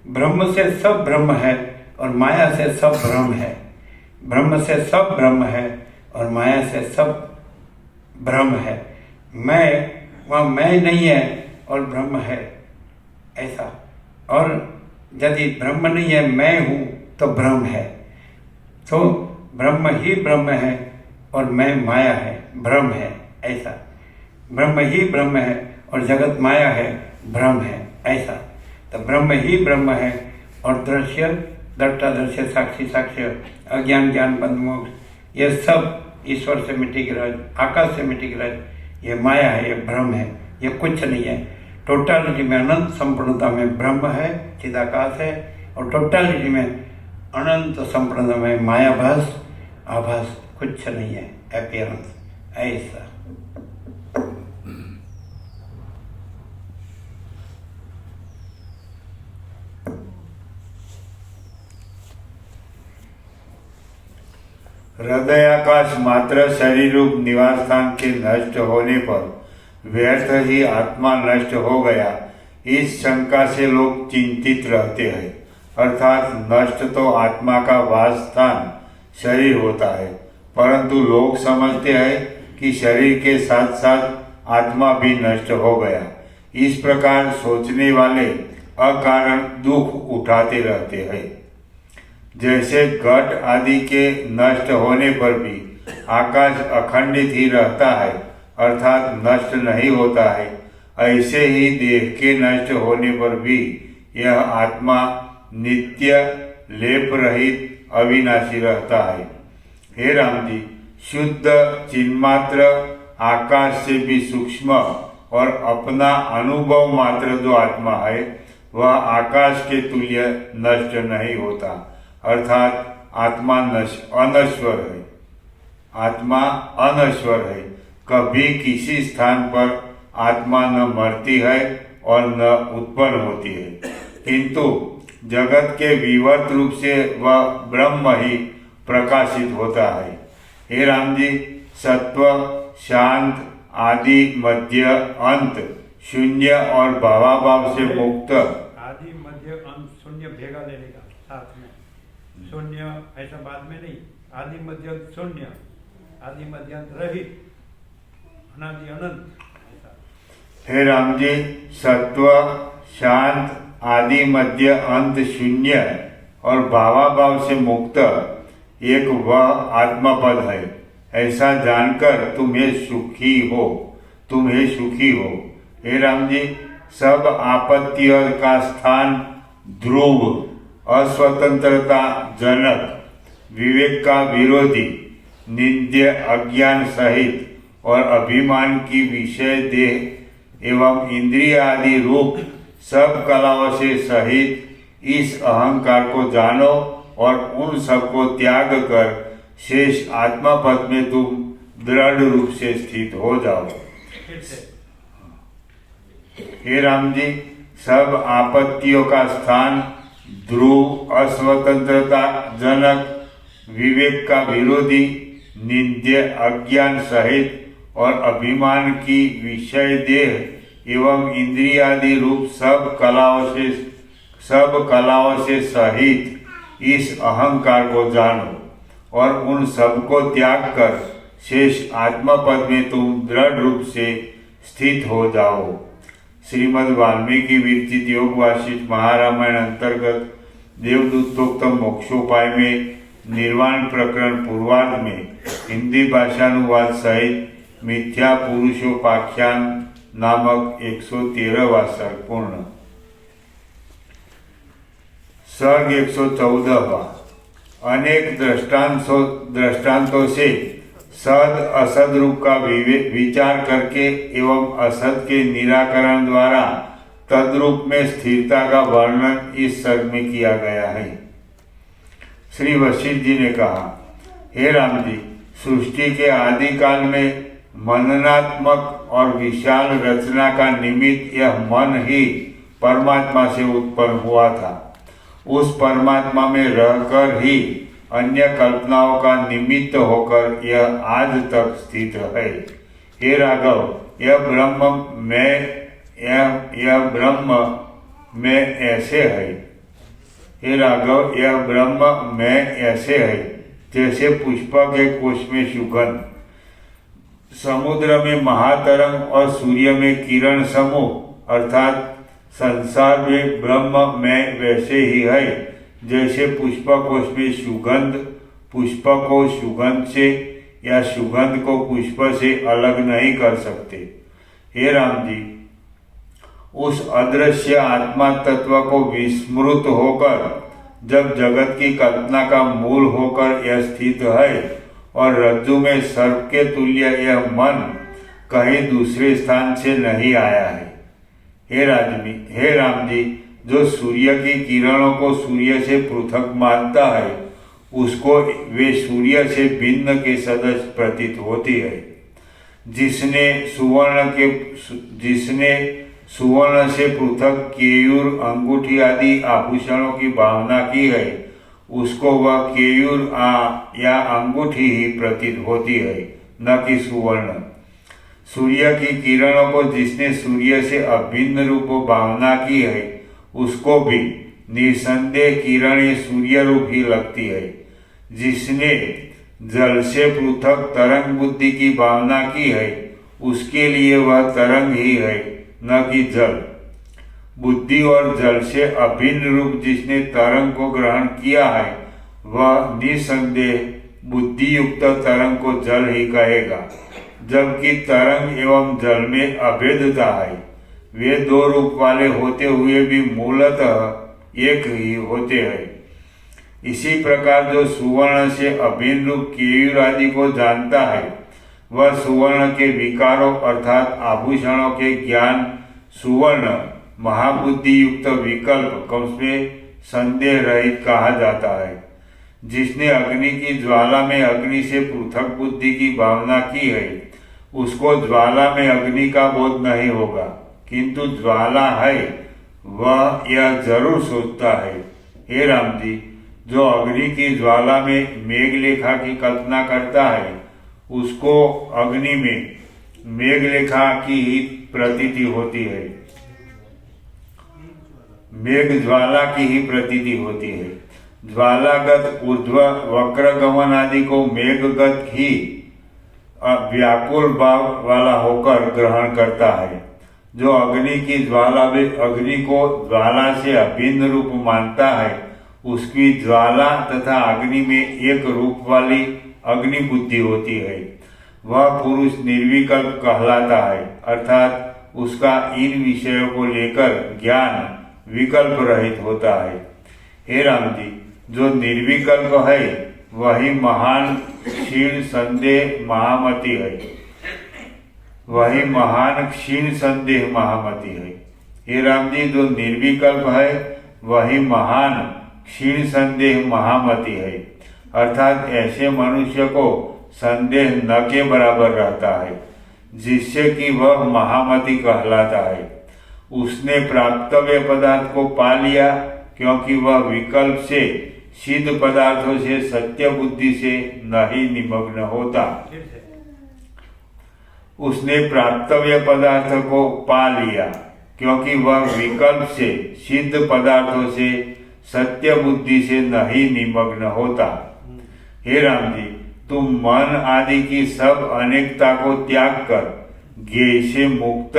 ब्रह्म से सब ब्रह्म है और माया से सब भ्रम है, ब्रह्म से सब ब्रह्म है और माया से सब भ्रम है। मैं वहाँ मैं नहीं है और ब्रह्म है, ऐसा। और यदि ब्रह्म नहीं है, मैं हूँ, तो भ्रम है। तो ब्रह्म ही ब्रह्म है और मैं माया है, भ्रम है, ऐसा। ब्रह्म ही ब्रह्म है और जगत माया है, भ्रम है, ऐसा। तो ब्रह्म ही ब्रह्म है और दृश्य दृष्टा दृश्य, साक्षी साक्ष्य, अज्ञान ज्ञान बंध मोक्ष, ये सब ईश्वर से मिट्टी की रज, आकाश से मिट्टी की रज, ये माया है, ये भ्रम है, ये कुछ नहीं है। टोटालिटी में अनंत संपूर्णता में ब्रह्म है, चिदाकाश है, और टोटालिटी में अनंत संपूर्णता में मायाभास, आभास कुछ नहीं है, अपीयरेंस, ऐसा। हृदयाकाश मात्र शरीर रूप निवास स्थान के नष्ट होने पर व्यर्थ ही आत्मा नष्ट हो गया, इस शंका से लोग चिंतित रहते हैं। अर्थात नष्ट तो आत्मा का वास स्थान शरीर होता है, परंतु लोग समझते हैं कि शरीर के साथ साथ आत्मा भी नष्ट हो गया। इस प्रकार सोचने वाले अकारण दुख उठाते रहते हैं। जैसे घट आदि के नष्ट होने पर भी आकाश अखंडित ही रहता है अर्थात नष्ट नहीं होता है, ऐसे ही देह के नष्ट होने पर भी यह आत्मा नित्य लेप रहित अविनाशी रहता है। हे राम जी, शुद्ध चिन्मात्र आकाश से भी सूक्ष्म और अपना अनुभव मात्र जो आत्मा है वह आकाश के तुल्य नष्ट नहीं होता, अर्थात आत्मा अनश्वर है। आत्मा अनश्वर है, कभी किसी स्थान पर आत्मा न मरती है और न उत्पन्न होती है, किंतु जगत के विवर्त रूप से वह ब्रह्म ही प्रकाशित होता है। हे राम जी, सत्व, शांत, आदि, मध्य, अंत, शून्य और भावाभाव से मुक्त। आदि मध्य अंत शून्य भेगा लेने का साथ में, शून्य ऐसा बाद में नहीं, आदि मध्य अंत शून्य, आदि मध्य अंत रहित, अनादि अनंत ऐसा। हे राम जी, सत्व, शांत, आदि मध्य अंत शून्य और भावाभाव से मुक्त एक वह आत्मपद है, ऐसा जानकर तुम्हें सुखी हो। हे राम जी, सब आपत्तियों का स्थान ध्रुव, अस्वतंत्रता जनक, विवेक का विरोधी, निंद्य अज्ञान सहित और अभिमान की विषय देह एवं इंद्रिय आदि रूप सब कलाओं से सहित इस अहंकार को जानो और उन सब को त्याग कर शेष आत्मा पद में तुम दृढ़ रूप से स्थित हो जाओ। हे राम जी, सब आपत्तियों का स्थान ध्रुव, अस्वतंत्रता जनक, विवेक का विरोधी, निंद्य अज्ञान सहित और अभिमान की विषय देह एवं इंद्रियादि रूप सब कलाओं से सहित इस अहंकार को जानो और उन सब को त्याग कर शेष आत्मा पद में तुम दृढ़ रूप से स्थित हो जाओ। श्रीमद् वाल्मीकि विरचित योग वासिष्ठ महारामायण अंतर्गत देवदूतोक्तम मोक्षोपाय में निर्वाण प्रकरण पूर्वार्ध में हिंदी भाषानुवाद सहित मिथ्या पुरुषोपाख्यान नामक 113वां सर्ग पूर्ण। सर्ग 114वां। अनेक दृष्टांतों से सद असद रूप का विचार करके एवं असद के निराकरण द्वारा तद्रूप में स्थिरता का वर्णन इस सर्ग में किया गया है। श्री वशिष्ठ जी ने कहा, हे राम जी, सृष्टि के आदि काल में मननात्मक और विशाल रचना का निमित्त यह मन ही परमात्मा से उत्पन्न हुआ था। उस परमात्मा में रहकर ही अन्य कल्पनाओं का निमित्त होकर यह आज तक स्थित है। हे राघव, यह ब्रह्म में ऐसे है। हे राघव, यह ब्रह्म में ऐसे है जैसे पुष्पक के कोश में सुगंध, समुद्र में महातरंग और सूर्य में किरण समूह, अर्थात संसार में ब्रह्म में वैसे ही है जैसे पुष्पकोश में सुगंध पुष्प को सुगंध से या सुगंध को पुष्प से अलग नहीं कर सकते। हे राम जी, उस अदृश्य आत्मा तत्व को विस्मृत होकर जब जगत की कल्पना का मूल होकर यह स्थित है और रज्जु में सर्प के तुल्य यह मन कहीं दूसरे स्थान से नहीं आया है। हे राम जी, जो सूर्य की किरणों को सूर्य से पृथक मानता है उसको वे सूर्य से भिन्न के सदृश प्रतीत होती है। जिसने सुवर्ण से पृथक केयूर, अंगूठी आदि आभूषणों की भावना की है उसको वह केयूर या अंगूठी ही प्रतीत होती है, न कि सुवर्ण। सूर्य की किरणों को जिसने सूर्य से अभिन्न रूप भावना की है उसको भी निसंदेह किरणें सूर्य रूप ही लगती है। जिसने जल से पृथक तरंग बुद्धि की भावना की है उसके लिए वह तरंग ही है, न कि जल। बुद्धि और जल से अभिन्न रूप जिसने तरंग को ग्रहण किया है वह निसंदेह बुद्धि युक्त तरंग को जल ही कहेगा, जबकि तरंग एवं जल में अभेदता है। वे दो रूप वाले होते हुए भी मूलतः एक ही होते हैं। इसी प्रकार जो सुवर्ण से अभिन्न रूप केयूर आदि को जानता है, वह सुवर्ण के विकारों अर्थात आभूषणों के ज्ञान सुवर्ण महाबुद्धि युक्त विकल्प में संदेह रहित कहा जाता है। जिसने अग्नि की ज्वाला में अग्नि से पृथक बुद्धि की भावना की है, उसको ज्वाला में अग्नि का बोध नहीं होगा, किंतु ज्वाला है वह यह जरूर सोचता है। हे राम जी, जो अग्नि की ज्वाला में मेघलेखा की कल्पना करता है, उसको अग्नि में मेघलेखा की ही प्रतीति होती है, मेघ ज्वाला की ही प्रतीति होती है। ज्वालागत ऊर्ध्व वक्रगमन आदि को मेघगत ही व्याकुल भाव वाला होकर ग्रहण करता है। जो अग्नि की ज्वाला में अग्नि को ज्वाला से अभिन्न रूप मानता है, उसकी ज्वाला तथा अग्नि में एक रूप वाली अग्नि बुद्धि होती है। वह पुरुष निर्विकल्प कहलाता है, अर्थात उसका इन विषयों को लेकर ज्ञान विकल्प रहित होता है। हे राम जी, जो निर्विकल्प है वही महान क्षीण संदेह महामति है, वही महान क्षीण संदेह महामति है। हे राम जी, जो निर्विकल्प है वही महान क्षीण संदेह महामति है, अर्थात ऐसे मनुष्य को संदेह न के बराबर रहता है, जिससे कि वह महामति कहलाता है। उसने प्राप्तव्य पदार्थ को पा लिया, क्योंकि वह विकल्प से सिद्ध पदार्थों से सत्य बुद्धि से नहीं निमग्न होता। उसने प्राप्तव्य पदार्थ को पा लिया, क्योंकि वह विकल्प से सिद्ध पदार्थों से सत्य बुद्धि से नहीं निमग्न होता। हे राम जी, तुम मन आदि की सब अनेकता को त्याग कर ज्ञेय से मुक्त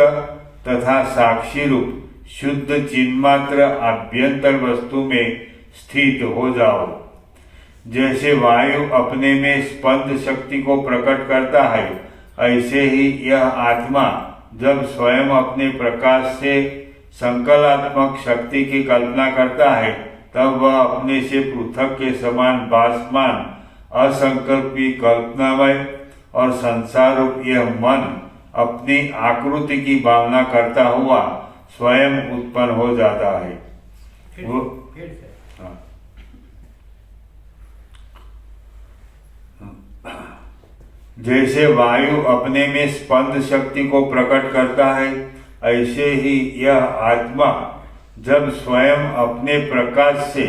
तथा साक्षी रूप शुद्ध चिन्मात्र आभ्यंतर वस्तु में स्थित हो जाओ। जैसे वायु अपने में स्पंद शक्ति को प्रकट करता है, ऐसे ही यह आत्मा जब स्वयं अपने प्रकाश से संकलात्मक शक्ति की कल्पना करता है, तब वह अपने से पृथक के समान भासमान असंकल्पी कल्पनामय और संसार रूप यह मन अपनी आकृति की भावना करता हुआ स्वयं उत्पन्न हो जाता है। वो जैसे वायु अपने में स्पंद शक्ति को प्रकट करता है, ऐसे ही यह आत्मा जब स्वयं अपने प्रकाश से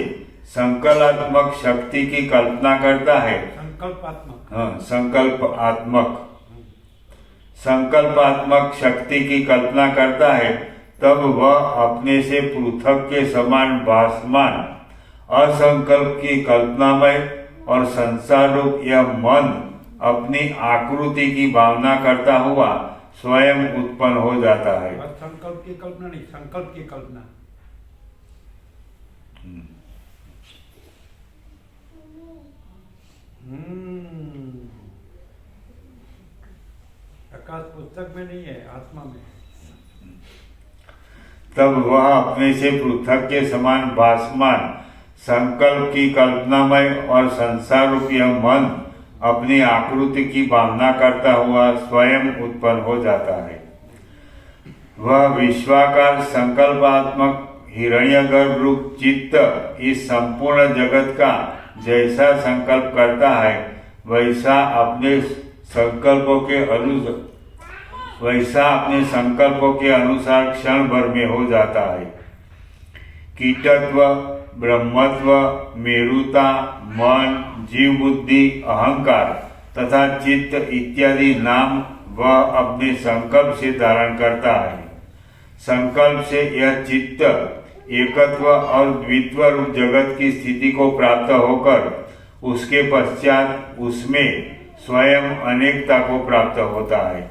संकल्पात्मक शक्ति की कल्पना करता है, संकल्पात्मक शक्ति की कल्पना करता है, तब वह अपने से पृथक के समान भासमान असंकल्प की कल्पनामय और संसार रूप यह मन अपनी आकृति की भावना करता हुआ स्वयं उत्पन्न हो जाता है। संकल्प की कल्पना नहीं, संकल्प की कल्पना। प्रकाश पुस्तक में नहीं है, आत्मा में। तब वह अपने से पृथक के समान भासमान संकल्प की कल्पनामय और संसार रूप यह मन अपनी आकृति की भावना करता हुआ स्वयं उत्पन्न हो जाता है। वह विश्वाकार संकल्पात्मक हिरण्यगर्भ रूप चित्त इस संपूर्ण जगत का जैसा संकल्प करता है, वैसा अपने संकल्पों के अनुसार क्षण भर में हो जाता है। कीटत्व, ब्रह्मत्व, मेरुता, मन, जीव बुद्धि, अहंकार तथा चित्त इत्यादि नाम वह अपने संकल्प से धारण करता है। संकल्प से यह चित्त एकत्व और द्वित्व रूप जगत की स्थिति को प्राप्त होकर उसके पश्चात उसमें स्वयं अनेकता को प्राप्त होता है।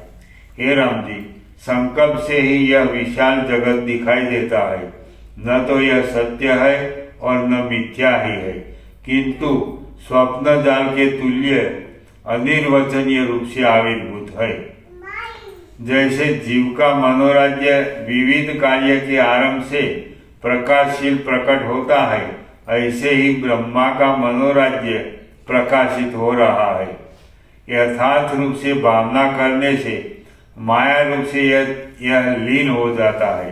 हे राम जी, संकल्प से ही यह विशाल जगत दिखाई देता है। न तो यह सत्य है और न मिथ्या ही है, किंतु स्वप्न जाल के तुल्य अनिर्वचनीय रूप से आविर्भूत है। जैसे जीव का मनोराज्य विविध कार्य के आरंभ से प्रकाशशील प्रकट होता है, ऐसे ही ब्रह्मा का मनोराज्य प्रकाशित हो रहा है। यथार्थ रूप से भावना करने से माया रूप से यह लीन हो जाता है,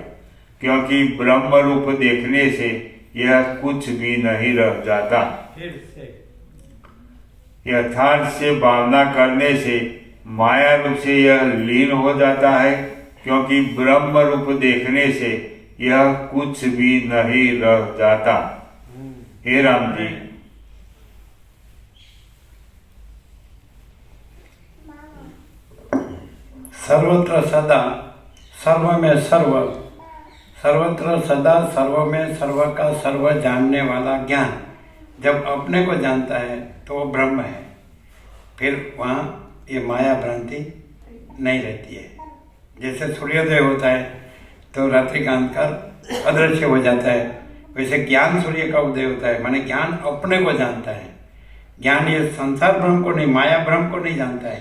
क्योंकि ब्रह्म रूप देखने से यह कुछ भी नहीं रह जाता। फिर से यथार्थ से भावना करने से माया रूप से यह लीन हो जाता है, क्योंकि ब्रह्म रूप देखने से यह कुछ भी नहीं रह जाता। हे राम जी, सर्वत्र सदा सर्व में सर्व, सर्वत्र सदा सर्व में सर्व का सर्व जानने वाला ज्ञान जब अपने को जानता है तो वो ब्रह्म है। फिर वहाँ ये माया भ्रांति नहीं रहती है। जैसे सूर्योदय होता है तो रात्रि का अंधकार अदृश्य हो जाता है, वैसे ज्ञान सूर्य का उदय होता है, माने ज्ञान अपने को जानता है। ज्ञान ये संसार ब्रह्म को नहीं, माया ब्रह्म को नहीं जानता है,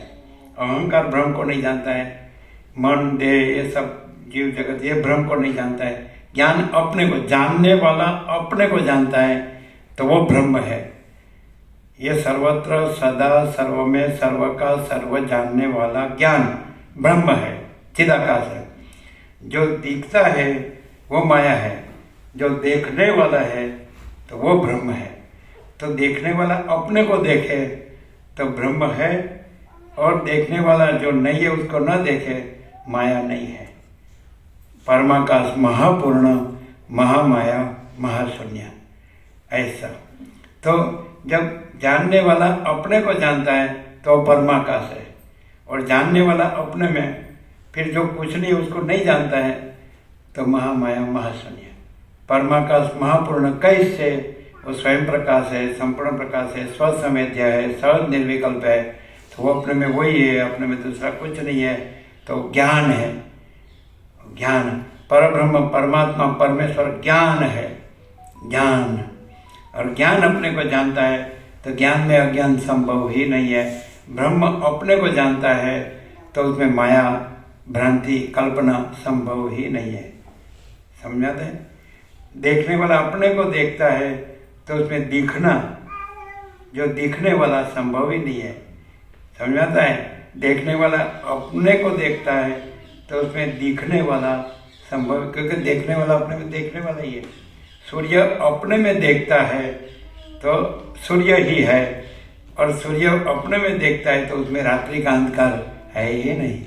अहंकार ब्रह्म को नहीं जानता है, मन देह ये सब जीव जगत ये ब्रह्म को नहीं जानता है। ज्ञान अपने को जानने वाला अपने को जानता है तो वो ब्रह्म है। ये सर्वत्र सदा सर्व में सर्व का सर्व जानने वाला ज्ञान ब्रह्म है, चिदाकाश है। जो दिखता है वो माया है, जो देखने वाला है तो वो ब्रह्म है। तो देखने वाला अपने को देखे तो ब्रह्म है, और देखने वाला जो नहीं है उसको न देखे माया नहीं है। परमाकाश महापूर्ण महामाया महाशून्य ऐसा। तो जब जानने वाला अपने को जानता है तो परमाकाश है, और जानने वाला अपने में फिर जो कुछ नहीं उसको नहीं जानता है तो महामाया महाशून्य। परमाकाश महापूर्ण कैसे? वो स्वयं प्रकाश है, संपूर्ण प्रकाश है, स्वसमेध्य है, सहज निर्विकल्प है, तो वो अपने में वही है, अपने में दूसरा कुछ नहीं है। तो ज्ञान है, ज्ञान परब्रह्म परमात्मा परमेश्वर ज्ञान है, ज्ञान। और ज्ञान अपने को जानता है तो ज्ञान में अज्ञान संभव ही नहीं है। ब्रह्म अपने को जानता है तो उसमें माया भ्रांति कल्पना संभव ही नहीं है। समझाते हैं? देखने वाला अपने को देखता है तो उसमें दिखना, जो दिखने वाला संभव ही नहीं है। समझाता है? देखने वाला अपने को देखता है तो उसमें दिखने वाला संभव, क्योंकि देखने वाला अपने में देखने वाला ही है। सूर्य अपने में देखता है तो सूर्य ही है, और सूर्य अपने में देखता है तो उसमें रात्रि का अंधकार है ही नहीं।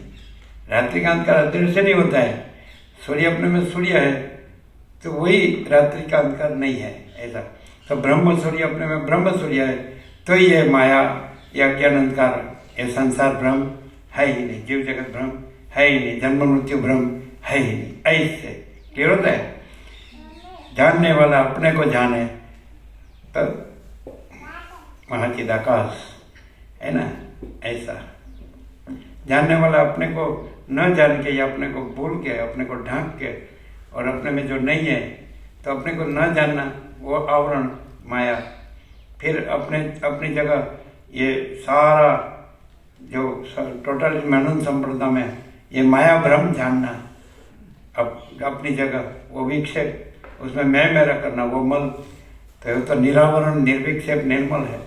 रात्रि का अंधकार अदृश्य नहीं होता है। सूर्य अपने में सूर्य है तो वही रात्रि का अंधकार नहीं है, ऐसा। तो ब्रह्म सूर्य अपने में ब्रह्म सूर्य है, तो ये माया या अज्ञान अंधकार ये संसार भ्रम है ही नहीं, जीव जगत भ्रम है ही नहीं, जन्म मृत्यु भ्रम है ही नहीं। ऐसे क्लियर होता है? जानने वाला अपने को जाने तो महाचिदाकाश है ना, ऐसा। जानने वाला अपने को न जान के या अपने को भूल के, अपने को ढांक के, और अपने में जो नहीं है तो अपने को न जानना, वो आवरण माया। फिर अपनी जगह ये सारा जो टोटल अनंत संप्रदाय में ये माया भ्रम जानना, अपनी जगह वो विक्षेप, उसमें मैं मेरा करना, वो मल, तो निरावरण निर्विक्षेप निर्मल है।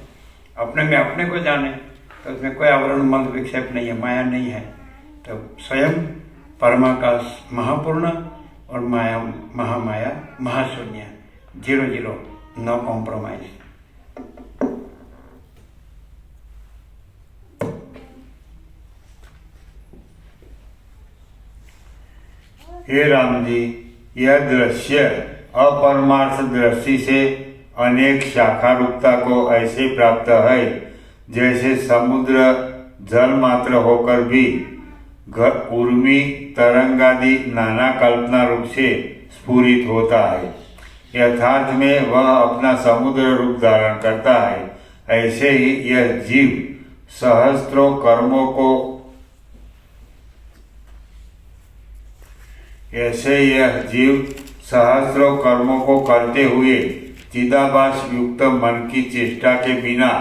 अपने में अपने को जाने तो उसमें कोई आवरण मल विक्षेप नहीं है, माया नहीं है। तो स्वयं परमाकाश महापूर्ण और माया महामाया महाशून्य, 0 नो कॉम्प्रोमाइज। हे राम जी, यह दृश्य अपरमार्थ दृष्टि से अनेक शाखा रूपता को ऐसे प्राप्त है जैसे समुद्र जल मात्र होकर भी उर्मी तरंगादि नाना कल्पना रूप से स्फुरित होता है। यथार्थ में वह अपना समुद्र रूप धारण करता है। ऐसे ही यह जीव सहस्त्रों कर्मों को करते हुए चिदाभास युक्त मन की चेष्टा के बिना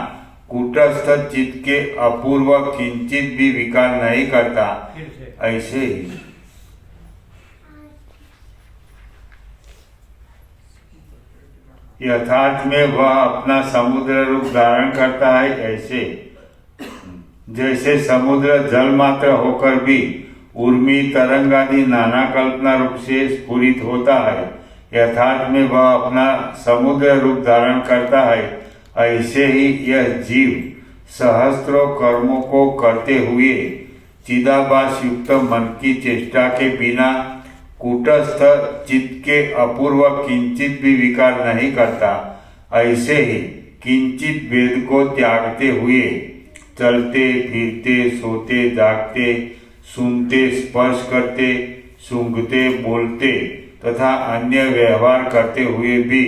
कूटस्थ चित्त के अपूर्व किंचित भी विकार नहीं करता, फिर से ऐसे ही यथार्थ में वह अपना समुद्र रूप धारण करता है। ऐसे जैसे समुद्र जल मात्र होकर भी उर्मी तरंग आदि नाना कल्पना रूप से स्फुरित होता है, यथार्थ में वह अपना समुद्र रूप धारण करता है। ऐसे ही यह जीव सहस्त्रों कर्मों को करते हुए चिदाभास युक्त मन की चेष्टा के बिना कूटस्थ चित्त के अपूर्व किंचित भी विकार नहीं करता। ऐसे ही किंचित भेद को त्यागते हुए चलते फिरते सोते जागते सुनते स्पर्श करते सूंघते बोलते तथा अन्य व्यवहार करते हुए भी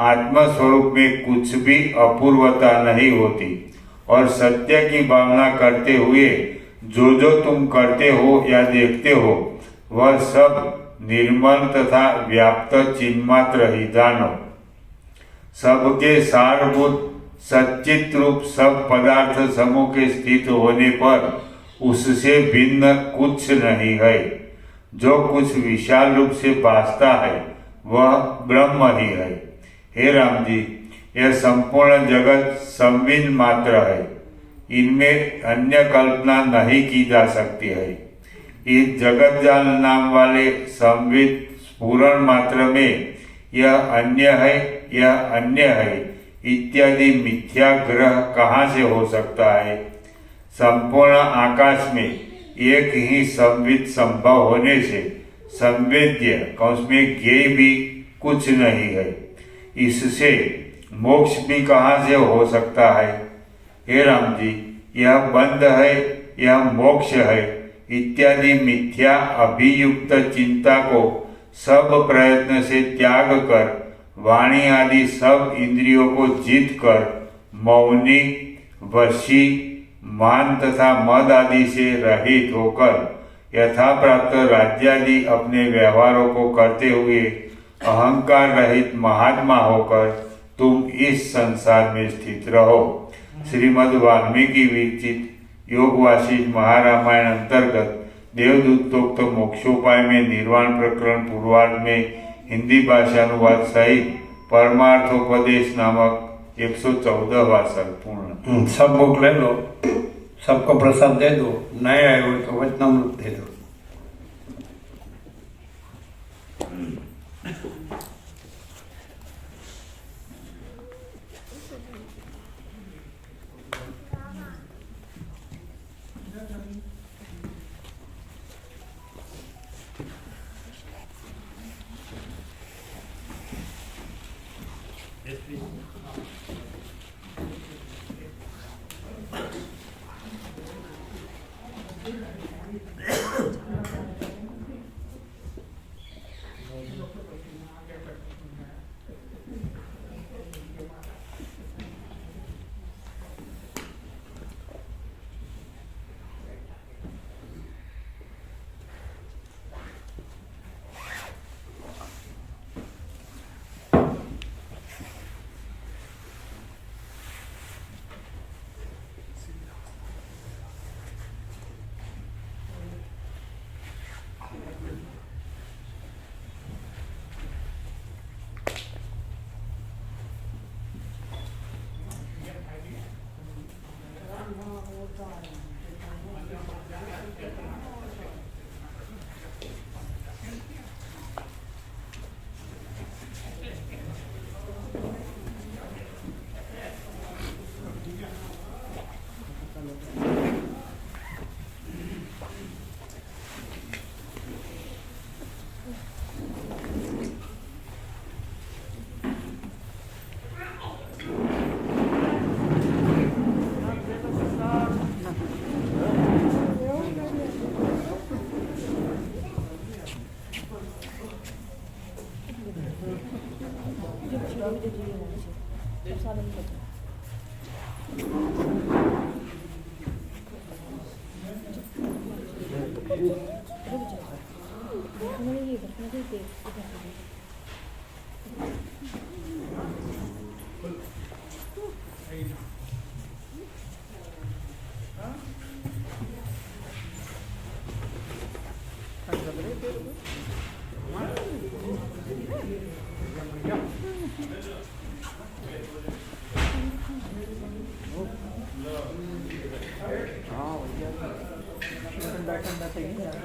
आत्मस्वरूप में कुछ भी अपूर्वता नहीं होती, और सत्य की भावना करते हुए जो तुम करते हो या देखते हो वह सब निर्मल तथा व्याप्त चिन्मात्र ही जानो। सबके सारभूत सच्चित रूप सब पदार्थ समूह के स्थित होने पर उससे भिन्न कुछ नहीं है। जो कुछ विशाल रूप से भासता है वह ब्रह्म ही है। हे राम जी, यह संपूर्ण जगत संविद मात्र है, इनमें अन्य कल्पना नहीं की जा सकती है। इस जगत जाल नाम वाले संविद स्फुरण मात्र में यह अन्य है, यह अन्य है इत्यादि मिथ्या ग्रह कहाँ से हो सकता है। संपूर्ण आकाश में एक ही संविद संभव होने से संवेद्य उसमें ज्ञेय भी कुछ नहीं है, इससे मोक्ष भी कहाँ से हो सकता है। हे राम जी, यह बंध है, यह मोक्ष है इत्यादि मिथ्या अभियुक्त चिंता को सब प्रयत्न से त्याग कर वाणी आदि सब इंद्रियों को जीत कर मौनी वशी मान तथा मद आदि से रहित होकर यथा प्राप्त राज्यादि अपने व्यवहारों को करते हुए अहंकार रहित महात्मा होकर तुम इस संसार में स्थित रहो। श्रीमद् वाल्मीकि विरचित योग वासिष्ठ महारामायण अंतर्गत देवदूतोक्त मोक्षोपाय में निर्वाण प्रकरण पूर्वार्ध में हिंदी भाषा अनुवाद सहित परमार्थोपदेश नामक 114वां सर्ग पूर्ण। सब बुक ले लो, सबको प्रसाद दे दो, नए आए हुए को वचनामृत दे दो। हाँ भैया ठंडा ठंडा चाहिए यार।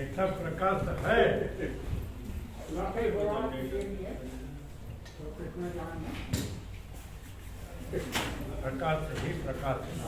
ऐसा प्रकाश है, प्रकाश ही प्रकाश है।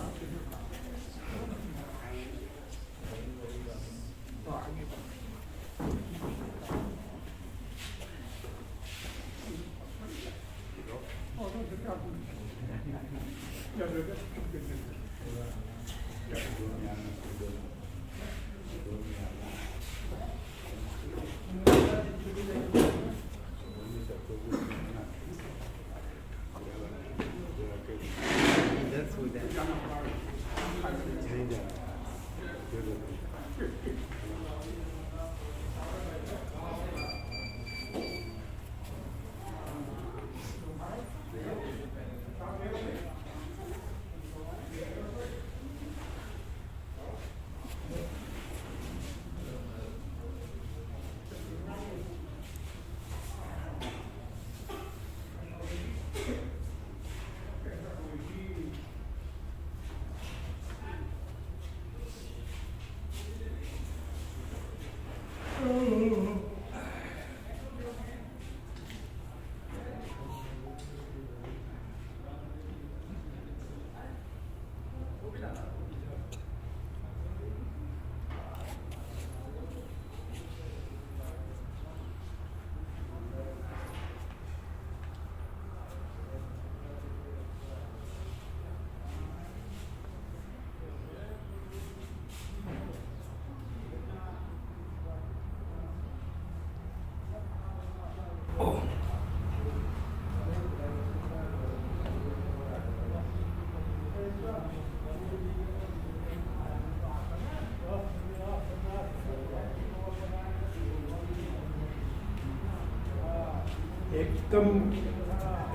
एकदम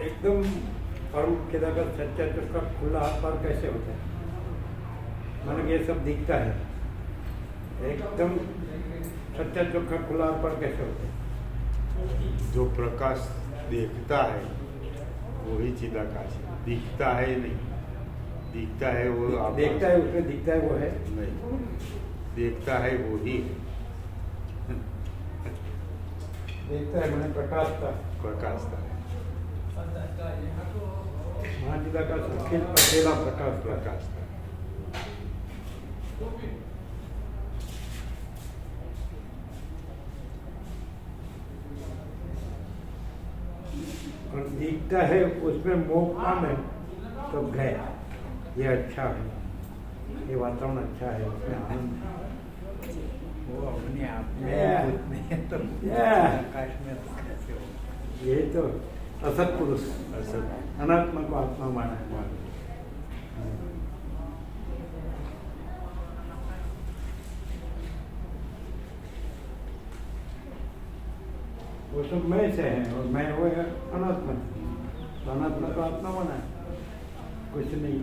एकदम फर्म के अगर सच्चा चक्का खुला हाथ पर कैसे होता है, मतलब ये सब दिखता है, एकदम सच्चा चक्का खुला हाथ पर कैसे होता है? जो प्रकाश देखता है वही चिदाकाश है, दिखता है नहीं, दिखता है वो आभास। देखता है उसमें दिखता है वो है नहीं, देखता है वही देखता है, मैंने प्रकाश का प्रकाशता है, महाजिला का अखिल अकेला प्रकाश का प्रकाशता है। और दिखता है उसमें मोह कम है तो गया, ये अच्छा है, ये वातावरण अच्छा है, उसमें आनंद है। वो अपने आप Yeah. में तो Yeah. आकाश में तो कैसे हो। ये तो असत पुरुष असत अनात्मा को आत्मा माना है। वो सब मैं से है और मैं वो है अनात्मा, तो अनात्मा को आत्मा माना है, कुछ नहीं।